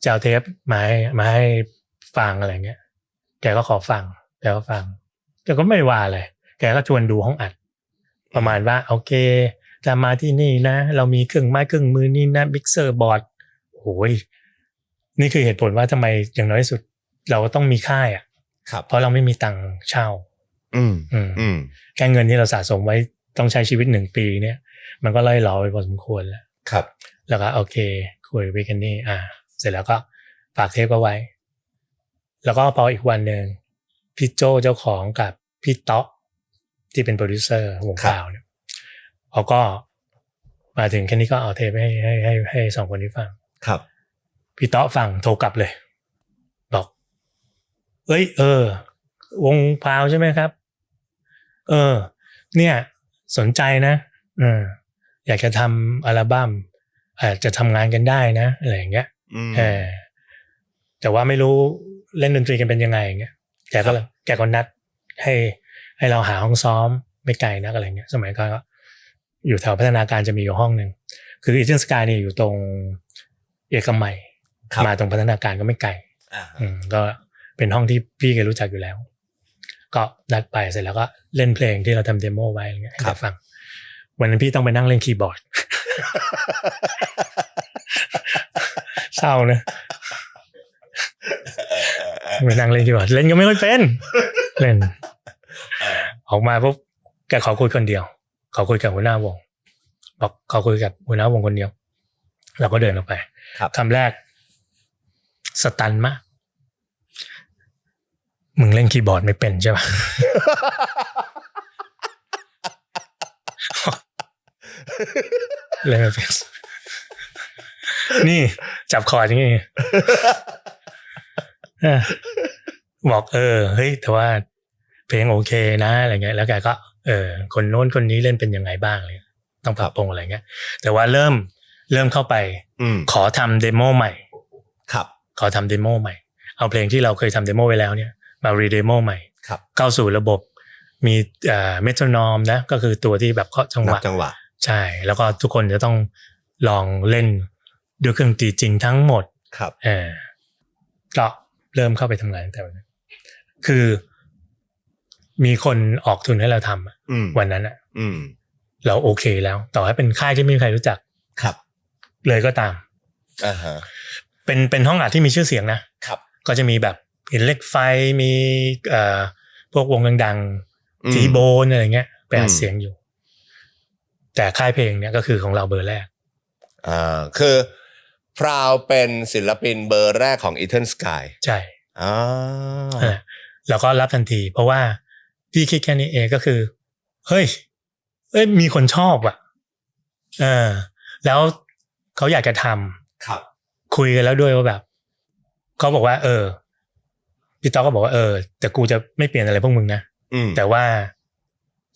จะเอาเทปมาให้ฟังอะไรเงี้ยแกก็ขอฟังแกก็ไม่ว่าอะไรแกก็ชวนดูห้องอัดประมาณว่าโอเคจะมาที่นี่นะเรามีเครื่องไม้เครื่องมือนี่นะมิกเซอร์บอร์ดโอ้ยนี่คือเหตุผลว่าทำไมอย่างน้อยที่สุดเราต้องมีค่ายเพราะเราไม่มีตังค์เช่าแค่เงินที่เราสะสมไว้ต้องใช้ชีวิต1 ปีเนี่ยมันก็ล่อยหลอไปพอสมควรแล้วครับแล้วก็โอเคคุยไปกันนี่เสร็จแล้วก็ฝากเทปเอาไว้แล้วก็พออีกวันนึงพี่โจเจ้าของกับพี่เตาะที่เป็นโปรดิวเซอร์วงข่าวเนี่ยเขาก็มาถึงแค่นี้ก็เอาเทปให้2 คนนี้ฟังครับพี่เตาะฟังโทรกลับเลยบอกวงพาวใช่ไหมครับเนี่ยสนใจนะอยากจะทำอัลบั้มจะทำงานกันได้นะอะไรอย่างเงี้ยแต่ว่าไม่รู้เล่นดนตรีกันเป็นยังไงอย่างเงี้ยแกก็นัดให้เราหาห้องซ้อมไม่ไกลนักอะไรเงี้ยสมัยก่อนก็อยู่แถวพัฒนาการจะมีอยู่ห้องนึงคือ Eternal Sky นี่อยู่ตรงเอกมัยมาตรงพัฒนาการก็ไม่ไกลก็เป็นห้องที่พี่แกรู้จักอยู่แล้วก็นัดไปเสร็จแล้วก็เล่นเพลงที่เราทำเดโมไว้อะไรเงี้ยให้ฟังวันนั้นพี่ต้องไปนั่งเล่นคีย์บอร์ด เศร้านะไปนั่งเล่นคีย์บอร์ดเล่นก็ไม่ค่อยเป็นเล่นออกมาปุ๊บแกขอคุยคนเดียว เขาคุยกับหัวหน้าวงบอกเขาคุยกับหัวหน้าวงคนเดียวเราก็เดินออกไปคำแรกสตันมากมึงเล่นคีย์บอร์ดไม่เป็นใช่ปะ เล่นไม่เป็นนี่จับคอร์ดอย่างงี้บอกเฮ้ยแต่ว่าเพลงโอเคนะอะไรเงี้ยแล้วแกก็คนโน้นคนนี้เล่นเป็นยังไงบ้างเลยต้องปรับปรุงอะไรเงี้ยแต่ว่าเริ่มเข้าไปขอทำเดโมใหม่ครับขอทำเดโมใหม่เอาเพลงที่เราเคยทำเดโมไว้แล้วเนี่ยมารีเดโมใหม่เข้าสู่ระบบมีเมโทรนอมนะก็คือตัวที่แบบเคาะจังหวะใช่แล้วก็ทุกคนจะต้องลองเล่นด้วยเครื่องดนตรีจริงทั้งหมดครับก็เริ่มเข้าไปทำงานตั้งแต่วันนั้นคือมีคนออกทุนให้เราทำวันนั้นเราโอเคแล้วต่อให้เป็นค่ายที่ไม่มีใครรู้จักครับเลยก็ตามเป็นห้องอัดที่มีชื่อเสียงนะครับก็จะมีแบบหินเหล็กไฟมีพวกวงดังๆทีโบนอะไรเงี้ยไปอัดเสียงอยู่แต่ค่ายเพลงเนี่ยก็คือของเราเบอร์แรกคือพราวเป็นศิลปินเบอร์แรกของ Ethan Sky ใช่แล้วก็รับทันทีเพราะว่าพี่คิดแค่นี้เองก็คือเฮ้ยมีคนชอบอ่ะแล้วเขาอยากจะทำครับคุยกันแล้วด้วยว่าแบบเขาบอกว่าพี่ต๊อกก็บอกว่าแต่กูจะไม่เปลี่ยนอะไรพวกมึงนะแต่ว่า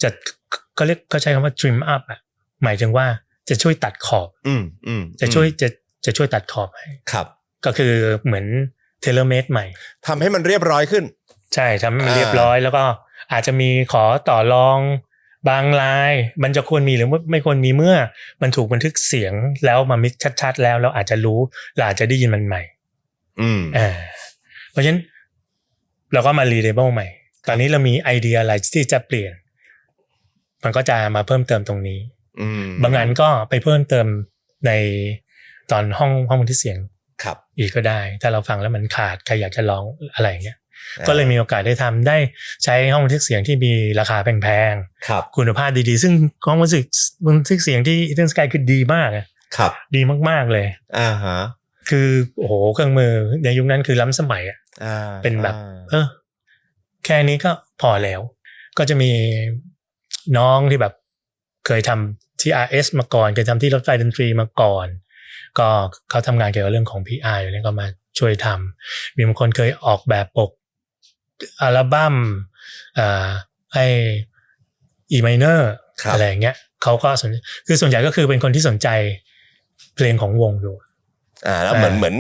จะก็ใช้คำว่า trim up อ่ะหมายถึงว่าจะช่วยตัดขอบจะช่วยตัดขอบให้ครับก็คือเหมือน tailor made ใหม่ทำให้มันเรียบร้อยขึ้นใช่ทำให้มันเรียบร้อยแล้วก็อาจจะมีขอต่อรองบางลายมันจะควรมีหรือไม่ควรมีเมื่อมันถูกบันทึกเสียงแล้วมามิกซ์ชัดๆแล้วเราอาจจะรู้เราอาจจะได้ยินมันใหม่เพราะฉะนั้นเราก็มารีเดเบิลใหม่ตอนนี้เรามีไอเดียอะไรที่จะเปลี่ยนมันก็จะมาเพิ่มเติมตรงนี้บางงานก็ไปเพิ่มเติมในตอนห้องบันทึกเสียงครับอีกก็ได้ถ้าเราฟังแล้วมันขาดใครอยากจะร้องอะไรอย่างเงี้ยก็เลยมีโอกาสได้ทำได้ใช้ห้องบันทึกเสียงที่มีราคาแพงๆคุณภาพดีๆซึ่งห้องบันทึกเสียงที่ Ethan Sky คือดีมากครับดีมากๆเลยฮะคือโอ้โหเครื่องมือในยุคนั้นคือล้ำสมัยเป็นแบบแค่นี้ก็พอแล้วก็จะมีน้องที่แบบเคยทำที่ RS มาก่อนเคยทำที่รถไฟดนตรีมาก่อนก็เขาทำงานเกี่ยวกับเรื่องของ PR อยู่แล้วก็มาช่วยทำมีบางคนเคยออกแบบปกอัลบั้มให้ E minor อะไรอย่างเงี้ยเขาก็คือส่วนใหญ่ก็คือเป็นคนที่สนใจเพลงของวงอยู่แล้วเหมือน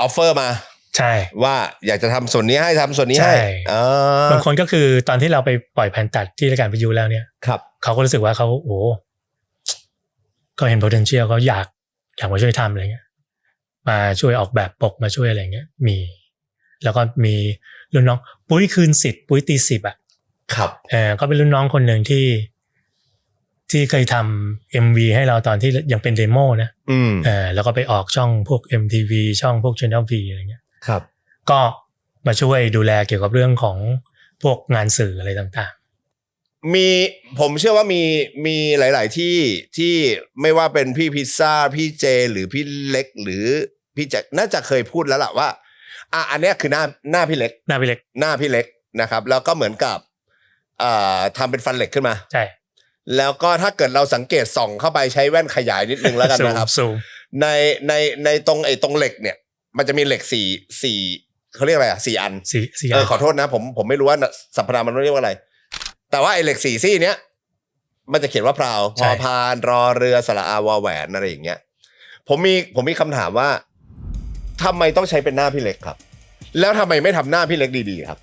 ออฟเฟอร์มาใช่ว่าอยากจะทำส่วนนี้ให้ทำส่วนนี้ให้บางคนก็คือตอนที่เราไปปล่อยแผ่นตัดที่รายการวิทยุแล้วเนี่ยเขาก็รู้สึกว่าเขาเขาเห็น potential เขาอยากมาช่วยทำอะไรเงี้ยมาช่วยออกแบบปกมาช่วยอะไรเงี้ยมีแล้วก็มีรุ่นน้องปุ้ยคืนสิทธิ์ปุ้ยตี10อ่ะครับก็เป็นรุ่นน้องคนหนึ่งที่เคยทำ MV ให้เราตอนที่ยังเป็นเดโมนะแล้วก็ไปออกช่องพวก MTV ช่องพวก Channel V อะไรเงี้ยครับก็มาช่วยดูแลเกี่ยวกับเรื่องของพวกงานสื่ออะไรต่างๆผมเชื่อว่ามีหลายๆที่ไม่ว่าเป็นพี่พิซซ่าพี่เจหรือพี่เล็กหรือพี่แจ็คน่าจะเคยพูดแล้วล่ะว่าอันนี้คือหน้าพี่เล็กหน้าพี่เล็กนะครับแล้วก็เหมือนกับทำเป็นฟันเหล็กขึ้นมาใช่แล้วก็ถ้าเกิดเราสังเกตส่องเข้าไปใช้แว่นขยายนิดนึงแล้วกันนะครับในตรงเหล็กเนี่ยมันจะมีเหล็กสี่เขาเรียกอะไร4 อันขอโทษนะผมไม่รู้ว่าสรรพนามมันเรียกว่าอะไรแต่ว่าไอ้เหล็ก4 ซี่เนี้ยมันจะเขียนว่าพราวพอพานรอเรือสระอาวอแหวนอะไรอย่างเงี้ยผมมีคำถามว่าทำไมต้องใช้เป็นหน้าพี่เล็กครับแล้วทำไมไม่ทำหน้าพี่เล็กดีๆครับ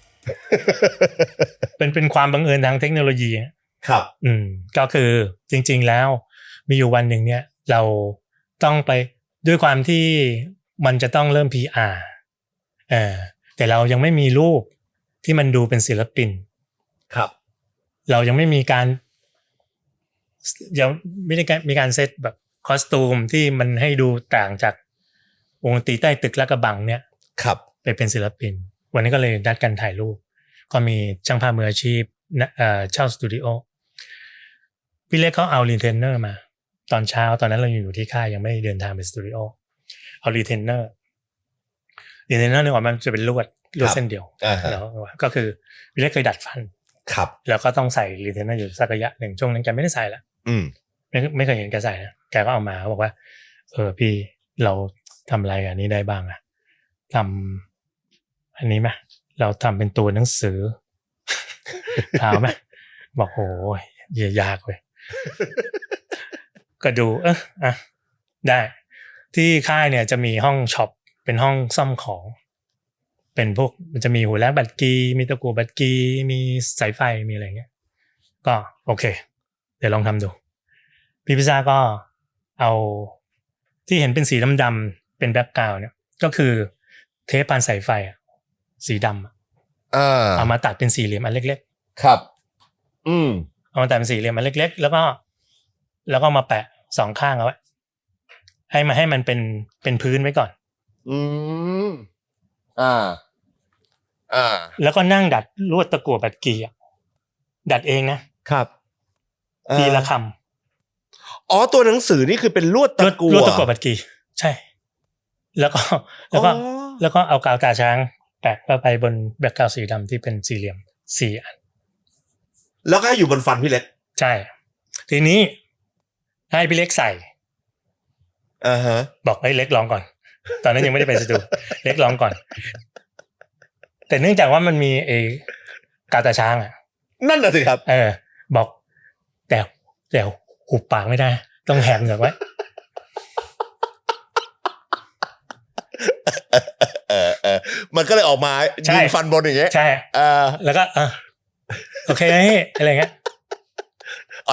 เป็นความบังเอิญทางเทคโนโลยีครับก็คือจริงๆแล้วมีอยู่วันหนึ่งเนี่ยเราต้องไปด้วยความที่มันจะต้องเริ่ม PR แต่เรายังไม่มีรูปที่มันดูเป็นศิลปินครับเรายังไม่มีการยังไม่ได้มีการเซตแบบคอสตูมที่มันให้ดูต่างจากวงดนตรีใต้ตึกลาดกระบังเนี่ยครับไปเป็นศิลปินวันนี้ก็เลยนัดกันถ่ายรูปก็มีช่างภาพมืออาชีพเช่าสตูดิโอ พี่เล็กเขาเอารีเทนเนอร์มาตอนเช้าตอนนั้นเราอยู่ที่ค่ายยังไม่เดินทางไปสตูดิโอเอารีเทนเนอร์นึกออกมันจะเป็นลวดเส้นเดียวแล้วก็คือพี่เล็กเคยดัดฟันครับแล้วก็ต้องใส่รีเทนเนอร์อยู่สักระยะหนึ่งช่วงนั้นแกไม่ได้ใส่ละไม่เคยเห็นแกใส่นะแกก็เอามาบอกว่าพี่เราทำอะไรอันนี้ได้บ้างอะทำอันนี้ไหมเราทำเป็นตัวหนังสือถามไหมบอกโหยากเลยก็ดูได้ที่ค่ายเนี่ยจะมีห้องช็อปเป็นห้องซ่อมของเป็นพวกมันจะมีหัวแลกบัตรกีมีตะกั่วบัตรกีมีสายไฟมีอะไรเงี้ยก็โอเคเดี๋ยวลองทำดูพี่พิซซ่าก็เอาที่เห็นเป็นสีดำๆเป็นแบ็คกราวด์เนี่ยก็คือเทปพันสายไฟสีดำเอามาตัดเป็นสี่เหลี่ยมอันเล็กๆครับเอามาตัดเป็นสี่เหลี่ยมอันเล็กๆแล้วก็มาแปะสองข้างเอาไว้ให้มันเป็นพื้นไว้ก่อนแล้วก็นั่งดัดลวดตะกั่วบัตรกีดัดเองนะครับทีละคำตัวหนังสือนี่คือเป็นลวดตะกั่วบัตรกีใช่แล้วก็เอากาวตาช้างแปะไปบนแบ็คกราวด์สีดำที่เป็นสี่เหลี่ยม4 อันแล้วก็อยู่บนฟันพี่เล็กใช่ทีนี้ให้พี่เล็กใส่บอกให้เล็กลองก่อนตอนนั้นยังไม่ได้ไปสตูเล็กลองก่อนแต่เนื่องจากว่ามันมีกาวตาช้างนั่นน่ะสิครับบอกแต่หุบปากไม่ได้ต้องแหกเหงือกไว้มันก็เลยออกมายิงฟันบนอย่างเงี้ยใช่แล้วก็โอเคอะไรเงี้ย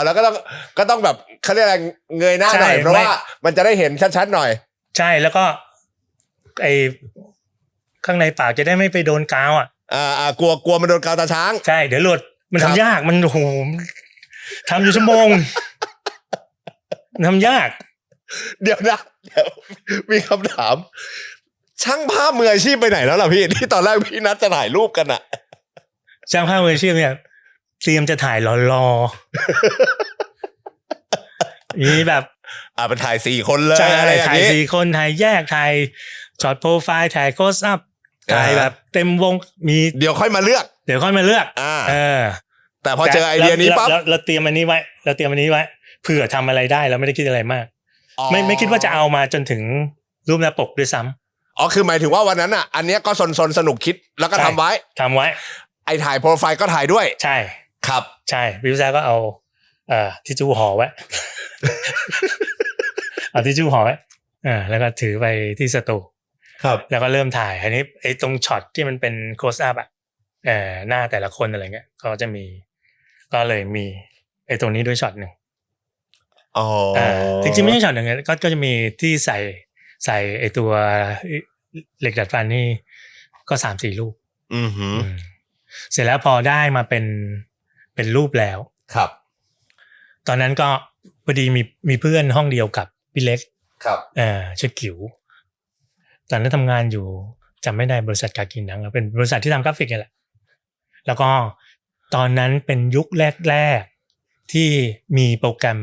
แล้วก็ต้องแบบเขาเรียกอะไรเงยหน้าหน่อยเพราะว่ามันจะได้เห็นชัดๆหน่อยใช่แล้วก็ข้างในปากจะได้ไม่ไปโดนกาวกลัวมันโดนกาวตาช้างใช่เดี๋ยวหลุดมันทำยากมันโอ้โหทำอยู่ชั่วโมงทำยากเดี๋ยวมีคำถามช่างภาพมืออาชีพไปไหนแล้วล่ะพี่ที่ตอนแรกพี่นัดจะถ่ายรูปกันช่างภาพมืออาชีพเนี่ยเตรียมจะถ่ายรอมีแบบไปถ่าย4 คนเลยอะไรอย่างงี้ถ่าย4 คนถ่ายแยกถ่ายช็อตโปรไฟล์ถ่ายโคสอัพถ่ายแบบเต็มวงมีเดี๋ยวค่อยมาเลือกแต่พอเจอไอเดียนี้ปั๊บเราเตรียมอันนี้ไว้เผื่อทำอะไรได้เราไม่ได้คิดอะไรมากไม่คิดว่าจะเอามาจนถึงรูปหน้าปกด้วยซ้ำคือหมายถึงว่าวันนั้นอันเนี้ยก็สนุกคิดแล้วก็ทำไว้ไอถ่ายโปรไฟล์ก็ถ่ายด้วยใช่ครับใช่พี่พิซซ่าก็เอาทิชชู่ห่อไว้เอาทิชชู่ห่อไว้แล้วก็ถือไปที่สตูครับแล้วก็เริ่มถ่ายอันนี้ตรงช็อตที่มันเป็นโคสอัพหน้าแต่ละคนอะไรเงี้ยก็จะมีก็เลยมีตรงนี้ด้วยช็อตหนึ่งจริงๆไม่ใช่ช็อตหนึ่งก็จะมีที่ใส่ตัวเหล็กดัดฟันนี่ก็ 3-4 รูปเสร็จแล้วพอได้มาเป็นรูปแล้วครับตอนนั้นก็พอดีมีเพื่อนห้องเดียวกับพี่เล็กครับชื่อกิ๋วตอนนั้นทำงานอยู่จำไม่ได้บริษัทกากินังเป็นบริษัทที่ทำกราฟิกนี่แหละแล้วก็ตอนนั้นเป็นยุคแรกๆที่มีโปรแกรม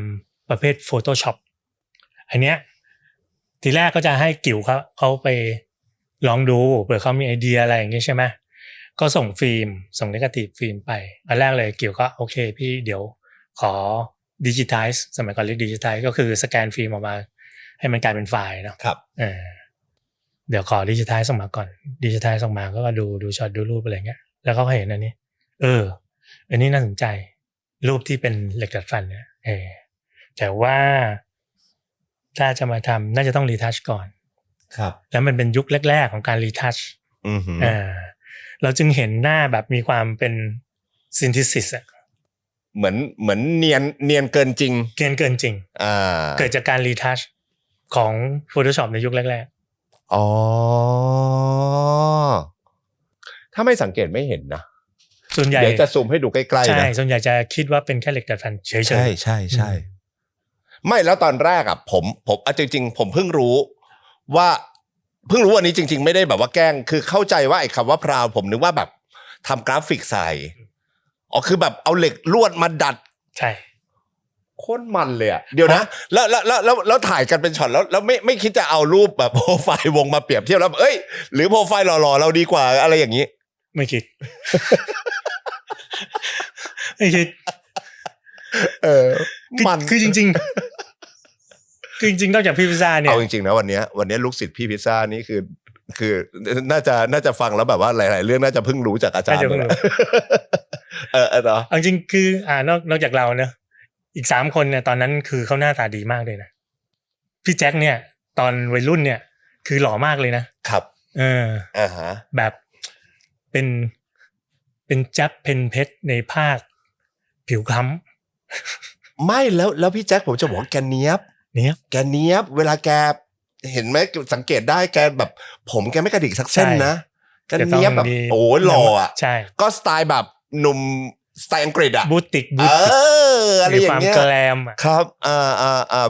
ประเภท Photoshop อันเนี้ยทีแรกก็จะให้กิ๋วเขาไปลองดูเผื่อเขามีไอเดียอะไรอย่างเงี้ยใช่ไหมก็ส่งเนกาทีฟฟิล์มไปอันแรกเลยกิ๋วก็โอเคพี่เดี๋ยวขอดิจิทัลสมัยก่อนเรียกดิจิทัลก็คือสแกนฟิล์มออกมาให้มันกลายเป็นไฟล์เนาะครับเดี๋ยวขอดิจิทัลส่งมาก่อนดิจิทัลส่งมาก็ดูช็อตดูรูปอะไรเงี้ยแล้วเขาเห็นอันนี้อันนี้น่าสนใจรูปที่เป็นเหล็กดัดฟันเนี่ยแต่ว่าถ้าจะมาทำน่าจะต้องรีทัชก่อนครับแล้วมันเป็นยุคแรกๆของการรีทัชเราจึงเห็นหน้าแบบมีความเป็นซินธิซิสเหมือนเนียนเกินจริงเกิดจากการรีทัชของ Photoshop ในยุคแรกถ้าไม่สังเกตไม่เห็นนะส่วนใหญ่เดี๋ยวจะซูมให้ดูใกล้ๆนะใช่ส่วนใหญ่จะคิดว่าเป็นแค่เหล็กดัดฟันเฉยๆใช่ไม่แล้วตอนแรกผมจริงๆผมเพิ่งรู้อันนี้จริงๆไม่ได้แบบว่าแกล้งคือเข้าใจว่าไอ้คำว่าพราวผมนึกว่าแบบทำกราฟิกใส่คือแบบเอาเหล็กลวดมาดัดใช่ โคตรมันเลยอ่ะเดี๋ยวนะแล้วถ่ายกันเป็นช็อตแล้วไม่คิดจะเอารูปแบบโปรไฟล์วงมาเปรียบเทียบแล้วเอ้ยหรือโปรไฟล์หล่อๆเราดีกว่าอะไรอย่างนี้ ไม่คิด ไม่คิดมันคือจริงๆคือจริงๆนอกจากพี่พิซซ่าเนี่ยเอาจริงๆนะวันนี้ลูกศิษย์พี่พิซซ่านี่คือน่าจะฟังแล้วแบบว่าหลายๆเรื่องน่าจะเพิ่งรู้จากอาจารย์เอาจริงคือนอกจากเราเนอะอีก3คนเนี่ยตอนนั้นคือเขาหน้าตาดีมากเลยนะพี่แจ็คเนี่ยตอนวัยรุ่นเนี่ยคือหล่อมากเลยนะครับแบบเป็นแจ๊บเพนเพชรในภาคผิวคล้ำไม่แล้วพี่แจ็คผมจะบอกแกเนี้ยบแกเนี้ยบเวลาแกเห็นไหมสังเกตได้แกแบบผมแกไม่กระดิกสักเส้นนะแกเนี้ยบแบบโอ้หล่ออ่ะใช่ก็สไตล์แบบหนุ่มสไตล์อังกฤษอ่ะบูติกอะไรอย่างเงี้ยมีความแกลมครับ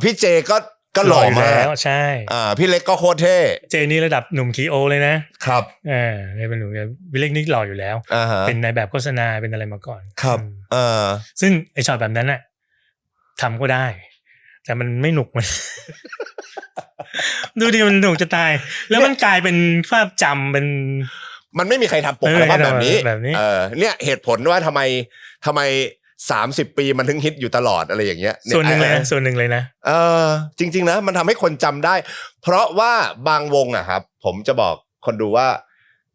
พี่เจก็หล่อมากใช่พี่เล็กก็โคตรเท่เจนี่ระดับหนุ่มคีโอเลยนะครับเนี่ยเป็นหนุ่มพี่เล็กนี่หล่ออยู่แล้วเป็นในแบบโฆษณาเป็นอะไรมาก่อนครับซึ่งไอช็อตแบบนั้นน่ะทำก็ได้แต่มันไม่หนุกมัน ดูดิมันหนุกจะตายแล้วมันกลายเป็นภาพจำเป็นมันไม่มีใครทำปกอัลบั้มแบบนี้เนี่ยเหตุผลว่าทำไม30 ปีมันถึงฮิตอยู่ตลอดอะไรอย่างเงี้ยส่วนหนึ่งเลยนะจริงๆนะมันทำให้คนจำได้เพราะว่าบางวงอะครับผมจะบอกคนดูว่า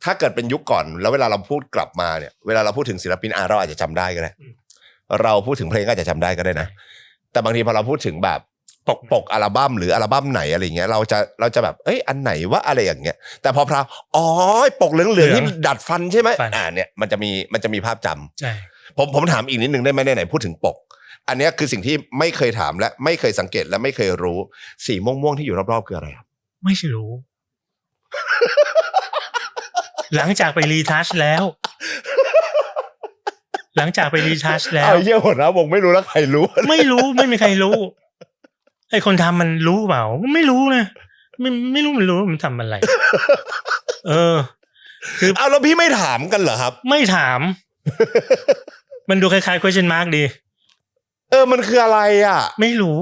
ถ้าเกิดเป็นยุคก่อนแล้วเวลาเราพูดกลับมาเนี่ยเวลาเราพูดถึงศิลปินเราอาจจะจำได้ก็ได้เราพูดถึงเพลงก็อาจจะจำได้ก็ได้นะแต่บางทีพอเราพูดถึงแบบปกอัลบั้มหรืออัลบั้มไหนอะไรเงี้ยเราจะแบบอันไหนว่าอะไรอย่างเงี้ยแต่พอปกเหลืองๆที่ดัดฟันใช่ไหมเนี่ยมันจะมีภาพจำใช่ผมถามอีกนิดนึงได้ไหมไหนพูดถึงปกอันนี้คือสิ่งที่ไม่เคยถามและไม่เคยสังเกตและไม่เคยรู้สีม่วงๆที่อยู่รอบๆคืออะไรครับไม่รู้ หลังจากไปรีทัชแล้วเอาเยี่ยมหมดนะวงไม่รู้แล้วใครรู้ไม่มีใครรู้ไอคนทำมันรู้เปล่าไม่รู้นะไม่รู้มันทำอะไรคือเอาแล้วพี่ไม่ถามกันเหรอครับไม่ถาม มันดูคล้ายๆ question mark ดีมันคืออะไรอ่ะไม่รู้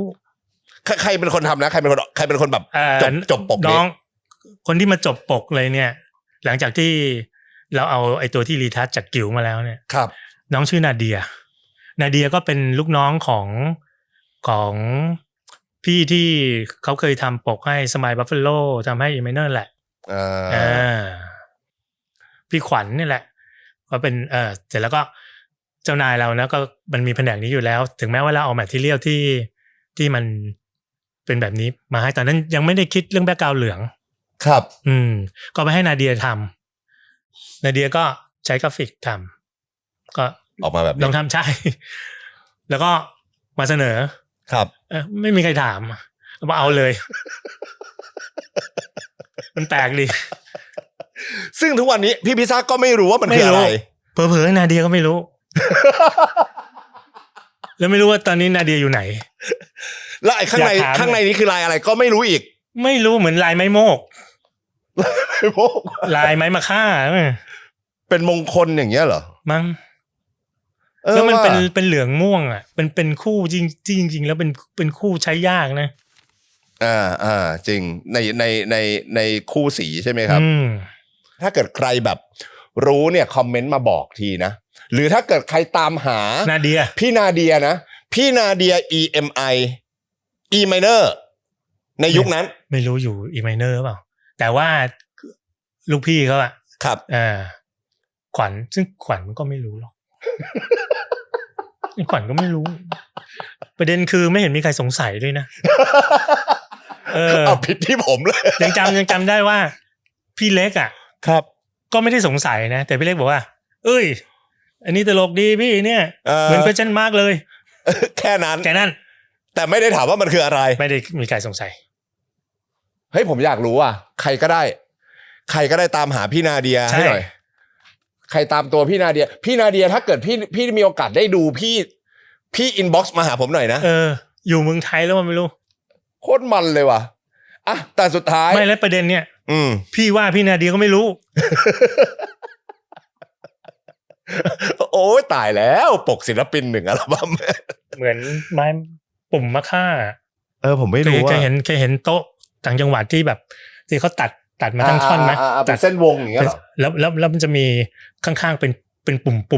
ใครเป็นคนทำนะใครเป็นคนแบบจบปกน้องคนที่มาจบปกเลยเนี่ยหลังจากที่เราเอาไอตัวที่รีทัชจากกิ๋วมาแล้วเนี่ยครับน้องชื่อนาเดียก็เป็นลูกน้องของพี่ที่เขาเคยทำปกให้สมายบัฟเฟโลทำให้อีเมเนอร์แหละพี่ขวัญนี่แหละก็เป็นเสร็จแล้วก็เจ้านายเรานะก็มันมีแผนกนี้อยู่แล้วถึงแม้ว่าเราเอาแมททีเรียลที่มันเป็นแบบนี้มาให้ตอนนั้นยังไม่ได้คิดเรื่องแบ็คกราวด์เหลืองครับก็ไปให้นาเดียทำนาเดียก็ใช้กราฟิกทำก็ออกมาแบบลองทำใช่แล้วก็มาเสนอครับไม่มีใครถามมาเอาเลย มันแปลกดีซึ่งทุกวันนี้พี่พิซซ่าก็ไม่รู้ว่ามันคืออะไรเผลอๆนาเดียก็ไม่รู้ แล้วไม่รู้ว่าตอนนี้นาเดียอยู่ไหนแล้วไอ้ข้างในนี้คือลายอะไรก็ไม่รู้อีกไม่รู้เหมือนลายไม้โมกลายไม้มะค่าเป็นมงคลอย่างเงี้ยเหรอมั้งแล้วมันเป็นเหลืองม่วงอ่ะเป็นคู่จริงแล้วเป็นคู่ใช้ยากนะจริงในคู่สีใช่ไหมครับถ้าเกิดใครแบบรู้เนี่ยคอมเมนต์มาบอกทีนะหรือถ้าเกิดใครตามหานาเดียพี่นาเดียนะพี่นาเดีย EMI E minor ในยุคนั้นไม่รู้อยู่ E minor หรือเปล่าแต่ว่าลูกพี่เขาอะครับขวัญซึ่งขวัญก็ไม่รู้หรอก ขวัญก็ไม่รู้ประเด็นคือไม่เห็นมีใครสงสัยด้วยนะเอาผิดที่ผมเลยยังจำได้ว่าพี่เล็กอ่ะครับก็ไม่ได้สงสัยนะแต่พี่เล็กบอกว่าเอ้ยอันนี้ตลกดีพี่เนี่ยเหมือนquestion markเลยแค่นั้นแต่ไม่ได้ถามว่ามันคืออะไรไม่ได้มีใครสงสัยเฮ้ยผมอยากรู้อ่ะใครก็ได้ตามหาพี่นาเดียให้หน่อยใครตามตัวพี่นาเดียถ้าเกิดพี่มีโอกาสได้ดูพี่อินบ็อกซ์มาหาผมหน่อยนะอยู่เมืองไทยแล้วมันไม่รู้โคตรมันเลยว่ะอ่ะแต่สุดท้ายไม่แล้วประเด็นเนี่ยพี่ว่าพี่นาเดียก็ไม่รู้ โอ้ยตายแล้วปกศิลปิน1 อัลบั้มเหมือนไม้ ปุ่มมะค่าผมไม่รู้ว่าเคยเห็นโต๊ะต่างจังหวัดที่แบบที่เขาตัดมาทั้งท่อนไหมตัดเส้นวงอย่างเงี้ยหรอแล้วมันจะมีข้างๆเป็นปุ่มเ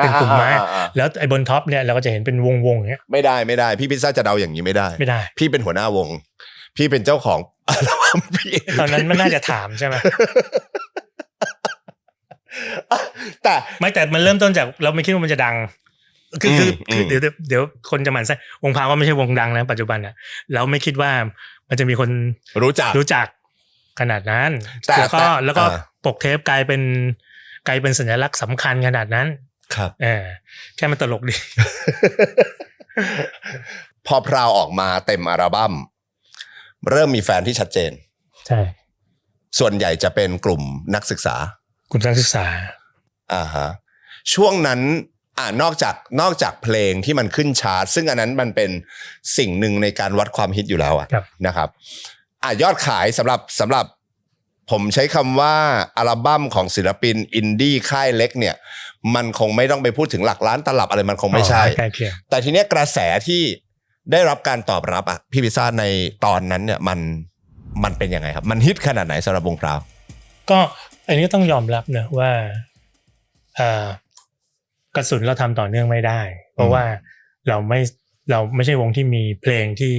ป็นปุ่มไม้แล้วไอ้บนท็อปเนี่ยเราก็จะเห็นเป็นวงอย่างเงี้ยไม่ได้พี่พิซซ่าจะเดาอย่างนี้ไม่ได้พี่เป็นหัวหน้าวงพี่เป็นเจ้าของอัลบั้มพี่ตอนนั้นมันน่าจะถามใช่ไหมแต่มันเริ่มต้นจากเราไม่คิดว่ามันจะดังคือเดี๋ยวคนจะหมั่นไส้วงพาว่าไม่ใช่วงดังนะปัจจุบันอ่ะเราไม่คิดว่ามันจะมีคนรู้จักขนาดนั้นแล้วก็ปกเทปกลายเป็นสัญลักษณ์สำคัญขนาดนั้นครับแค่มันตลกดี พอพราวออกมาเต็มอัลบั้มเริ่มมีแฟนที่ชัดเจนใช่ส่วนใหญ่จะเป็นกลุ่มนักศึกษาฮะช่วงนั้นนอกจากเพลงที่มันขึ้นชาร์ตซึ่งอันนั้นมันเป็นสิ่งหนึ่งในการวัดความฮิตอยู่แล้วนะครับยอดขายสำหรับผมใช้คำว่าอัลบั้มของศิลปินอินดี้ค่ายเล็กเนี่ยมันคงไม่ต้องไปพูดถึงหลักล้านตลับอะไรมันคงไม่ใช่แต่ทีเนี้ยกระแสที่ได้รับการตอบรับพี่พิซซ่าในตอนนั้นเนี่ยมันเป็นยังไงครับมันฮิตขนาดไหนสำหรับวงพราวก็อันนี้ต้องยอมรับนะว่ากระสุนเราทำต่อเนื่องไม่ได้เพราะว่าเราไม่ใช่วงที่มีเพลงที่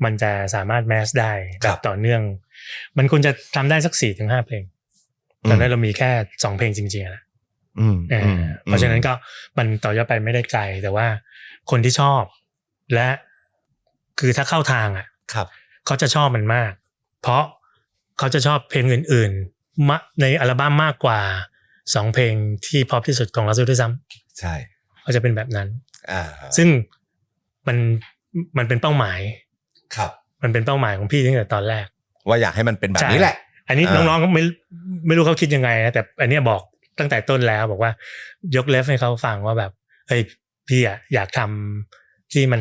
มันจะสามารถแมสได้แบบต่อเนื่องมันควรจะทำได้สัก 4-5 เพลงตอนนั้นเรามีแค่2เพลงจริงๆนะเพราะฉะนั้นก็มันต่อยอดไปไม่ได้ไกลแต่ว่าคนที่ชอบและคือถ้าเข้าทางเขาจะชอบมันมากเพราะเขาจะชอบเพลงอื่นๆในอัลบั้มมากกว่า2เพลงที่พอปที่สุดของเราด้วยซ้ำใช่เขาจะเป็นแบบนั้นซึ่งมันเป็นเป้าหมายครับมันเป็นเป้าหมายของพี่ตั้งแต่ตอนแรกว่าอยากให้มันเป็นแบบนี้แหละอันนี้น้องๆก็ไม่รู้เขาคิดยังไงนะแต่อันนี้บอกตั้งแต่ต้นแล้วบอกว่ายกเลฟให้เขาฟังว่าแบบเฮ้ยพี่อยากทำที่มัน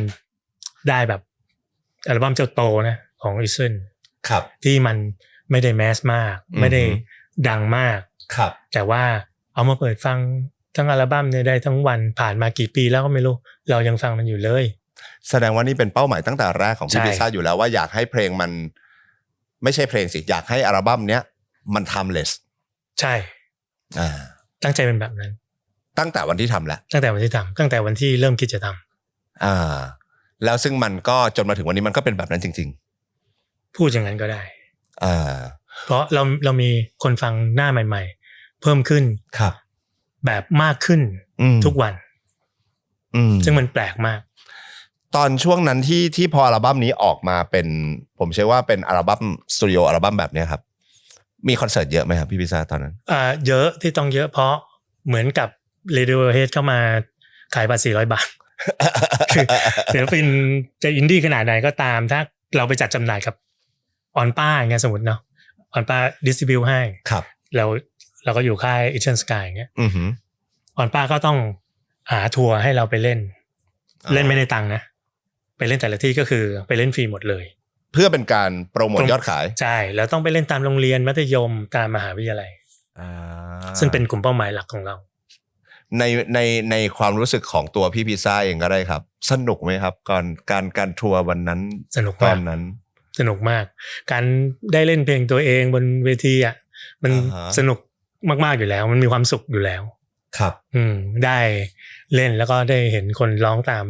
ได้แบบอัลบั้มเจ้าโตนะของอิซึนครับที่มันไม่ได้แมสมากไม่ได้ดังมากครับแต่ว่าเอามาเปิดฟังทั้งอัลบั้มเนี่ยได้ทั้งวันผ่านมากี่ปีแล้วก็ไม่รู้เรายังฟังมันอยู่เลยแสดงว่านี่เป็นเป้าหมายตั้งแต่แรกของพี่พิซซ่าอยู่แล้วว่าอยากให้เพลงมันไม่ใช่เพลงสิอยากให้อัลบั้มเนี้ยมัน timeless ใช่ตั้งใจเป็นแบบนั้นตั้งแต่วันที่ทำแล้วตั้งแต่วันที่เริ่มคิดจะทำแล้วซึ่งมันก็จนมาถึงวันนี้มันก็เป็นแบบนั้นจริงๆพูดอย่างนั้นก็ได้เพราะเรามีคนฟังหน้าใหม่ๆเพิ่มขึ้นครับแบบมากขึ้นทุกวันซึ่งมันแปลกมากตอนช่วงนั้นที่พออัลบั้มนี้ออกมาเป็นผมเชื่อว่าเป็นอัลบั้มสตูดิโออัลบั้มแบบนี้ครับมีคอนเสิร์ตเยอะไหมครับพี่พิซซ่าตอนนั้นเยอะที่ต้องเยอะเพราะเหมือนกับ Radiohead เข้ามาขายบัตร400 บาทคือศิลปินจะอินดี้ขนาดไหนก็ตามถ้าเราไปจัดจำหน่ายกับออนป้าอย่างเงี้ยสมมติเนาะออนป้าดิสทริบิวให้ครับเราก็อยู่ค่าย Asian Sky อย่างเงี้ยออนป้าก็ต้องหาทัวร์ให้เราไปเล่นไม่ได้ตังค์นะไปเล่นแต่ละที่ก็คือไปเล่นฟรีหมดเลยเพื่อเป็นการโปรโมทยอดขายใช่แล้วต้องไปเล่นตามโรงเรียนมัธยมตามมหาวิทยาลัยซึ่งเป็นกลุ่มเป้าหมายหลักของเราในความรู้สึกของตัวพี่พิซซ่าเองก็ได้ครับสนุกไหมครับก่อนการทัวร์วันนั้นสนุกตอนนั้นสนุกมากการได้เล่นเพลงตัวเองบนเวทีมันสนุกมากๆอยู่แล้วมันมีความสุขอยู่แล้วครับได้เล่นแล้วก็ได้เห็นคนร้องตาม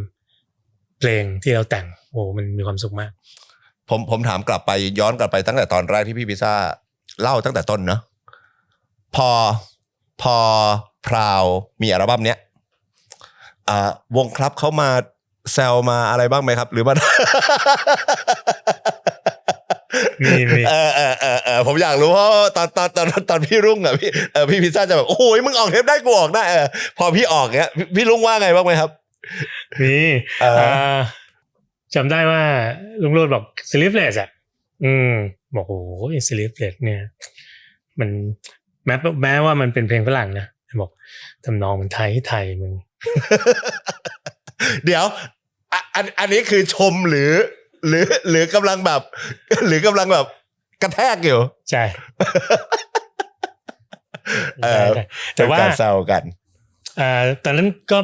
เพลงที่เราแต่งโอ้มันมีความสุขมากผมถามกลับไปย้อนกลับไปตั้งแต่ตอนแรกที่พี่พิซซ่าเล่าตั้งแต่ต้นเนอะพอพราวมีอัลบั้มเนี้ยวงครับเขามาแซวมาอะไรบ้างไหมครับหรือว่ามีผมอยากรู้เพราะตอนพี่รุ่งพี่พิซซ่าจะแบบโอ้ยมึงออกเทปได้กูออกได้พอพี่ออกเนี้ยพี่รุ่งว่าไงบ้างไหมครับมีจำได้ว่าลุงโรจน์บอก Sleepless บอกโอ้ย Sleepless เนี่ยมันแม้ว่ามันเป็นเพลงฝรั่งนะบอกทำนองมันไทยมึง เดี๋ยวอันนี้คือชมหรือกำลังแบบกระแทกอยู่ใช่ แต่ว่าการแซวกันตอนนั้นก็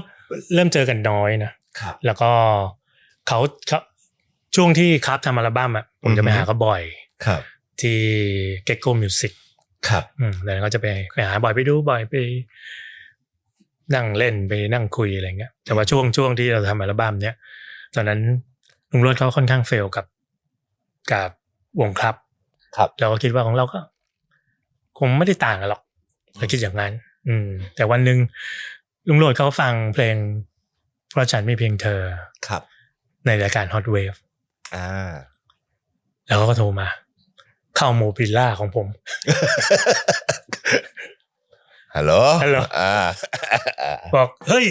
เริ่มเจอกันน้อยนะแล้วก็เขา ช่วงที่ครับทำอัลบั้มอ่ะผมจะไปหาเขาบ่อยครับที่ Gecko Music ครับแล้วก็จะไปหาบ่อยไปดูบ่อยไปนั่งเล่นไปนั่งคุยอะไรเงี้ยแต่ว่าช่วงที่เราทำอัลบั้มเนี้ยตอนนั้นลุงโรจน์เขาค่อนข้างเฟลกับวงครับเราก็คิดว่าของเราก็คงไม่ได้ต่างกันหรอกเราคิดอย่างนั้นแต่วันหนึ่งลุงโรจน์เขาฟังเพลงเพราะฉันมีเพียงเธอในรายการ Hot Wave แล้วก็โทรมาเข้าโมบิลล่าของผมฮัลโหลบอกเฮ้ย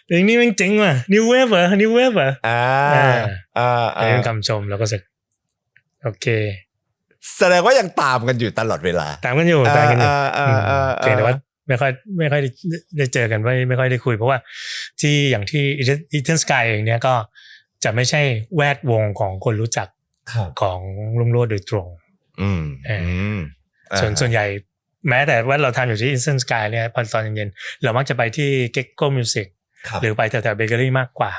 เพลงนี้มันเจ๋งว่ะ New Wave เหรอ New Wave เหรอเป็นคำชมแล้วก็สึกโอเคแสดงว่ายังตามกันอยู่ตลอดเวลาตามกันอยู่เพียงแต่ว่าไม่ค่อยได้เจอกันไม่ค่อยได้คุยเพราะว่าที่อย่างที่ Ethan Sky เองเนี่ยก็จะไม่ใช่แวดวงของคนรู้จักของลุงโรจน์โดยตรงส่วนใหญ่แม้แต่ว่าเราทำอยู่ที่ Ethan Sky เนี่ยพอตอนเย็นๆเรามักจะไปที่ Gecko Music หรือไปแถวๆเบเกอรี่มากกว่า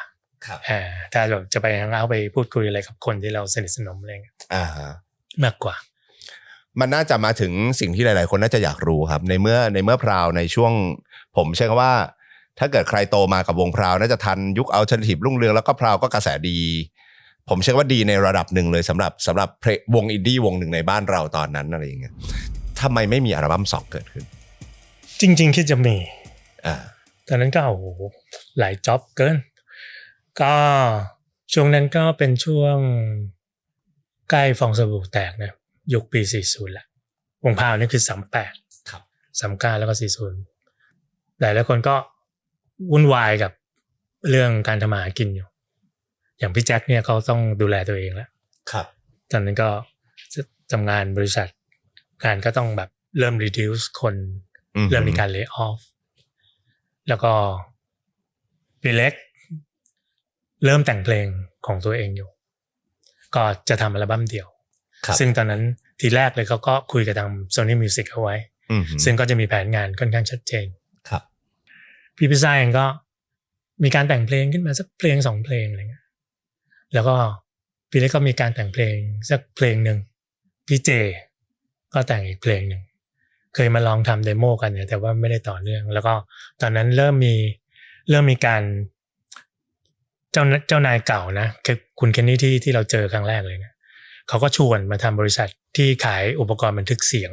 ถ้าเราจะไปฮังเอาท์ไปพูดคุยอะไรกับคนที่เราสนิทสนมอะไรเงี้ยมากกว่ามันน่าจะมาถึงสิ่งที่หลายๆคนน่าจะอยากรู้ครับในเมื่อพราวในช่วงผมใช้คำว่าถ้าเกิดใครโตมากับวงพราวน่าจะทันยุคอัลเทอร์เนทีฟรุ่งเรืองแล้วก็พราวก็กระแสดีผมเชื่อว่าดีในระดับหนึ่งเลยสำหรับวงอินดี้วงหนึ่งในบ้านเราตอนนั้นอะไรอย่างเงี้ยทำไมไม่มีอัลบั้ม2เกิดขึ้นจริงๆคิดจะมีตอนนั้นก็โอ้โหหลายจ็อบเกินก็ช่วงนั้นก็เป็นช่วงใกล้ฟองสบู่แตกนะยุคปี40แหละวงพาวนี่คือ38ครับ39แล้วก็40หลายคนก็วุ่นวายกับเรื่องการทำมาหากินอยู่อย่างพี่แจ็คเนี่ยเขาต้องดูแลตัวเองแล้วครับตอนนั้นก็ทำงานบริษัทงานก็ต้องแบบเริ่ม reduce คนเริ่มมีการ lay off แล้วก็พี่เล็กเริ่มแต่งเพลงของตัวเองอยู่ก็จะทำอัลบั้มเดี่ยวซึ่งตอนนั้นทีแรกเลยเขาก็คุยกับทาง Sony Music เอาไว้ซึ่งก็จะมีแผนงานค่อนข้างชัดเจนครับพี่พิซซ่าเองก็มีการแต่งเพลงขึ้นมาสักเพลง2เพลงอะไรเงี้ยแล้วก็พี่เล็กก็มีการแต่งเพลงสักเพลงนึงพี่เจก็แต่งอีกเพลงนึงเคยมาลองทำเดโมกันเนี่ยแต่ว่าไม่ได้ต่อเนื่องแล้วก็ตอนนั้นเริ่มมีการเจ้านายเก่านะคุณเคนนี่ที่เราเจอครั้งแรกเลยเนี่ยเขาก็ชวนมาทำบริษัทที่ขายอุปกรณ์บันทึกเสียง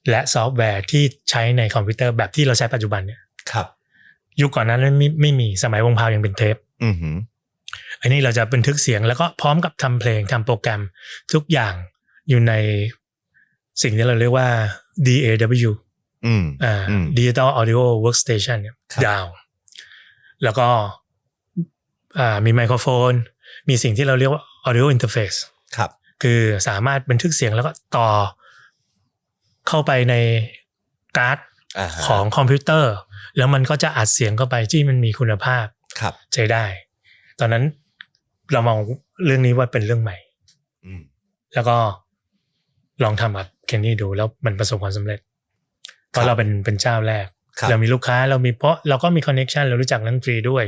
และซอฟต์แวร์ที่ใช้ในคอมพิวเตอร์แบบที่เราใช้ปัจจุบันเนี่ยครับยุคก่อนนั้นไม่มีสมัยวงพาวยังเป็นเทปอันนี้เราจะบันทึกเสียงแล้วก็พร้อมกับทำเพลงทำโปรแกรมทุกอย่างอยู่ในสิ่งที่เราเรียกว่า DAW Digital Audio Workstation เนี่ยดาวแล้วก็มีไมโครโฟนมีสิ่งที่เราเรียกว่า Audio Interface ครับคือสามารถบันทึกเสียงแล้วก็ต่อเข้าไปในการ์ดของคอมพิวเตอร์แล้วมันก็จะอัดเสียงเข้าไปที่มันมีคุณภาพใช้ได้ตอนนั้นเรามองเรื่องนี้ว่าเป็นเรื่องใหม่แล้วก็ลองทำกับเคนนี่ดูแล้วมันประสบความสำเร็จเพราะเราเป็นเจ้าแรกเรามีลูกค้าเพราะเราก็มีคอนเนคชันเรารู้จักนักดนตรีด้วย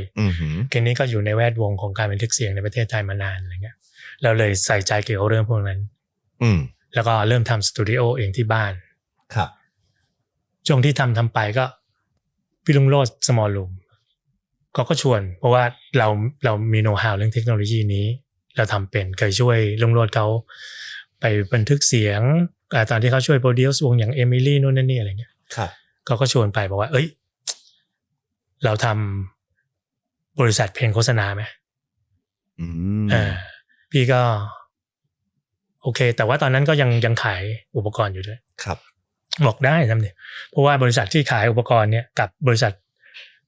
เคนนี่ก็อยู่ในแวดวงของการบันทึกเสียงในประเทศไทยมานานอะไรเงี้ยเราเลยใส่ใจเกี่ยวกับเรื่องพวกนั้นแล้วก็เริ่มทำสตูดิโอเองที่บ้านครับช่วงที่ทำไปก็พี่ลุงโรจน์ Small Room ก็ชวนเพราะว่าเรามีโน้ตฮาวเรื่องเทคโนโลยีนี้เราทำเป็นเคยช่วยลุงโรจน์เขาไปบันทึกเสียงตอนที่เขาช่วยโปรดิวซ์วงอย่างเอมิลี่นู่นนั่นนี่อะไรเงี้ยเขาก็ชวนไปบอกว่าเอ้ยเราทำบริษัทเพลงโฆษณาไหมพี่ก็โอเคแต่ว่าตอนนั้นก็ยังขายอุปกรณ์อยู่ด้วยครับบอกได้ทำเนี่ยเพราะว่าบริษัทที่ขายอุปกรณ์เนี่ยกับบริษัท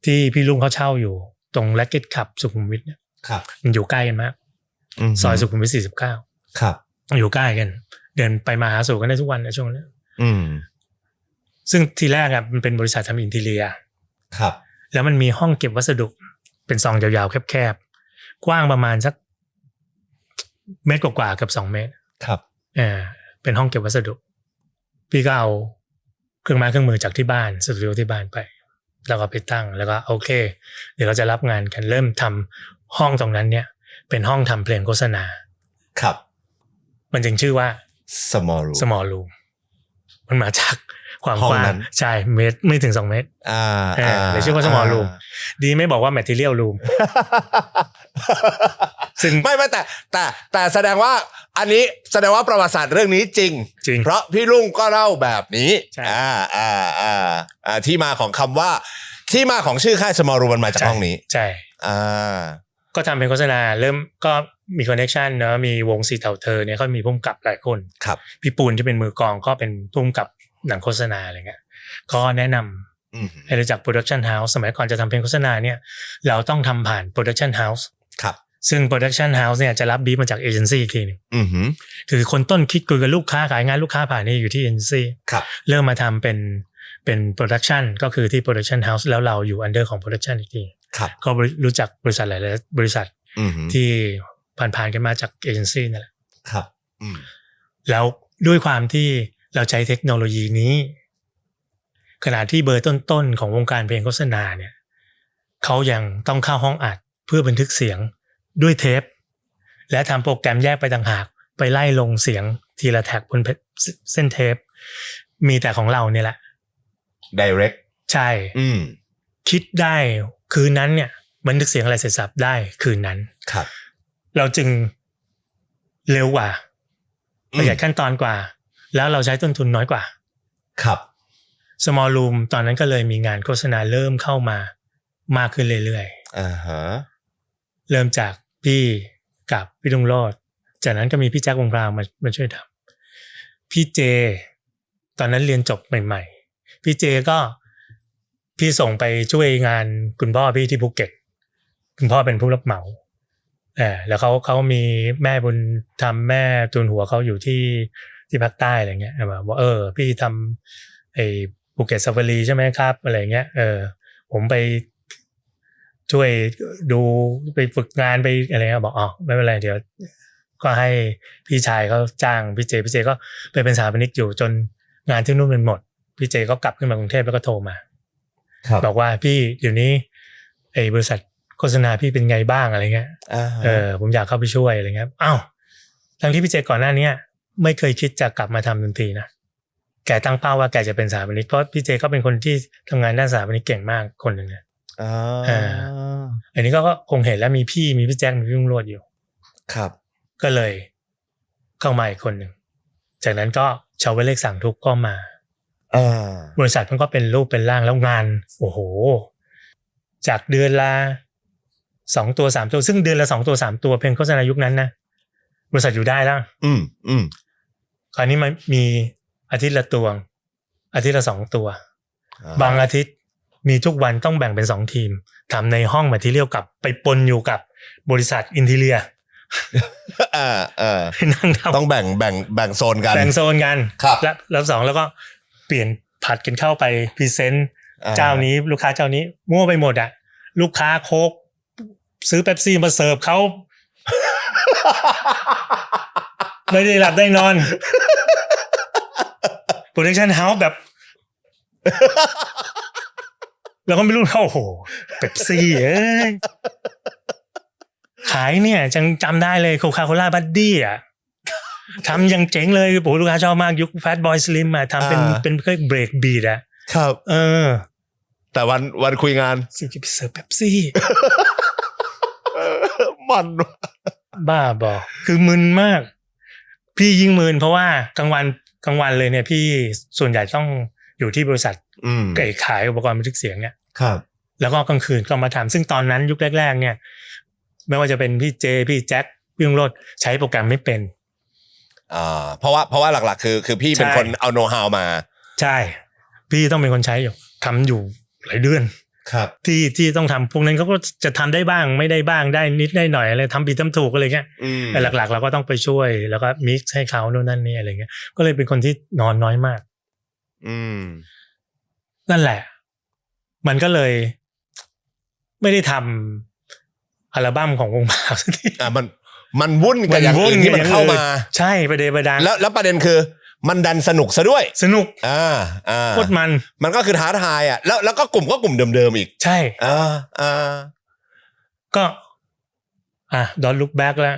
ที่พี่ลุงเขาเช่าอยู่ตรงแร็กเก็ตคลับสุขุมวิทเนี่ยมันอยู่ใกล้กันมากซอยสุขุมวิท49ครับอยู่ใกล้กันเดินไปมาหาสู่กันได้ทุกวันในช่วงนั้นซึ่งทีแรกอ่ะมันเป็นบริษัททำอินทีเรียครับแล้วมันมีห้องเก็บวัสดุเป็นซองยาวๆแคบๆกว้างประมาณสักเมตรกว่าๆกับ2เมตรครับเป็นห้องเก็บวัสดุพี่ก็เอาเครื่องไม้เครื่องมือจากที่บ้านสตูดิโอที่บ้านไปแล้วก็ไปตั้งแล้วก็โอเคเดี๋ยวเราจะรับงานกันเริ่มทำห้องตรงนั้นเนี่ย เป็นห้องทำเพลงโฆษณาครับมันจึงชื่อว่า small room มันมาจากความกว้างใช่เมตรไม่ถึง2 เมตรเลยชื่อว่า small room ดีไม่บอกว่า material room ซึ่งไม่แต่แสดงว่าอันนี้แสดงว่าประวัติศาสตร์เรื่องนี้จริงเพราะพี่ลุงก็เล่าแบบนี้ที่มาของคำว่าที่มาของชื่อค่าย small room มันมาจากห้องนี้ใช่ก็ทำเป็นโฆษณาเริ่มก็มีคอนเนคชันเนาะมีวงสีเถาเธอเนี่ยเขามีผู้กำกับหลายคนครับพี่ปูนที่เป็นมือกลองก็เป็นผู้กำกับหนังโฆษณาอะไรเงี้ยก็แนะนำให้รู้จักโปรดักชันเฮาส์สมัยก่อนจะทำเพลงโฆษณาเนี่ยเราต้องทำผ่านโปรดักชันเฮาส์ครับซึ่งโปรดักชันเฮาส์เนี่ยจะรับบีฟมาจากเอเจนซี่อีกทีนึงคือคนต้นคิดคุยกับลูกค้าขายงานลูกค้าผ่านนี่อยู่ที่เอเจนซี่เริ่มมาทำเป็นโปรดักชันก็คือที่โปรดักชันเฮาส์แล้วเราอยู่อันเดอร์ของโปรดักชันอีกทีก็รู้จักบริษัทหลายๆบริษัทที่ผ่านกันมาจากเอเจนซี่นั่นแหละครับแล้วด้วยความที่เราใช้เทคโนโลยีนี้ขณะที่เบอร์ต้นๆของวงการเพลงโฆษณาเนี่ยเขายังต้องเข้าห้องอัดเพื่อบันทึกเสียงด้วยเทปและทำโปรแกรมแยกไปต่างหากไปไล่ลงเสียงทีละแท็กบนเส้นเทปมีแต่ของเราเนี่ยแหละ direct ใช่คิดได้คืนนั้นเนี่ยบันทึกเสียงอะไรเสร็จสับได้คืนนั้นครับเราจึงเร็วกว่าประหยัดขั้นตอนกว่าแล้วเราใช้ต้นทุนน้อยกว่าครับ small room ตอนนั้นก็เลยมีงานโฆษณาเริ่มเข้ามามากขึ้นเรื่อยๆเริ่มจากพี่กับพี่ลุงโลดจากนั้นก็มีพี่แจ็ควงพราวมาช่วยทำพี่เจตอนนั้นเรียนจบใหม่ๆพี่เจก็พี่ส่งไปช่วยงานคุณพ่อพี่ที่ภูเก็ตคุณพ่อเป็นผู้รับเหมาแล้วเขามีแม่บุญทำแม่ตูนหัวเขาอยู่ที่ภาคใต้อะไรเงี้ยแบบว่าพี่ทำไอ้ภูเก็ตซาฟารีใช่ไหมครับอะไรเงี้ยผมไปช่วยดูไปฝึกงานไปอะไรเงี้ยบอกไม่เป็นไรเดี๋ยวก็ให้พี่ชายเขาจ้างพี่เจก็ไปเป็นสถาปนิกอยู่จนงานที่นู่นมันหมดพี่เจก็กลับขึ้นมากรุงเทพแล้วก็โทรมาบอกว่าพี่เดี๋ยวนี้ไอ้บริษัทโฆษณาพี่เป็นไงบ้างอะไรเงี้ยผมอยากเข้าไปช่วยอะไรเงี้ยทั้งที่พี่เจก่อนหน้านี้ไม่เคยคิดจะกลับมาทำดนตรีนะแกตั้งเป้าว่าแกจะเป็นสถาปนิกเพราะพี่เจก็เป็นคนที่ทำงานด้านสถาปนิกเก่งมากคนหนึ่งนะอันนี้ก็คงเห็นแล้วมีพี่แจ็คมีพี่ลุงโรจน์อยู่ครับก็เลยเข้ามาอีกคนหนึ่งจากนั้นก็ชาวเลขสั่งทุกก็มาบริษัทมันก็เป็นรูปเป็นร่างแล้วงานโอ้โหจากเดือนละ2 ตัว 3 ตัวซึ่งเดือนละ2 ตัว 3 ตัวเพลงโฆษณายุคนั้นนะบริษัทอยู่ได้แล้วคราวนี้มันมีอาทิตย์ละตัวอาทิตย์ละ2 ตัวบางอาทิตย์มีทุกวันต้องแบ่งเป็น2 ทีมทำในห้องมาที่เรียกกับไปปนอยู่กับบริษัทอินทีเรียนั่งต้องแบ่งโซนกันแล้ว2แล้วก็เปลี่ยนผัดกันเข้าไปพรีเซนต์เจ้านี้ลูกค้าเจ้านี้มั่วไปหมดอ่ะลูกค้าโค้กซื้อเป๊ปซี่มาเสิร์ฟเขาไม่ได้หลับได้นอนโปรดักชั่นเฮาส์แบบแล้วก็ไม่รู้เขาโอ้โหเป๊ปซี่ขายเนี่ยจำได้เลยโคคาโคล่าบัดดี้อ่ะทำยังเจ๋งเลยโอ้ลูกค้าชอบมากยุคแฟตบอยสลิมอ่ะทำเป็นเครื่องเบรกบีทอ่ะครับแต่วันคุยงานสิจะไปเสิร์ฟเป๊ปซี่มันบ้าบอกคือมึนมากพี่ยิ่งมึนเพราะว่ากลางวันเลยเนี่ยพี่ส่วนใหญ่ต้องอยู่ที่บริษัทขายอุปกรณ์บันทึกเสียงเนี่ยครับแล้วก็กลางคืนก็มาทำซึ่งตอนนั้นยุคแรกๆเนี่ยไม่ว่าจะเป็นพี่เจพี่แจ็คพี่ลุงโรจน์ใช้โปรแกรมไม่เป็นเพราะว่าหลักๆคือพี่เป็นคนเอาโนว์ฮาวมาใช่พี่ต้องเป็นคนใช้อยู่ทำอยู่หลายเดือนครับที่ต้องทำพวกนั้นเขาก็จะทำได้บ้างไม่ได้บ้างได้นิดได้หน่อยอะไรทำผิดทำถูกอะไรเงี้ยแต่หลักๆเราก็ต้องไปช่วยแล้วก็มิกซ์ให้เขาโน่นนั่นนี่อะไรเงี้ยก็เลยเป็นคนที่นอนน้อยมากนั่นแหละมันก็เลยไม่ได้ทำอัลบั้มของวงบ่าวสักทีมันวุ่นกับอย่างอื่นที่มันเข้ามาใช่ประเด็นประดังแล้วประเด็นคือมันดันสนุกซะด้วยสนุกโคตรมันก็คือท้าทายแล้วก็กลุ่มเดิมอีกใช่ก็ Don't Look Back แล้ว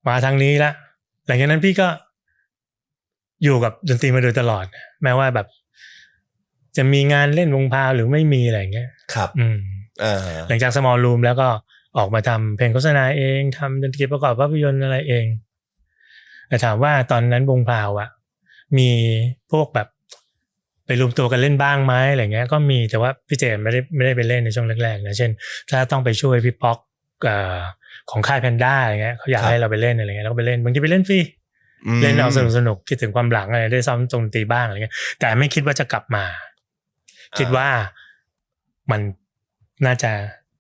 มาทางนี้ละหลังจากนั้นพี่ก็อยู่กับดนตรีมาโดยตลอดแม้ว่าแบบจะมีงานเล่นวงพาวหรือไม่มีอะไรเงี้ยครับหลังจาก Small Room แล้วก็ออกมาทำเพลงโฆษณาเองทำดนตรีประกอบภาพยนตร์อะไรเองแต่ถามว่าตอนนั้นวงพาวมีพวกแบบไปรวมตัวกันเล่นบ้างไหมอะไรเงี้ยก็มีแต่ว่าพี่เจมไม่ได้ไปเล่นในช่วงแรกๆนะเช่นถ้าต้องไปช่วยพี่ป๊อกของค่ายแพนด้าอะไรเงี้ยเขาอยากให้เราไปเล่นอะไรเงี้ยเราก็ไปเล่นบางทีไปเล่นฟรีเล่นเอาสนุกคิดถึงความหลังอะไรได้ซ้อมดนตรีบ้างอะไรเงี้ยแต่ไม่คิดว่าจะกลับมาคิดว่ามันน่าจะ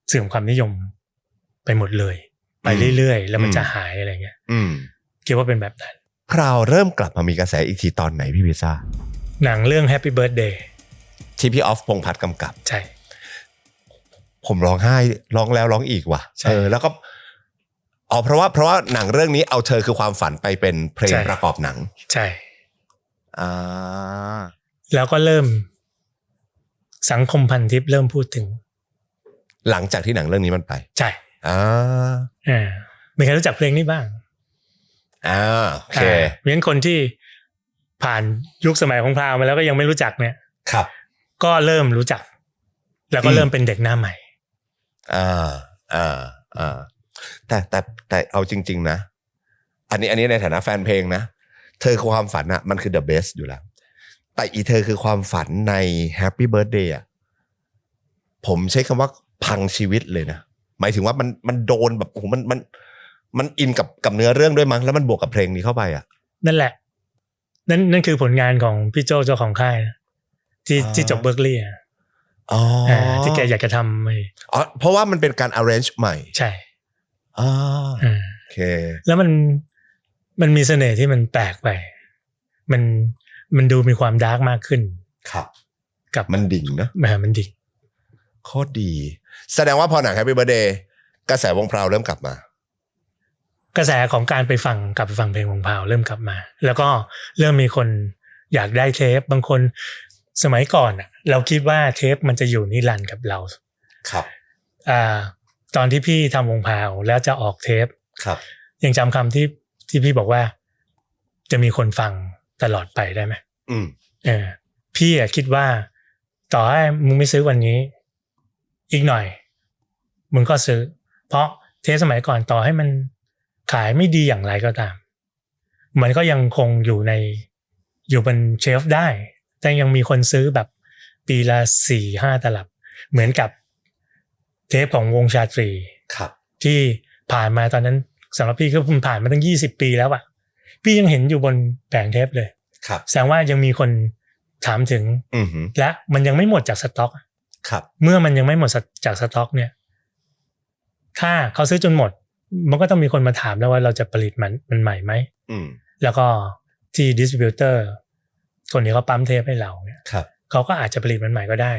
เสื่อมความนิยมไปหมดเลยไปเรื่อยๆแล้วมันจะหายอะไรเงี้ยคิดว่าเป็นแบบนั้นพราวเริ่มกลับมามีกระแสอีกทีตอนไหนพี่พิซ่าหนังเรื่อง Happy Birthday ที่พี่ออฟพงษ์พัฒน์กำกับใช่ผมร้องไห้ร้องแล้วร้องอีกว่ะแล้วก็เพราะว่าหนังเรื่องนี้เอาเธอคือความฝันไปเป็นเพลงประกอบหนังใช่แล้วก็เริ่มสังคมพันทิปเริ่มพูดถึงหลังจากที่หนังเรื่องนี้มันไปใช่มีใครรู้จักเพลงนี้บ้างโอเคเพราะฉะนั้นคนที่ผ่านยุคสมัยของพราวมาแล้วก็ยังไม่รู้จักเนี่ยครับก็เริ่มรู้จักแล้วก็เริ่มเป็นเด็กหน้าใหม่แต่เอาจริงๆนะอันนี้ในฐานะแฟนเพลงนะเธอคือความฝันอะมันคือ the best อยู่แล้วแต่อีเธอคือความฝันใน Happy Birthday อะผมใช้คำว่าพังชีวิตเลยนะหมายถึงว่ามันโดนแบบโอ้โหมันอินกับเนื้อเรื่องด้วยมั้งแล้วมันบวกกับเพลงนี้เข้าไปอะนั่นแหละนั่นคือผลงานของพี่โจเจ้าของค่ายนะที่จบเบิร์กลีย์ที่แกอยากจะทำเพราะว่ามันเป็นการ arrange ใหม่ใช่โอเคแล้วมันมีเสน่ห์ที่มันแปลกไปมันดูมีความดาร์กมากขึ้นครับกับมันดิ่งนะมันดิ่งโคตรดีแสดงว่าพอหนัง Happy Birthday กระแสวงพราวเริ่มกลับมากระแสของการไปฟังเพลงวงพราวเริ่มกลับมาแล้วก็เริ่มมีคนอยากได้เทปบางคนสมัยก่อนเราคิดว่าเทปมันจะอยู่นิรันดร์กับเราครับตอนที่พี่ทำวงพราวแล้วจะออกเทปครับยังจำคำที่พี่บอกว่าจะมีคนฟังตลอดไปได้ไหมพี่คิดว่าต่อให้มึงไม่ซื้อวันนี้อีกหน่อยมึงก็ซื้อเพราะเทปสมัยก่อนต่อให้มันขายไม่ดีอย่างไรก็ตามมันก็ยังคงอยู่บนเชลฟ์ได้แต่ยังมีคนซื้อแบบปีละ 4-5 ตลับเหมือนกับเทปของวงชาตรีครับที่ผ่านมาตอนนั้นสำหรับพี่ก็ผ่านมาตั้ง20 ปีแล้วพี่ยังเห็นอยู่บนแผงเทปเลยครับแสดงว่ายังมีคนถามถึงและมันยังไม่หมดจากสต็อกครับเมื่อมันยังไม่หมดจากสต็อกเนี่ยถ้าเขาซื้อจนหมดมันก็ต้องมีคนมาถามแล้วว่าเราจะผลิตมันใหม่ไหมแล้วก็ที่ดิสทริบิวเตอร์คนนี้เขาปั๊มเทปให้เราเนี่ยเขาก็อาจจะผลิตมันใหม่ก็ได้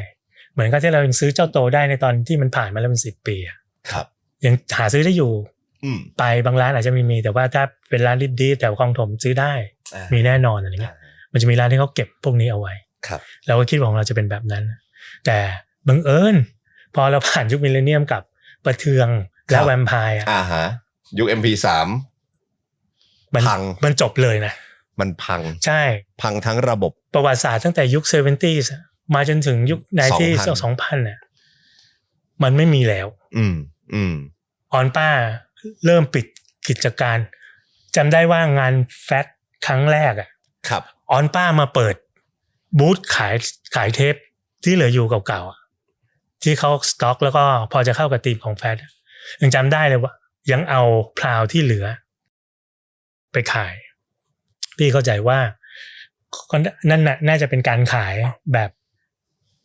เหมือนกับที่เรายังซื้อเจ้าโตได้ในตอนที่มันผ่านมาแล้วเป็น10 ปีครับยังหาซื้อได้อยู่ไปบางร้านอาจจะมีแต่ว่าถ้าเป็นร้านริบดีแต่คลองถมซื้อได้มีแน่นอนอะไรเงี้ยมันจะมีร้านที่เขาเก็บพวกนี้เอาไว้เราก็คิดว่าของเราจะเป็นแบบนั้นแต่บังเอิญพอเราผ่านยุคมิลเลนเนียมกับประเทืองและแวมไพร์ยุค MP3 พังมันจบเลยนะมันพังใช่พังทั้งระบบประวัติศาสตร์ตั้งแต่ยุค 70s มาจนถึงยุค2000เนี่ยมันไม่มีแล้วออนป้าเริ่มปิดกิจการจำได้ว่างานแฟตครั้งแรกครับออนป้ามาเปิดบูธขายเทปที่เหลืออยู่เก่าๆที่เขาสต็อกแล้วก็พอจะเข้ากับธีมของแฟตยังจำได้เลยว่ายังเอาพราวที่เหลือไปขายพี่เข้าใจว่านั่นน่าจะเป็นการขายแบบ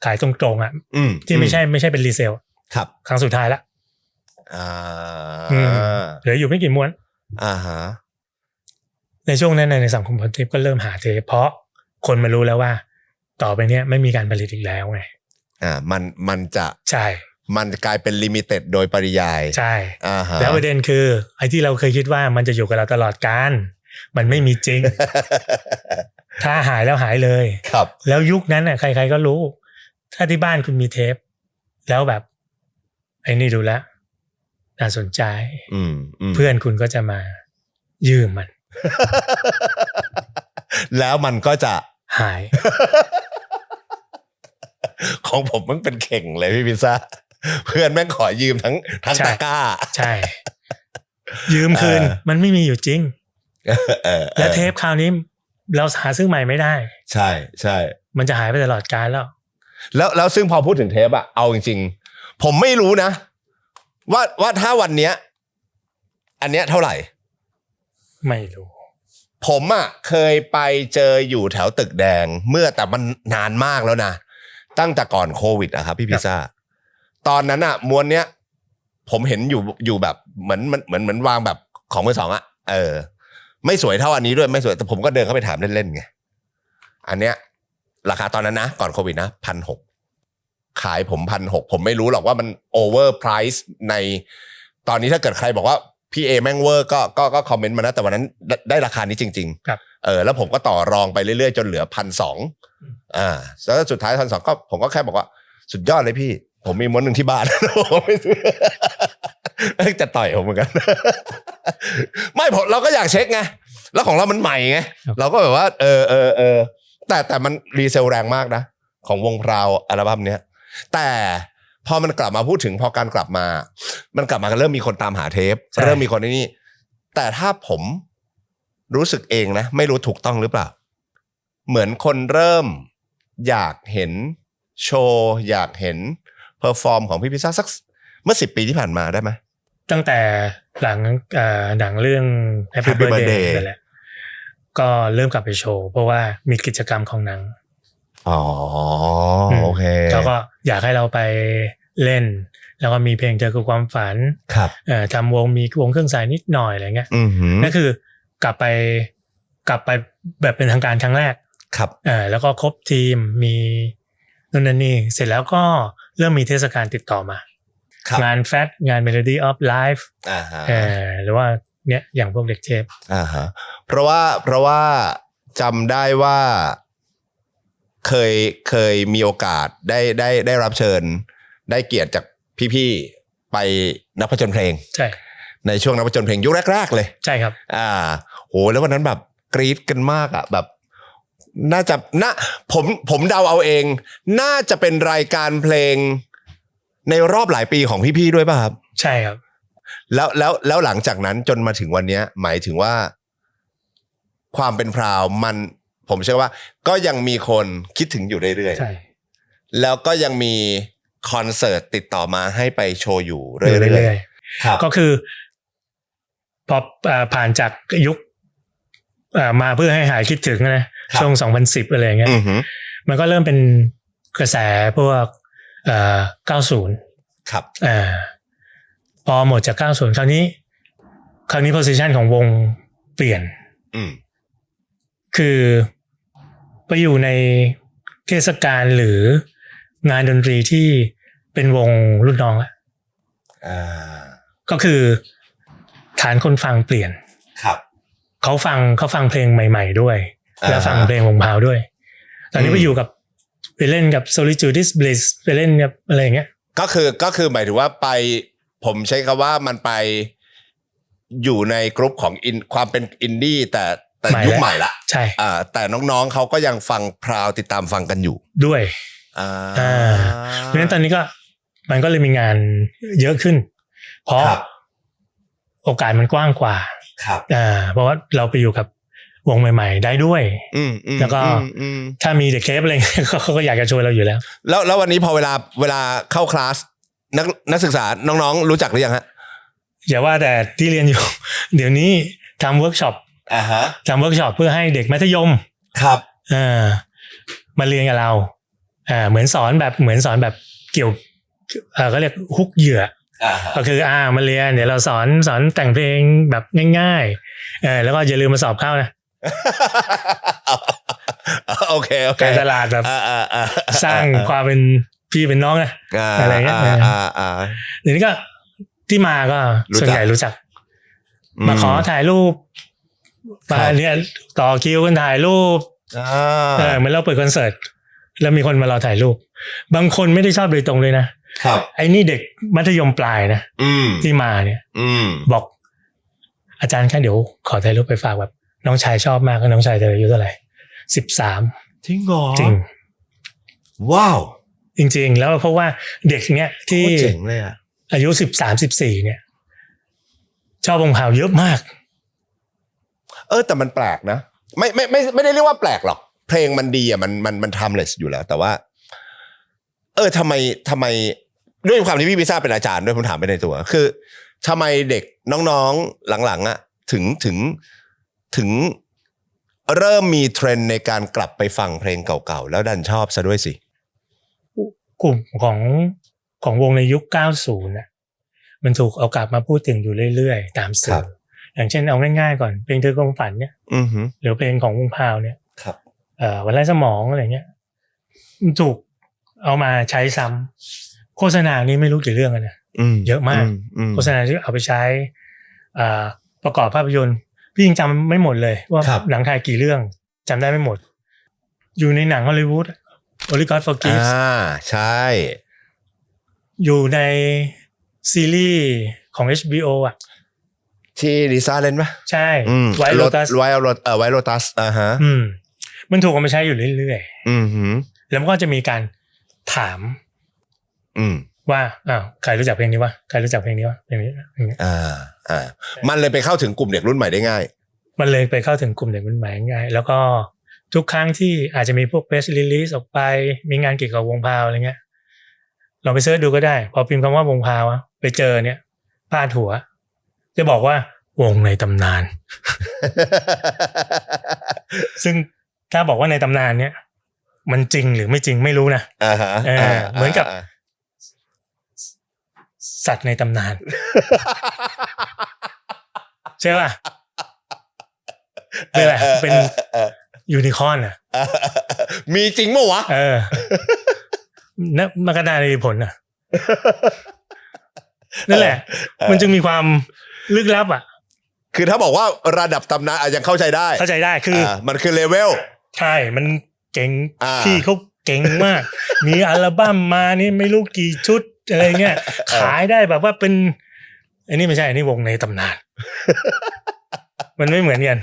ขายตรงๆที่ไม่ใช่เป็นรีเซลครับครั้งสุดท้ายละเหลืออยู่ไม่กี่ม้วนในช่วงนั้นในสังคมพันทิปก็เริ่มหาเทปเพราะคนมารู้แล้วว่าต่อไปเนี้ยไม่มีการผลิตอีกแล้วไงมันจะใช่มันกลายเป็นลิมิเต็ดโดยปริยายใช่แล้วประเด็นคือไอ้ที่เราเคยคิดว่ามันจะอยู่กับเราตลอดกาลมันไม่มีจริง ถ้าหายแล้วหายเลยครับแล้วยุคนั้นใครๆก็รู้ถ้าที่บ้านคุณมีเทปแล้วแบบไอ้นี่ดูแล น่าสนใจ อืม เพื่อนคุณก็จะมายืมมัน แล้วมันก็จะหาย ของผมมันเป็นเข่งเลยพี่พิซซ่าเพื่อนแม่งขอยืมทั้งตะกร้าใช่ ยืมคืนมันไม่มีอยู่จริงและเทปคราวนี้เราหาซื้อใหม่ไม่ได้ใช่ใช่มันจะหายไปตลอดกาลแล้วซึ่งพอพูดถึงเทปอะเอาจริงๆผมไม่รู้นะว่าถ้าวันเนี้ยอันเนี้ยเท่าไหร่ไม่รู้ผมอะเคยไปเจออยู่แถวตึกแดงเมื่อแต่มันนานมากแล้วนะตั้งแต่ก่อนโควิดอะครับพี่พิซซ่าตอนนั้นอะม้วนเนี้ยผมเห็นอยู่แบบเหมือนวางแบบของมือสองอะไม่สวยเท่าอันนี้ด้วยไม่สวยแต่ผมก็เดินเข้าไปถามเล่นๆไงอันเนี้ยราคาตอนนั้นนะก่อนโควิดนะ 1,600 ขายผม 1,600 ผมไม่รู้หรอกว่ามันโอเวอร์ไพรซ์ในตอนนี้ถ้าเกิดใครบอกว่าพี่แม่งเวอร์ก็คอมเมนต์มานะแต่วันนั้นได้ราคานี้จริงๆครับแล้วผมก็ต่อรองไปเรื่อยๆจนเหลือ 1,200 แล้วสุดท้าย 1,200 ก็ผมก็แค่บอกว่าสุดยอดเลยพี่ผมมีม้วนนึงที่บ้านผมไม่ซื้อจะต่อยผมเหมือนกันไม่ผมเราก็อยากเช็คไงแล้วของเรามันใหม่ไงเราก็แบบว่าแต่มันรีเซลแรงมากนะของวงพราวอัลบั้มเนี้ยแต่พอมันกลับมาพูดถึงพอการกลับมามันกลับมาเริ่มมีคนตามหาเทปเริ่มมีคนนี่แต่ถ้าผมรู้สึกเองนะไม่รู้ถูกต้องหรือเปล่าเหมือนคนเริ่มอยากเห็นโชว์อยากเห็นเพอร์ฟอร์มของพี่พิซซ่าสักเมื่อ10 ปีที่ผ่านมาได้ไหมตั้งแต่หลังหนังเรื่อง Happy Birthday นั่นแหละก็เริ่มกลับไปโชว์เพราะว่ามีกิจกรรมของหนังโอเคเขาก็อยากให้เราไปเล่นแล้วก็มีเพลงเธอคือความฝันครับทำวงมีวงเครื่องสายนิดหน่อยอะไรเงี้ยนั่นคือกลับไปแบบเป็นทางการครั้งแรกครับแล้วก็ครบทีมมีนู่นนั่นนี่เสร็จแล้วก็เริ่มมีเทศกาลติดต่อมางานแฟตงาน Melody of Life หรือว่าเนี่ยอย่างพวกเด็กเทปเพราะว่าจำได้ว่าเคยมีโอกาสได้รับเชิญได้เกียรติจากพี่ๆไปนักผจญเพลงใช่ในช่วงนักผจญเพลงยุคแรกๆเลยใช่ครับโหแล้ววันนั้นแบบกรี๊ดกันมากอ่ะแบบน่าจะผมเดาเอาเองน่าจะเป็นรายการเพลงในรอบหลายปีของพี่ๆด้วยป่ะครับใช่ครับแล้วหลังจากนั้นจนมาถึงวันนี้หมายถึงว่าความเป็นพราวมันผมเชื่อว่าก็ยังมีคนคิดถึงอยู่เรื่อยๆใช่แล้วก็ยังมีคอนเสิร์ตติดต่อมาให้ไปโชว์อยู่เรื่อยๆก็คือพอผ่านจากยุคมาเพื่อให้หายคิดถึงนะช่วง2010อะไรอย่างเงี้ยมันก็เริ่มเป็นกระแสพวก90ครับพอหมดจาก90คราวนี้ position ของวงเปลี่ยนคือไปอยู่ในเทศกาลหรืองานดนตรีที่เป็นวงรุ่นน้องแล้วก็คือฐานคนฟังเปลี่ยนครับเขาฟังเพลงใหม่ๆด้วยแล้วฟังเพลงวงพาวด้วยตอนนี้ไปอยู่กับไปเล่นกับ Solitude is Bliss ไปเล่นกับอะไรอย่างเงี้ยก็คือหมายถึงว่าไปผมใช้คำว่ามันไปอยู่ในกรุ๊ปของความเป็นอินดี้แต่ยุคใหม่ละใช่แต่น้องๆเขาก็ยังฟังพราวติดตามฟังกันอยู่ด้วยเพราะฉะนั้นตอนนี้ก็มันก็เลยมีงานเยอะขึ้นเพราะโอกาสมันกว้างกว่าเพราะว่าเราไปอยู่กับวงใหม่ๆได้ด้วยแล้วก็ถ้ามีเด็กเคปอะไรเขาก็อยากจะช่วยเราอยู่แล้ววันนี้พอเวลาเข้าคลาสนักศึกษาน้องๆรู้จักหรือยังฮะอย่าว่าแต่ที่เรียนอยู่เดี๋ยวนี้ทำเวิร์กช็อปทำเวิร์กช็อปเพื่อให้เด็กมัธยมครับมาเรียนกับเราเหมือนสอนแบบเกี่ยวก็เรียกฮุกเหยื่อก็คือมาเรียนเดี๋ยวเราสอนแต่งเพลงแบบง่ายๆแล้วก็อย่าลืมมาสอบเข้านะโอเคการตลาดแบบสร้างความเป็นพี่เป็นน้องนะอะไรเงี้ยเดี๋ยวนี้ก็ที่มาก็ส่วนใหญ่รู้จักมาขอถ่ายรูปมาเนี่ยต่อคิวกันถ่ายรูปเหมือนเราเปิดคอนเสิร์ตแล้วมีคนมารอถ่ายรูปบางคนไม่ได้ชอบโดยตรงเลยนะ ไอ้นี่เด็กมัธยมปลายนะที่มาเนี่ยบอกอาจารย์แค่เดี๋ยวขอถ่ายรูปไปฝากแบบน้องชายชอบมากก็น้องชายเธออายุเท่าไหร่13จริงเหรอจริงว้าวจริงๆแล้วเพราะว่าเด็กเนี้ยที่เจ๋งเลยอ่ะอายุ13-14เนี่ยชอบวงพาวเยอะมากแต่มันแปลกนะไม่ได้เรียกว่าแปลกหรอกเพลงมันดีอ่ะมันtimelessอยู่แล้วแต่ว่าทำไมด้วยความที่พี่พิซ่าเป็นอาจารย์ด้วยผมถามไปในตัวคือทำไมเด็กน้องๆหลังๆอ่ะถึงเริ่มมีเทรนด์ในการกลับไปฟังเพลงเก่าๆแล้วดันชอบซะด้วยสิกลุ่มของวงในยุค90น่ะมันถูกเอากลับมาพูดถึงอยู่เรื่อยๆตามสื่ออย่างเช่นเอาง่ายๆก่อนเพลงเธอคงฝันเนี่ยหรือเพลงของวงพาวเนี่ยวันไร้สมองอะไรเงี้ยถูกเอามาใช้ซ้ำโฆษณานี้ไม่รู้กี่เรื่องนะเยอะมากโฆษณาที่เอาไปใช้ประกอบภาพยนตร์พี่ยังจำไม่หมดเลยว่าหนังไทยกี่เรื่องจำได้ไม่หมดอยู่ในหนังฮอลลีวูดOnly God Forgives ใช่อยู่ในซีรีส์ของ HBO อ่ะที่ลิซ่าเล่นป่ะใช่ไวโรตัสไวโรตัสฮะมันถูกเอามาใช้อยู่เรื่อยๆแล้วมันก็จะมีการถามว่าใครรู้จักเพลงนี้วะใครรู้จักเพลงนี้วะอย่างนี้มันเลยไปเข้าถึงกลุ่มเด็กรุ่นใหม่ได้ง่ายมันเลยไปเข้าถึงกลุ่มเด็กรุ่นใหม่ง่ายแล้วก็ทุกครั้งที่อาจจะมีพวก press release ออกไปมีงานเกี่ยวกับวงพาวอะไรเงี้ยลองไปเสิร์ชดูก็ได้พอพิมพ์คำว่าวงพาวไปเจอเนี่ยพาดหัวจะบอกว่าวงในตำนาน ซึ่งถ้าบอกว่าในตำนานเนี่ยมันจริงหรือไม่จริงไม่รู้นะเหมือนกับสัตว์ในตำนาน ใช่ป่ะเป็นอะไรเป็นยูนิคอร์นอ่ะมีจริงมั้ยวะนั่นมันก็ได้ผลอ่ะนั่นแหละมันจึงมีความลึกลับอ่ะคือถ้าบอกว่าระดับตำนานยังเข้าใจได้คือมันคือเลเวลใช่มันเก่งพี่เขาเก่งมากมีอัลบั้มมานี่ไม่รู้กี่ชุดอะไรเงี้ยขายได้แบบว่าเป็นอันนี้ไม่ใช่อันนี้วงในตำนานมันไม่เหมือนกัน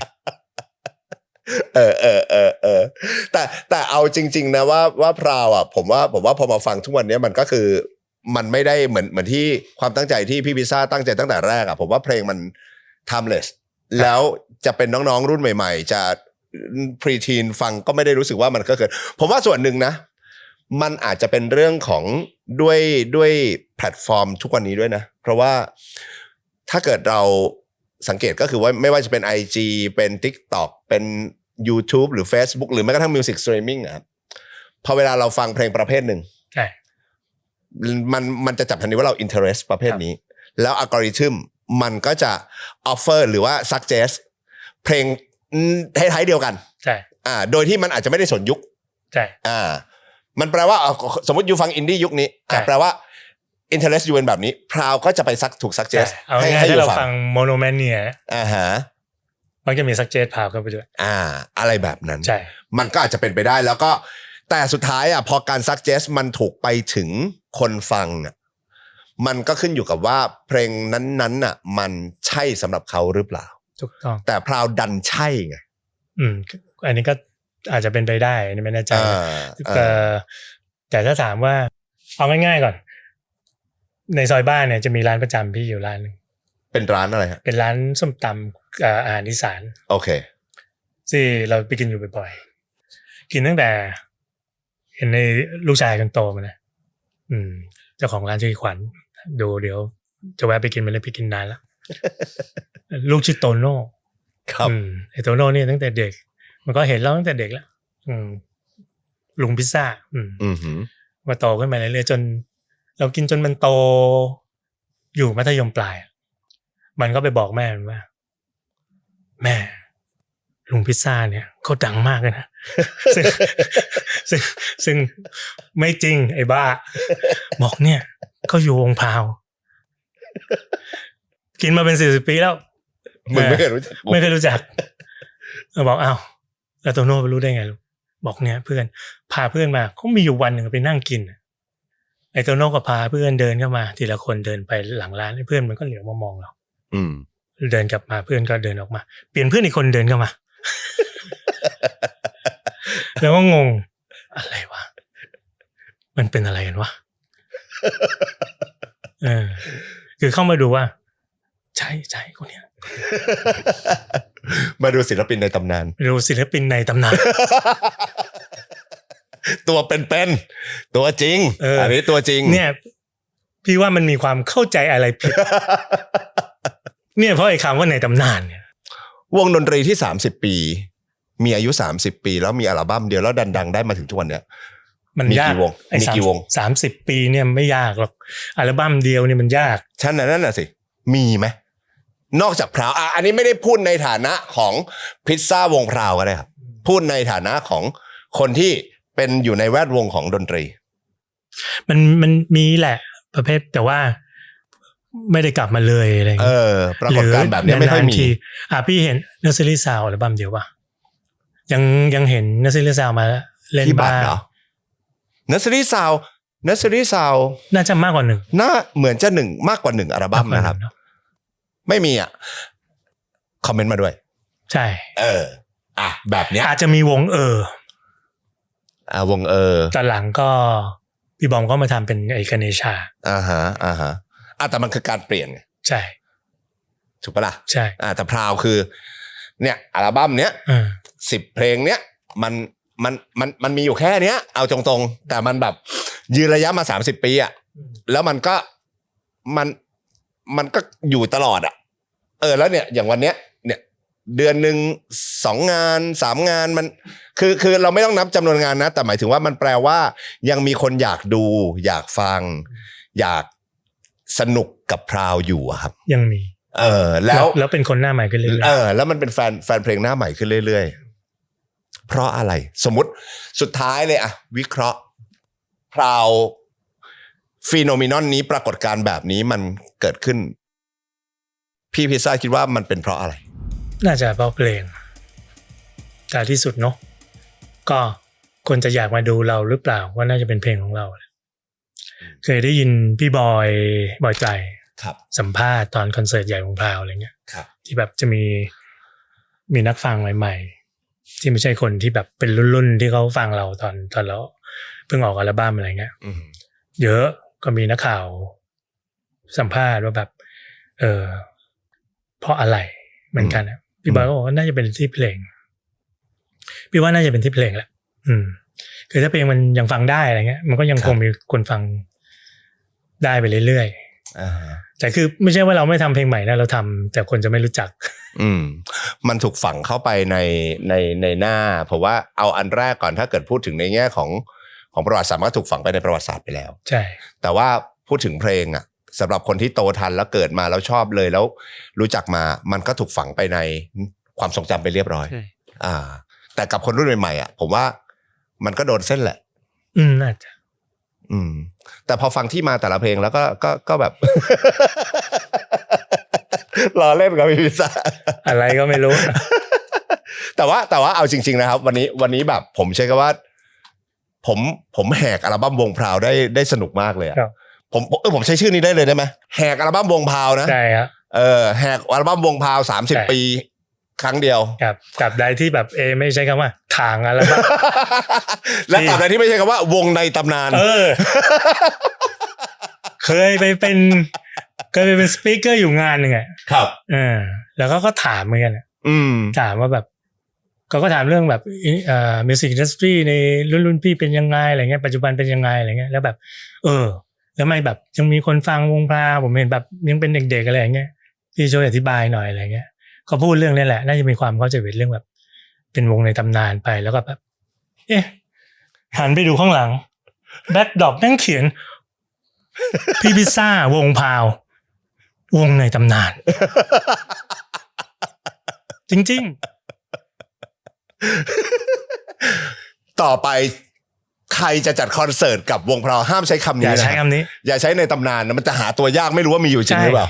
แต่เอาจริงๆนะว่าพราวอ่ะผมว่าพอมาฟังทุกวันนี้มันก็คือมันไม่ได้เหมือนที่ความตั้งใจที่พี่พิซ่าตั้งใจตั้งแต่แรกอ่ะผมว่าเพลงมัน timeless แล้วจะเป็นน้องๆรุ่นใหม่ๆจะพรีทีนฟังก็ไม่ได้รู้สึกว่ามันก็เกิดผมว่าส่วนหนึ่งนะมันอาจจะเป็นเรื่องของด้วยแพลตฟอร์มทุกวันนี้ด้วยนะเพราะว่าถ้าเกิดเราสังเกตก็คือว่าไม่ว่าจะเป็น IG เป็น TikTok เป็น YouTube หรือ Facebook หรือแม้กระทั่ง Music Streaming นะครับพอเวลาเราฟังเพลงประเภทหนึ่งใช่มันจะจับทันทีว่าเรา interest ประเภทนี้แล้วอัลกอริทึมมันก็จะ offer หรือว่า suggest เพลงท้ายๆเดียวกันใช่โดยที่มันอาจจะไม่ได้สนยุคใช่มันแปลว่าสมมติอยู่ฟังอินดี้ยุคนี้แปลว่า interest อยู่เป็นแบบนี้พราวก็จะไปถูก suggest ให้เราฟัง Monomania มันจะมี suggest พราวเข้าไปด้วยอะไรแบบนั้นใช่มันก็อาจจะเป็นไปได้แล้วก็แต่สุดท้ายพอการ suggest มันถูกไปถึงคนฟังมันก็ขึ้นอยู่กับว่าเพลงนั้นๆมันใช่สำหรับเขาหรือเปล่าถูกต้องแต่พราวดันใช่ไงอันนี้ก็อาจจะเป็นไปได้นี่ไม่แน่ใจแต่ถ้าถามว่าเอาง่ายๆก่อนในซอยบ้านเนี่ยจะมีร้านประจำพี่อยู่ร้านนึงเป็นร้านอะไรฮะเป็นร้านส้มตำอาหารอีสานโอเคที่เราไปกินอยู่บ่อยๆกินตั้งแต่เห็นในลูกชายคนโตมานะเจ้าของร้านชื่อขวัญเดี๋ยวจะแวะไปกินมันเลยไปกินนานแล้ว ลูกชื่อโตโน่ครับไอ้โตโน่เนี่ยตั้งแต่เด็กมันก็เห็นเราตั้งแต่เด็กแล้วลุงพิซซ่ามาโตขึ้นมาเรื่อยๆจนเรากินจนมันโตอยู่มัธยมปลายมันก็ไปบอกแม่มันว่าแม่ลุงพิซซ่าเนี่ยเขาดังมากเลยนะ ซึ่งไม่จริงไอ้บ้าบอกเนี่ยเขาอยู่วงพาวกินมาเป็น40 ปีแล้วมึงไม่เคยรู้จักบอกอ้าวแล้วโตโน่ไปรู้ได้ไงลูกบอกเนี่ยเพื่อนพาเพื่อนมาเขามีอยู่วันหนึ่งไปนั่งกิน ไอ้โตโน่ก็พาเพื่อนเดินเข้ามาทีละคนเดินไปหลังร้านเพื่อนมันก็เหลียวมามองเราเดินกลับมาเพื่อนก็เดินออกมาเปลี่ยนเพื่อนอีกคนเดินเข้ามา แล้วก็งงอะไรวะมันเป็นอะไรกันวะคือเข้ามาดูว่าใช่คนเนี้ย มาดูศิลปินในตำนานดูศิลปินในตำนาน ตัวเป็นตัวจริงอันนี้ตัวจริงเนี่ยพี่ว่ามันมีความเข้าใจอะไรผิด เนี่ยเพราะไอ้คำว่าในตำนานเนี่ยวงดนตรีที่30ปีมีอายุ30ปีแล้วมีอัลบั้มเดียวแล้วดังๆได้มาถึงทุกวันเนี้ยมันยากมีกี่วง30ปีเนี่ยไม่ยากหรอกอัลบั้มเดียวเนี่ยมันยากฉันนั่นน่ะสิมีไหมนอกจากพราวอันนี้ไม่ได้พูดในฐานะของพิซซ่าวงพราวก็ได้ครับพูดในฐานะของคนที่เป็นอยู่ในแวดวงของดนตรีมันมีแหละประเภทแต่ว่าไม่ได้กลับมาเลยอะไรอย่างเงี้ยปรากฏการณ์แบบนี้ไม่ค่อยมีพี่เห็นNursery Soundอัลบั้มเดียวป่ะยังเห็นNursery Soundมาเล่นบ้างNursery Soundน่าจะมากกว่า1น่าเหมือนจะ1มากกว่า1อัลบั้มนะครับไม่มีคอมเมนต์มาด้วยใช่แบบเนี้ยอาจจะมีวงวงตอนหลังก็พี่บอมก็มาทำเป็นไอ้กเนชาแต่มันคือการเปลี่ยนไงใช่ถูกปะล่ะใช่แต่พราวคือเนี่ยอัลบั้มเนี้ย10เพลงเนี้ยมันมีอยู่แค่เนี้ยเอาตรงๆแต่มันแบบยืนระยะมา30ปีแล้วมันก็อยู่ตลอดแล้วเนี่ยอย่างวันเนี้ยเนี่ยเดือนนึง2งาน3งานมันคือเราไม่ต้องนับจำนวนงานนะแต่หมายถึงว่ามันแปลว่ายังมีคนอยากดูอยากฟังอยากสนุกกับพราวอยู่ครับยังมีแล้วเป็นคนหน้าใหม่ขึ้นเรื่อยๆแล้วมันเป็นแฟนเพลงหน้าใหม่ขึ้นเรื่อยๆเพราะอะไรสมมติสุดท้ายเลยวิเคราะห์พราวฟีโนเมนอนนี้ปรากฏการณ์แบบนี้มันเกิดขึ้นพี่พิซซ่าคิดว่ามันเป็นเพราะอะไรน่าจะเพราะเพลงแต่ที่สุดเนาะก็คนจะอยากมาดูเราหรือเปล่าว่าน่าจะเป็นเพลงของเราเคยได้ยินพี่บอยใจสัมภาษณ์ตอนคอนเสิร์ตใหญ่วงพราวอะไรเงี้ยที่แบบจะมีนักฟังใหม่ๆที่ไม่ใช่คนที่แบบเป็นรุ่นที่เขาฟังเราตอนเราเพิ่งออกอัลบั้มอะไรเงี้ยเยอะก็มีนักข่าวสัมภาษณ์ว่าแบบเพราะอะไรเหมือนกันพี่บอยก็บอกว่าน่าจะเป็นที่เพลงพี่ว่าน่าจะเป็นที่เพลงแหละคือถ้าเพลงมันยังฟังได้อะไรเงี้ยมันก็ยังคงมีคนฟังได้ไปเรื่อยๆแต่คือไม่ใช่ว่าเราไม่ทำเพลงใหม่นะเราทำแต่คนจะไม่รู้จักมันถูกฝังเข้าไปในหน้าเพราะว่าเอาอันแรกก่อนถ้าเกิดพูดถึงในแง่ของประวัติศาสตร์มันถูกฝังไปในประวัติศาสตร์ไปแล้วใช่แต่ว่าพูดถึงเพลงสำหรับคนที่โตทันแล้วเกิดมาแล้วชอบเลยแล้วรู้จักมามันก็ถูกฝังไปในความทรงจำไปเรียบร้อยแต่กับคนรุ่นใหม่ๆผมว่ามันก็โดนเส้นแหละน่าจะแต่พอฟังที่มาแต่ละเพลงแล้วก็แบบ รอเล่นกับพี่พิซซ่าอะไรก็ไม่รู้ แต่ว่าเอาจริงๆนะครับวันนี้แบบผมใช้คำว่าผมแหกอัลบั้มวงพราวได้สนุกมากเลยผมใช้ชื่อนี้ได้เลยได้ไหมแหกอัลบั้มวงพราวนะใช่ครับแหกอัลบั้มวงพราว30ปีครั้งเดียวกับใดที่แบบไม่ใช่คำว่าทางอะไรบ้างและกับใดที่ไม่ใช่คำว่าวงในตำนานเคยไปเป็นสปีกเกอร์อยู่งานหนึ่งครับแล้วก็ถามเหมือนกันถามว่าแบบก็ถามเรื่องแบบmusic industry ในรุ่นพี่เป็นยังไงอะไรเงี้ยปัจจุบันเป็นยังไงอะไรเงี้ยแล้วแบบแล้วไม่แบบยังมีคนฟังวงพราวผมเห็นแบบยังเป็นเด็กๆอะไรอย่างเงี้ยพี่ช่วยอธิบายหน่อยอะไรเงี้ยเขาพูดเรื่องนี้แหละน่าจะมีความเข้าใจผิดเรื่องแบบเป็นวงในตำนานไปแล้วก็แบบหันไปดูข้างหลังแบ็คดรอปแม่งเขียนพี่พิซซ่าวงพราววงในตำนานจริงๆต่อไปใครจะจัดคอนเสิร์ตกับวงพราวห้ามใช้คำนี้อย่าใช้คำนี้อย่าใช้ในตำนานนะมันจะหาตัวยากไม่รู้ว่ามีอยู่จริงหรือเปล่า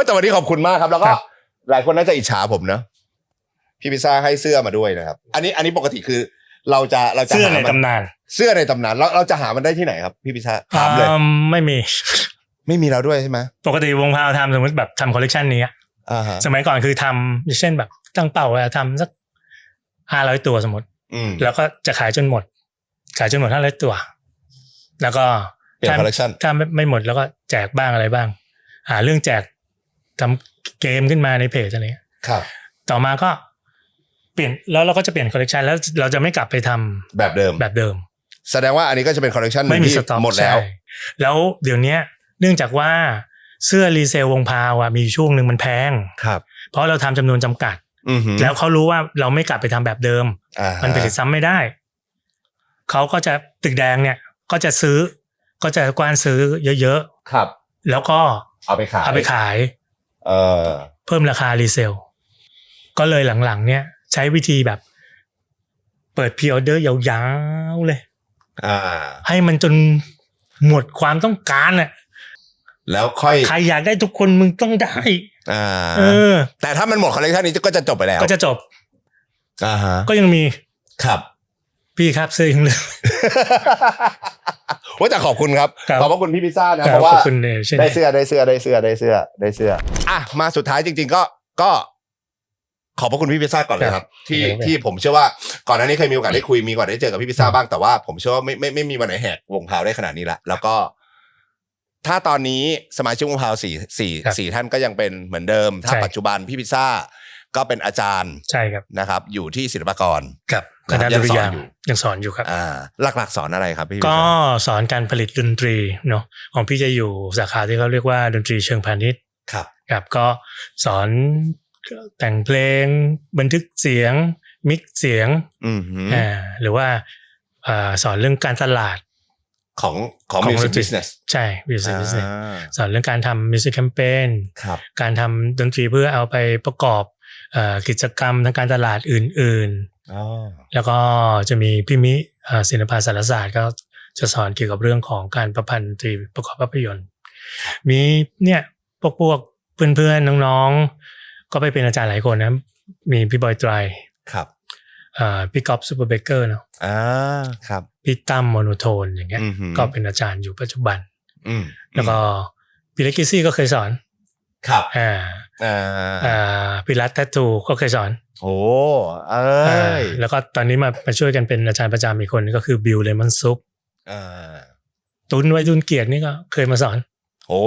แต่วันนี้ขอบคุณมากครับแล้วก็หลายคนน่าจะอิจฉาผมนะพี่พิซซ่าให้เสื้อมาด้วยนะครับอันนี้ปกติคือเราจะเสื้อในตำนาน เสื้อในตำนานเราจะหามันได้ที่ไหนครับพี่พิชาถามเลยไม่มีแล้วด้วยใช่ไหมปกติวงพาวทำสมมติแบบทำคอลเลกชันนี้สมัยก่อนคือทำเช่นแบบตั้งเป้าไว้ทำสัก500 ตัวสมมติแล้วก็จะขายจนหมด500 ตัวแล้วก็เปลี่ยนคอลเลกชันถ้าไม่หมดแล้วก็แจกบ้างอะไรบ้างหาเรื่องแจกทำเกมขึ้นมาในเพจอะไรเงี้ยครับต่อมาก็เปลี่ยนแล้วเราก็จะเปลี่ยนคอลเลกชันแล้วเราจะไม่กลับไปทำแบบเดิมแสดงว่าอันนี้ก็จะเป็นคอลเลกชันไม่มีสต็อกหมดแล้วเดี๋ยวนี้เนื่องจากว่าเสื้อรีเซลวงพาวมีช่วงนึงมันแพงครับเพราะเราทำจำนวนจำกัดแล้วเขารู้ว่าเราไม่กลับไปทำแบบเดิมมันผลิตซ้ำไม่ได้เขาก็จะตึกแดงเนี่ยก็จะกว้านซื้อเยอะๆครับแล้วก็เอาไปขายเพิ่มราคารีเซลก็เลยหลังๆเนี่ยใช้วิธีแบบเปิดพรีออเดอร์ยาวๆเลยให้มันจนหมดความต้องการน่ะแล้วค่อยใครอยากได้ทุกคนมึงต้องได้แต่ถ้ามันหมดคอลเลคชันนี้ก็จะจบไปแล้วก็จะจบก็ยังมีครับพี่ครับซื้อยังเลยว่าแต่ขอบคุณครับขอบคุณพี่พิซซ่านะเพราะว่าได้เสื้อมาสุดท้ายจริงๆก็ขอบพระคุณพี่พิซซ่าก่อนเลยครับที่ผมเชื่อว่าก่อนหน้านี้เคยมีโอกาสได้คุยมีโอกาสได้เจอกับพี่พิซซ่าบ้างแต่ว่าผมเชื่อว่าไม่มีวันไหนแหกวงพาวได้ขนาดนี้ละแล้วก็ถ้าตอนนี้สมาชิกวงพาว4ท่านก็ยังเป็นเหมือนเดิมถ้าปัจจุบันพี่พิซซ่าก็เป็นอาจารย์ใช่ครับนะครับอยู่ที่ศิลปากรครับคณะดุริยางค์ยังสอนอยู่ครับหลักๆสอนอะไรครับพี่ก็สอนการผลิตดนตรีเนาะของพี่จะอยู่สาขาที่เขาเรียกว่าดนตรีเชิงพาณิชย์ครับก็สอนแต่งเพลงบันทึกเสียงมิกซ์เสียงหรือว่าสอนเรื่องการตลาดของ music business ใช่ music business สอนเรื่องการทำ music campaign การทำดนตรีเพื่อเอาไปประกอบกิจกรรมทางการตลาดอื่นๆแล้วก็จะมีพี่มิศิลปะสารศาสตร์ก็จะสอนเกี่ยวกับเรื่องของการประพันธ์ดนตรีประกอบภาพยนตร์มีเนี่ยพวกเพื่อนๆน้องๆก็ไปเป็นอาจารย์หลายคนนะมีพี่บอยไตรครับพี่ก๊อฟซูเปอร์เบเกอร์เนาะครับพี่ตั้มโมโนโทนอย่างเงี้ยก็เป็นอาจารย์อยู่ปัจจุบันแล้วก็พี่เล็กกี้ซี่ก็เคยสอนครับพี่รัตแททูก็เคยสอนแล้วก็ตอนนี้มาช่วยกันเป็นอาจารย์ประจำอีกคนก็คือบิลเลมอนซุปตุนไว้ตุนเกียรตินี่ก็เคยมาสอน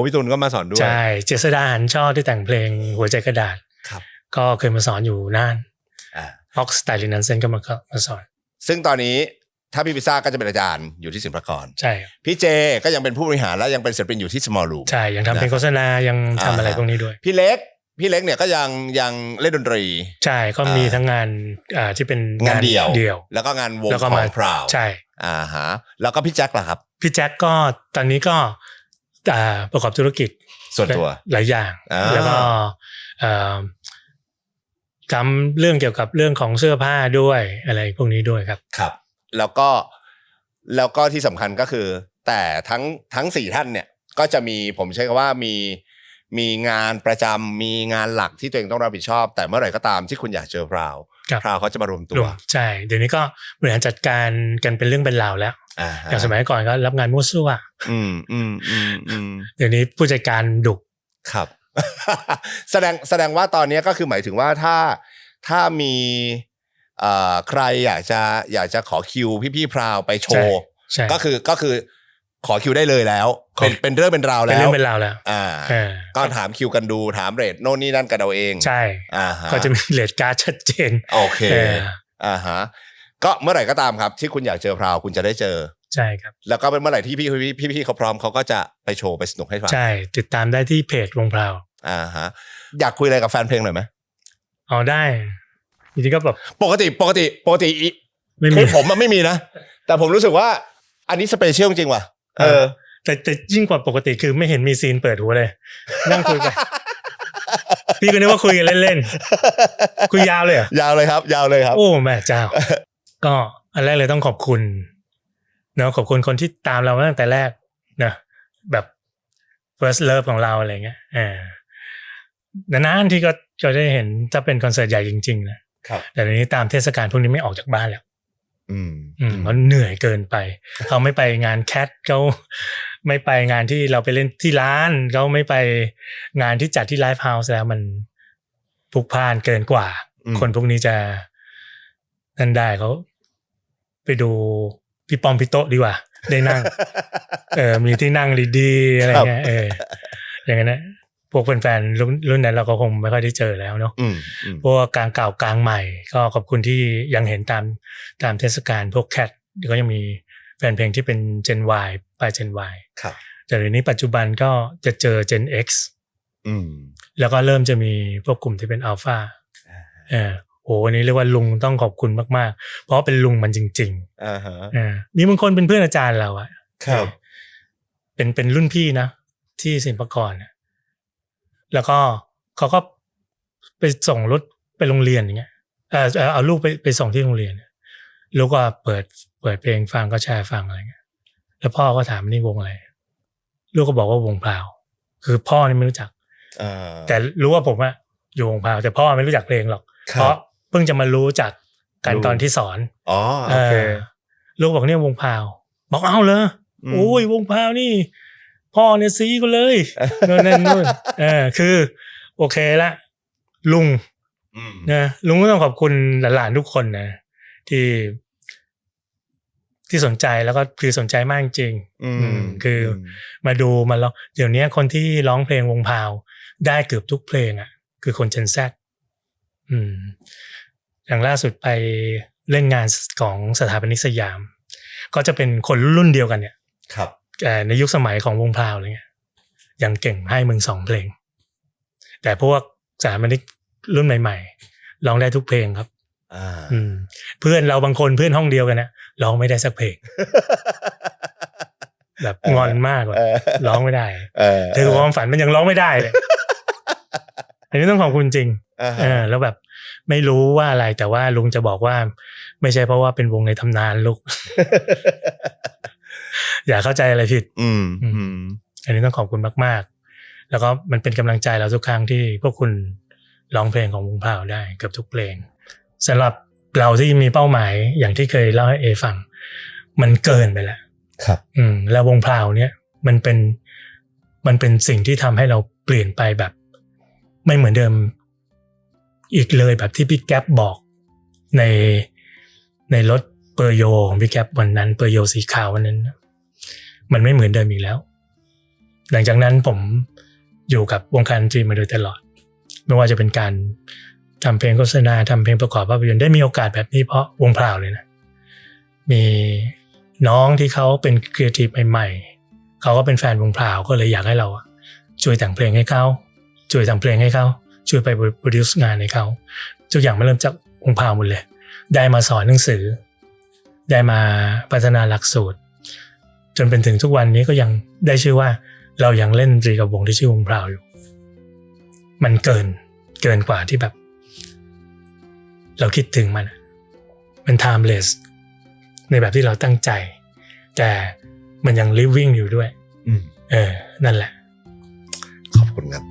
พี่ตุนก็มาสอนด้วยใช่เจษฎาหันช่อที่แต่งเพลงหัวใจกระดาษก็เคยมาสอนอยู่นานฮอกสไตลินันเซนก็มาสอนซึ่งตอนนี้ถ้าพี่พิซซ่าก็จะเป็นอาจารย์อยู่ที่ศิลปากรใช่พี่เจก็ยังเป็นผู้บริหารและยังเป็นศิลปินอยู่ที่ Small Room ใช่ยังทำเพลงโฆษณายังทำอะไรพวกนี้ด้วยพี่เล็กเนี่ยก็ยังเล่นดนตรีใช่ก็มีทั้งงานที่เป็นงานเดี่ยวแล้วก็งานวงของพราวใช่แล้วก็พี่แจ็คล่ะครับพี่แจ็คก็ตอนนี้ก็ประกอบธุรกิจส่วนตัวหลายอย่างแล้วก็ทำเรื่องเกี่ยวกับเรื่องของเสื้อผ้าด้วยอะไรพวกนี้ด้วยครับแล้วก็ที่สำคัญก็คือแต่ทั้ง4ท่านเนี่ยก็จะมีผมใช้คำว่ามีงานประจำมีงานหลักที่ตัวเองต้องรับผิดชอบแต่เมื่อไหร่ก็ตามที่คุณอยากเจอพราวเขาจะมารวมตัวใช่เดี๋ยวนี้ก็บริหารจัดการกันเป็นเรื่องเป็นราวแล้วอย่างสมัยก่อนก็รับงานมั่วซั่วเดี๋ยวนี้ผู้จัดการดุครับ แสดงว่าตอนนี้ก็คือหมายถึงว่าถ้ามีใครอยากจะขอคิวพี่พราวไปโชว์ก็คือขอคิวได้เลยแล้วเป็นเรื่องเป็นราวแล้วก็ถามคิวกันดูถามเรทโน่นนี่นั่นกันเอาเองใช่ก็จะมีเรทการ์ดชัดเจนโอเคก็เมื่อไหร่ก็ตามครับที่คุณอยากเจอพราวคุณจะได้เจอใช่ครับแล้วก็เป็นเมื่อไหร่ที่พี่เขาพร้อมเขาก็จะไปโชว์ไปสนุกให้ฟังใช่ติดตามได้ที่เพจวงพราวอยากคุยอะไรกับแฟนเพลงหน่อยไหมได้จริงๆก็แบบปกติคือผมมันไม่มีนะแต่ผมรู้สึกว่าอันนี้สเปเชียลจริงว่ะแต่ยิ่งกว่าปกติคือไม่เห็นมีซีนเปิดหัวเลยนั่งคุยกันพี่ก็นึกว่าคุยกันเล่นๆคุยยาวเลยเหรอยาวเลยครับโอ้แม่เจ้าก็อันแรกเลยต้องขอบคุณเนาะขอบคุณคนที่ตามเรามาตั้งแต่แรกนะแบบ first love ของเราอะไรเงี้ยนานๆที่ก็จะได้เห็นจะเป็นคอนเสิร์ตใหญ่จริงๆนะครับแต่ทีนี้ตามเทศกาลพวกนี้ไม่ออกจากบ้านแล้ว เขาเหนื่อยเกินไปเขาไม่ไปงานแคทเขาไม่ไปงานที่เราไปเล่นที่ร้านเขาไม่ไปงานที่จัดที่ไลฟ์เฮาส์แล้วมันพลุกพล่านเกินกว่าคนพวกนี้จะนั่นได้เขาไปดูพี่ปอมพี่โต๊ะดีกว่าได้นั่ง มีที่นั่งดีๆอะไรเงี้ยอย่างนั้นนะพวกแฟนๆรุ่นนั้นเราก็คงไม่ค่อยได้เจอแล้วเนาะพวกกลางเก่ากลางใหม่ก็ขอบคุณที่ยังเห็นตามเทศกาลพวกแคทก็ยังมีแฟนเพลงที่เป็น Gen Y ปลาย Gen Y ครับแต่เดี๋ยวนี้ปัจจุบันก็จะเจอ Gen X แล้วก็เริ่มจะมีพวกกลุ่มที่เป็น Alpha โอ้อันนี้เรียกว่าลุงต้องขอบคุณมากๆเพราะเป็นลุงมันจริงๆมีบางคนเป็นเพื่อนอาจารย์เราอะครับเป็นรุ่นพี่นะที่ศิลปากรแล้วก็เขาก็ไปส่งรถไปโรงเรียนอย่างเงี้ยเอาลูกไปส่งที่โรงเรียนลูกก็เปิดเพลงฟังก็แชร์ฟังอะไรเงี้ยแล้วพ่อก็ถามนี่วงอะไรลูกก็บอกว่าวงพราวคือพ่อนี่ไม่รู้จักแต่รู้ว่าผมอะอยู่วงพราวแต่พ่อไม่รู้จักเพลงหรอกเพราะเพิ่งจะมารู้จักกันตอนที่สอนโอเคลูกบอกเนี่ยวงพราวบอกเอาเลยโอ้ยวงพราวนี่พ่อเนี่ยซีก็เลยนู่นคือโอเคละลุงนะลุงก็ต้องขอบคุณหลานๆทุกคนนะที่สนใจแล้วก็คือสนใจมากจริงคือมาดูมาแล้วเดี๋ยวนี้คนที่ร้องเพลงวงพราวได้เกือบทุกเพลงอ่ะคือคน Gen Z อย่างล่าสุดไปเล่นงานของสถาปนิกสยามก็จะเป็นคนรุ่นเดียวกันเนี่ยครับในยุคสมัยของวงพราวอะไรเงี้ยยังเก่งให้มึง2เพลงแต่พวกสถาปนิกรุ่นใหม่ๆร้องได้ทุกเพลงครับเพื่อนเราบางคนเพื่อนห้องเดียวกันนะร้องไม่ได้สักเพลงแบบงอนมากเลยร้องไม่ได้เธอความฝันมันยังร้องไม่ได้เลยอันนี้ต้องขอบคุณจริงแล้วแบบไม่รู้ว่าอะไรแต่ว่าลุงจะบอกว่าไม่ใช่เพราะว่าเป็นวงในตำนานลูก อย่าเข้าใจอะไรผิดอันนี้ต้องขอบคุณมากๆแล้วก็มันเป็นกำลังใจเราทุกครั้งที่พวกคุณร้องเพลงของวงพราวได้เกือบทุกเพลงสำหรับเราที่มีเป้าหมายอย่างที่เคยเล่าให้เอฟังมันเกินไปแล้วครับแล้ววงพราวเนี่ยมันเป็นสิ่งที่ทำให้เราเปลี่ยนไปแบบไม่เหมือนเดิมอีกเลยแบบที่พี่แก๊ปบอกในรถเปอร์โยของพี่แก๊ปวันนั้นเปอร์โยสีขาววันนั้นมันไม่เหมือนเดิมอีกแล้วหลังจากนั้นผมอยู่กับวงการดนตรีมาโดยตลอดไม่ว่าจะเป็นการทำเพลงโฆษณาทำเพลงประกอบภาพยนตร์ได้มีโอกาสแบบนี้เพราะวงพราวเลยนะมีน้องที่เขาเป็นครีเอทีฟใหม่ๆเขาก็เป็นแฟนวงพราวก็เลยอยากให้เราช่วยแต่งเพลงให้เขาช่วยทำเพลงให้เขาช่วยไปโปรดิวซ์งานให้เขาทุกอย่างมันเริ่มจากวงพราวหมดเลยได้มาสอนหนังสือได้มาพัฒนาหลักสูตรจนเป็นถึงทุกวันนี้ก็ยังได้ชื่อว่าเรายังเล่นดนตรีกับวงที่ชื่อวงพราวอยู่มันเกินกว่าที่แบบเราคิดถึงมัน timeless ในแบบที่เราตั้งใจแต่มันยัง living อยู่ด้วยนั่นแหละขอบคุณครับ